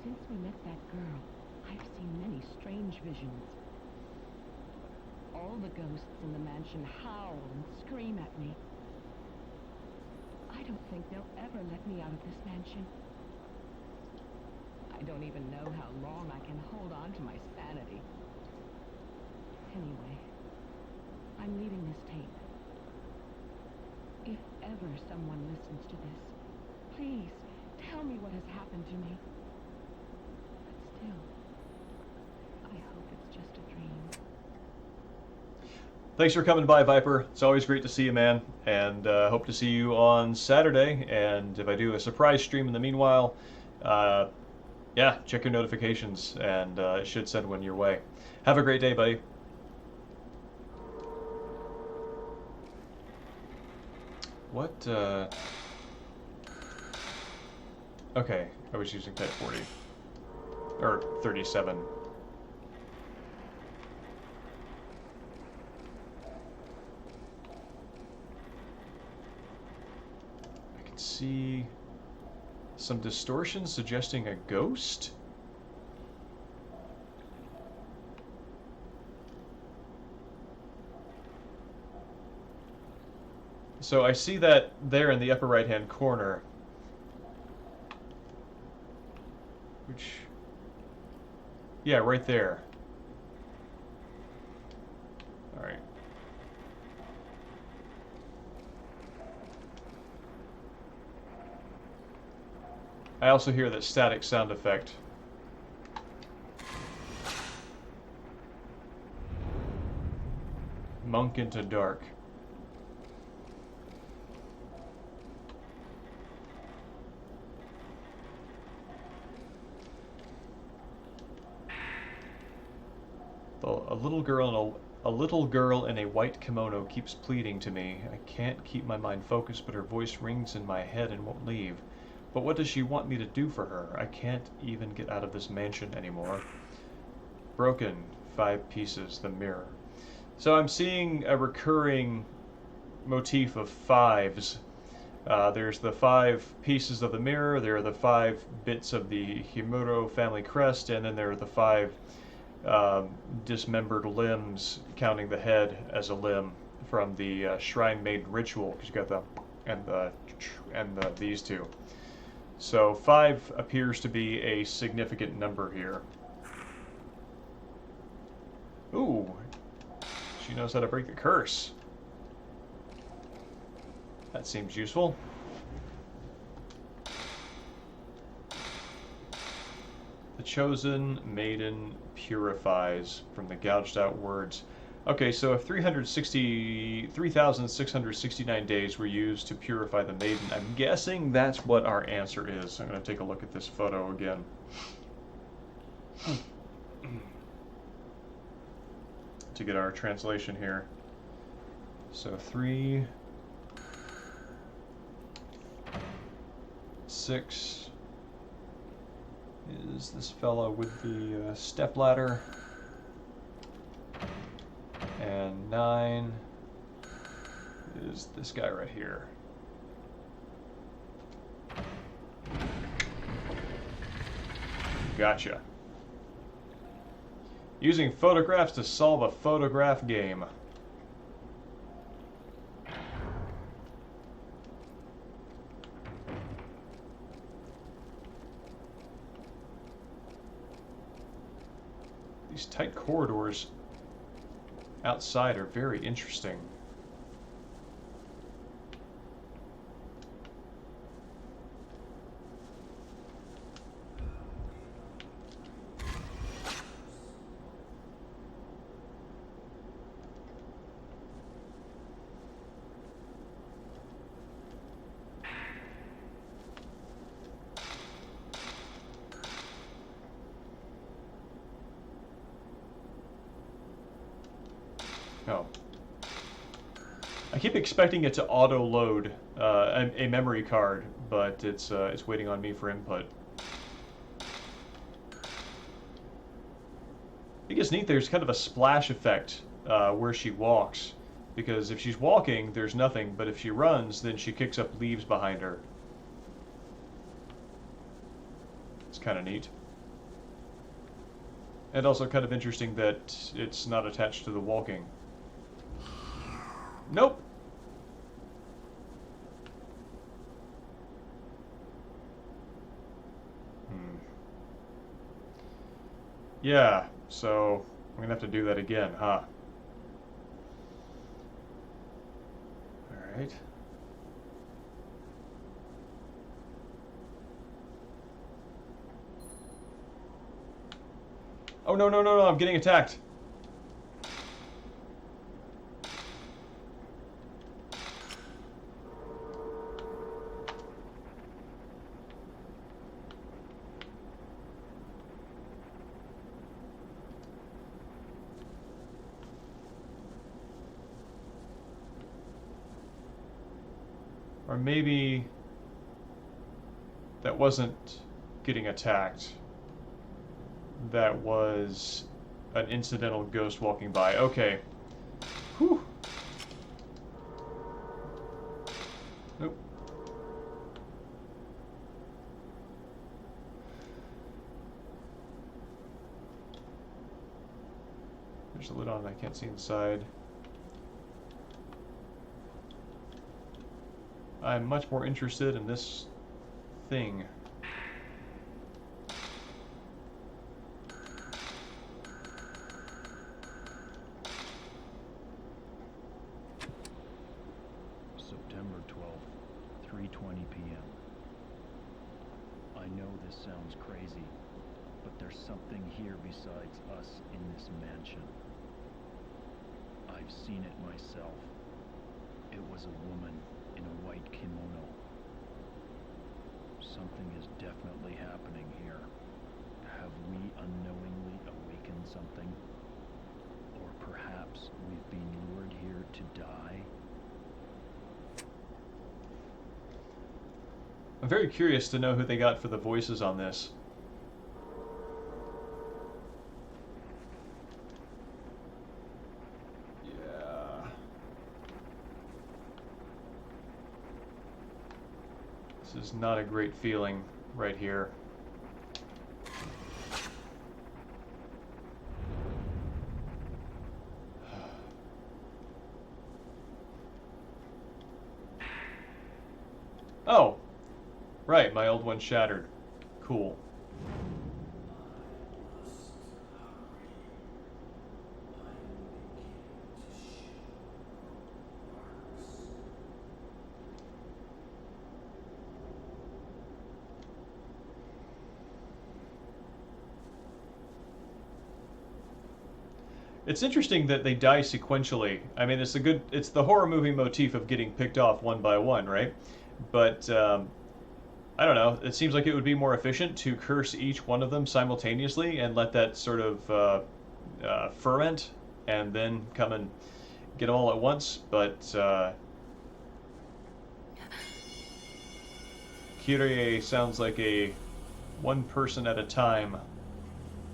Since we met that girl, I've seen many strange visions. All the ghosts in the mansion howl and scream at me. I don't think they'll ever let me out of this mansion. I don't even know how long I can hold on to my sanity. Anyway, I'm leaving this tape. If ever someone listens to this, please tell me what has happened to me. But still, I hope it's just a dream. Thanks for coming by, Viper. It's always great to see you, man. And hope to see you on Saturday. And if I do a surprise stream in the meanwhile, yeah, check your notifications, and it should send one your way. Have a great day, buddy. What, okay, I was using Type 40. Or 37. can see some distortion suggesting a ghost. So I see that there in the upper right hand corner, which, yeah, right there. All right. I also hear that static sound effect. Monk into dark. A little girl in a white kimono keeps pleading to me. I can't keep my mind focused, but her voice rings in my head and won't leave. But what does she want me to do for her? I can't even get out of this mansion anymore. Broken, 5 pieces, the mirror. So I'm seeing a recurring motif of 5s. There's the 5 pieces of the mirror, there are the 5 bits of the Himuro family crest, and then there are the 5 dismembered limbs, counting the head as a limb from the shrine maid ritual, because you got these two. So 5 appears to be a significant number here. Ooh, she knows how to break the curse. That seems useful. The chosen maiden purifies from the gouged out words. Okay, so if 3,669 days were used to purify the maiden, I'm guessing that's what our answer is. I'm going to take a look at this photo again. To get our translation here. So 3, 6 is this fellow with the step ladder, and 9 is this guy right here. Gotcha. Using photographs to solve a photograph game. These tight corridors outside are very interesting. Oh. I keep expecting it to auto-load a memory card, but it's waiting on me for input. I think it's neat. There's kind of a splash effect where she walks, because if she's walking, there's nothing, but if she runs, then she kicks up leaves behind her. It's kind of neat. And also kind of interesting that it's not attached to the walking. Nope. Yeah, so I'm gonna have to do that again, huh? Alright. Oh, no, no, no, no, I'm getting attacked. Or maybe that wasn't getting attacked. That was an incidental ghost walking by. Okay. Whew. Nope. There's a lid on it, I can't see inside. I'm much more interested in this thing. September 12th, 3:20 p.m. I know this sounds crazy, but there's something here besides us in this mansion. I've seen it myself. It was a woman in a white kimono. Something is definitely happening here. Have we unknowingly awakened something? Or perhaps we've been lured here to die? I'm very curious to know who they got for the voices on this. Yeah. This is not a great feeling right here. Oh! Right, my old one shattered. Cool. It's interesting that they die sequentially. I mean, it's the horror movie motif of getting picked off one by one, right? But, I don't know, it seems like it would be more efficient to curse each one of them simultaneously and let that sort of ferment and then come and get them all at once, but Kyrie sounds like a one person at a time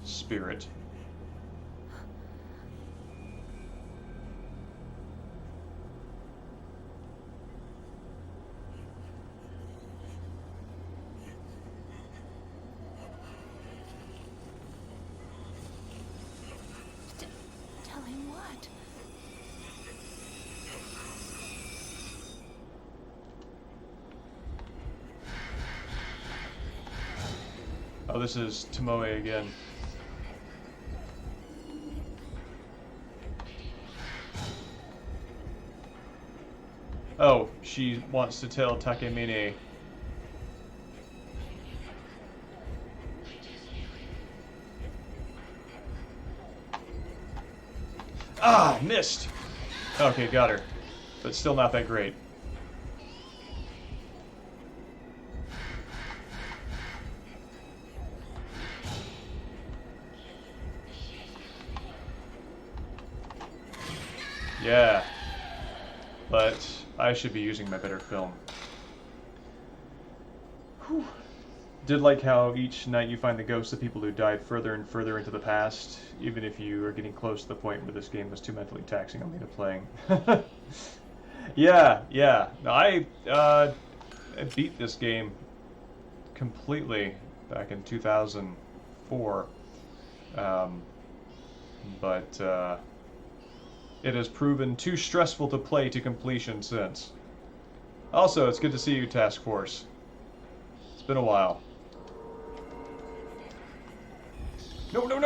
spirit. Tell him what? Oh, this is Tomoe again. Oh, she wants to tell Takemine. Ah, missed! Okay, got her. But still not that great. Yeah. But I should be using my better film. Whew. Did like how each night you find the ghosts of people who died further and further into the past, even if you are getting close to the point where this game was too mentally taxing on me to playing. Yeah. No, I beat this game completely back in 2004, but it has proven too stressful to play to completion since. Also, it's good to see you, Task Force. It's been a while. No! No!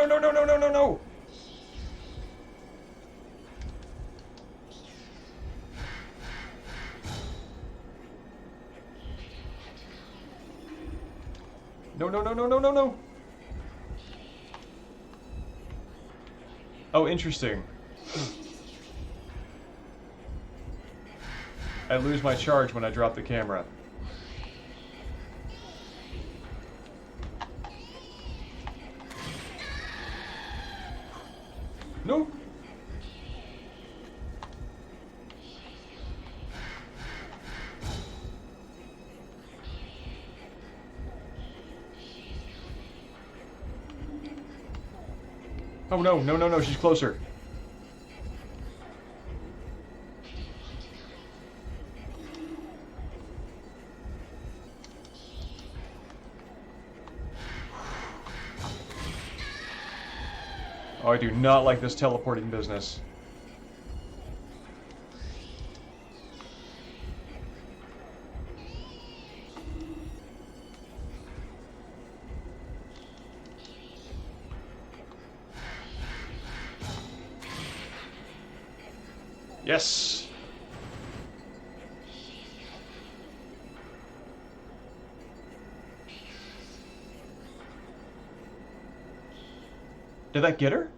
Oh, interesting. I lose my charge when I drop the camera. No! Oh no, she's closer. Oh, I do not like this teleporting business. Yes! Did that get her?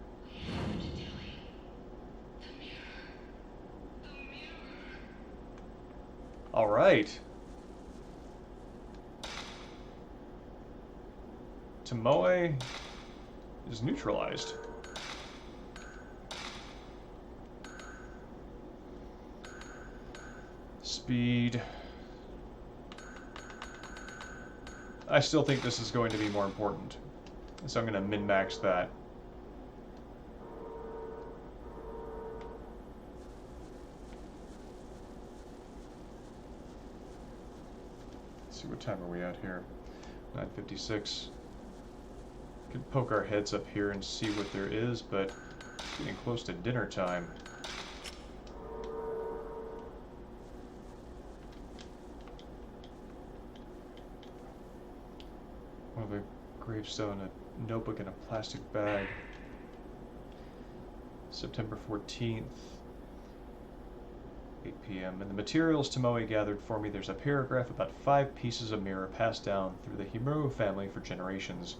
All right. Tomoe is neutralized. Speed. I still think this is going to be more important, so I'm going to min-max that. Let's see, what time are we at here? 9:56. Could poke our heads up here and see what there is, but it's getting close to dinner time. Well, the gravestone, a notebook, and a plastic bag. September 14th, 8 p.m. In the materials Tomoe gathered for me, there's a paragraph about 5 pieces of mirror passed down through the Himuro family for generations.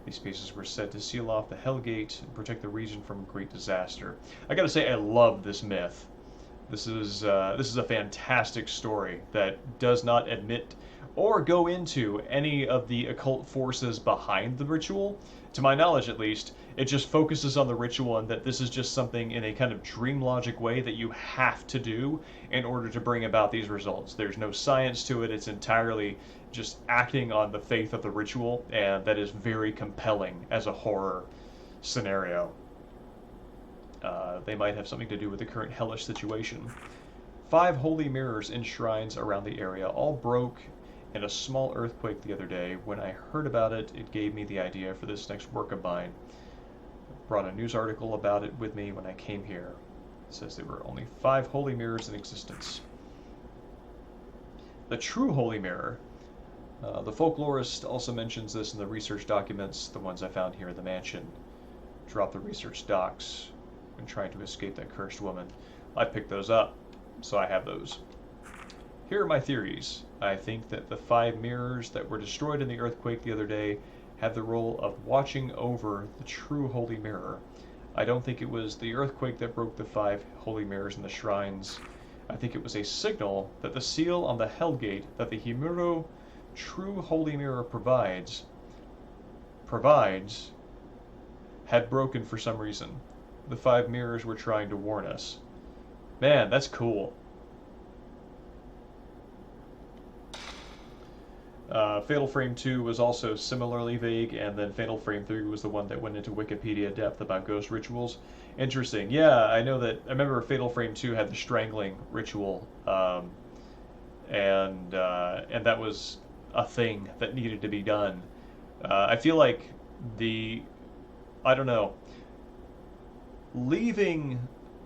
These pieces were said to seal off the Hell Gate and protect the region from great disaster. I gotta say, I love this myth. This is a fantastic story that does not admit or go into any of the occult forces behind the ritual. To my knowledge, at least, it just focuses on the ritual and that this is just something in a kind of dream logic way that you have to do in order to bring about these results. There's no science to it. It's entirely just acting on the faith of the ritual, and that is very compelling as a horror scenario. They might have something to do with the current hellish situation. 5 holy mirrors in shrines around the area all broke in a small earthquake the other day. When I heard about it, it gave me the idea for this next work of mine. I brought a news article about it with me when I came here. It says there were only 5 holy mirrors in existence. The true holy mirror, the folklorist also mentions this in the research documents, the ones I found here in the mansion. Drop the research docs when trying to escape that cursed woman. I picked those up, so I have those. Here are my theories. I think that the 5 mirrors that were destroyed in the earthquake the other day had the role of watching over the true holy mirror. I don't think it was the earthquake that broke the 5 holy mirrors in the shrines. I think it was a signal that the seal on the Hell Gate that the Himuro true holy mirror provides had broken for some reason. The 5 mirrors were trying to warn us. Man, that's cool. Fatal Frame 2 was also similarly vague, and then Fatal Frame 3 was the one that went into Wikipedia depth about ghost rituals. Interesting. Yeah, I know that. I remember Fatal Frame 2 had the strangling ritual, and that was a thing that needed to be done. I feel like I don't know, leaving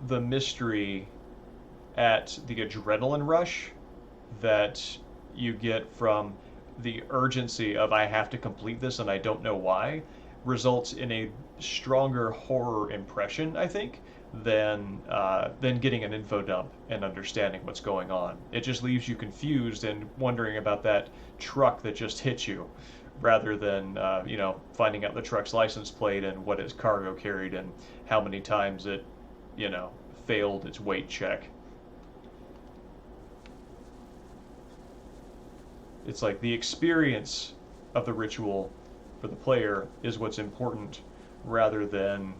the mystery at the adrenaline rush that you get from the urgency of I have to complete this and I don't know why results in a stronger horror impression, I think, than getting an info dump and understanding what's going on. It just leaves you confused and wondering about that truck that just hit you, rather than finding out the truck's license plate and what its cargo carried and how many times it failed its weight check. It's like the experience of the ritual for the player is what's important, rather than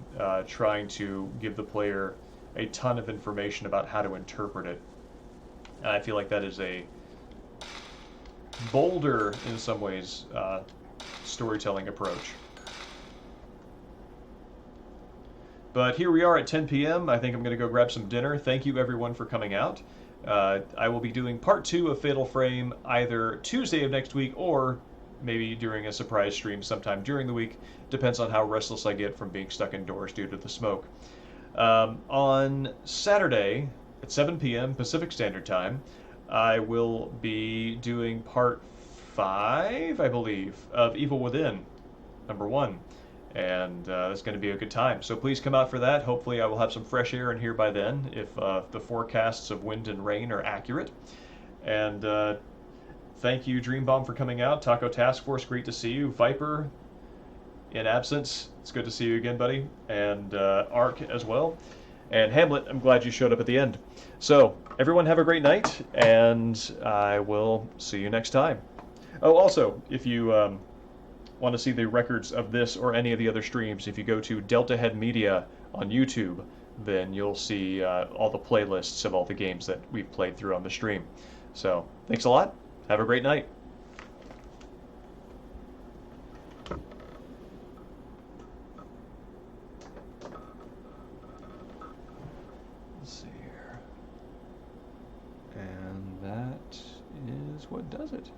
trying to give the player a ton of information about how to interpret it. And I feel like that is a bolder, in some ways, storytelling approach. But here we are at 10 p.m. I think I'm going to go grab some dinner. Thank you, everyone, for coming out. I will be doing part 2 of Fatal Frame either Tuesday of next week or maybe during a surprise stream sometime during the week. Depends on how restless I get from being stuck indoors due to the smoke. On Saturday at 7 p.m. Pacific Standard Time, I will be doing part 5, I believe, of Evil Within, number 1. And it's going to be a good time. So please come out for that. Hopefully, I will have some fresh air in here by then if the forecasts of wind and rain are accurate. And thank you, Dream Bomb, for coming out. Taco Task Force, great to see you. Viper, in absence, it's good to see you again, buddy. And Ark as well. And Hamlet, I'm glad you showed up at the end. So, everyone have a great night, and I will see you next time. Oh, also, if you want to see the records of this or any of the other streams, if you go to Deltahead Media on YouTube, then you'll see all the playlists of all the games that we've played through on the stream. So, thanks a lot. Have a great night. Let's see here. And that is what does it.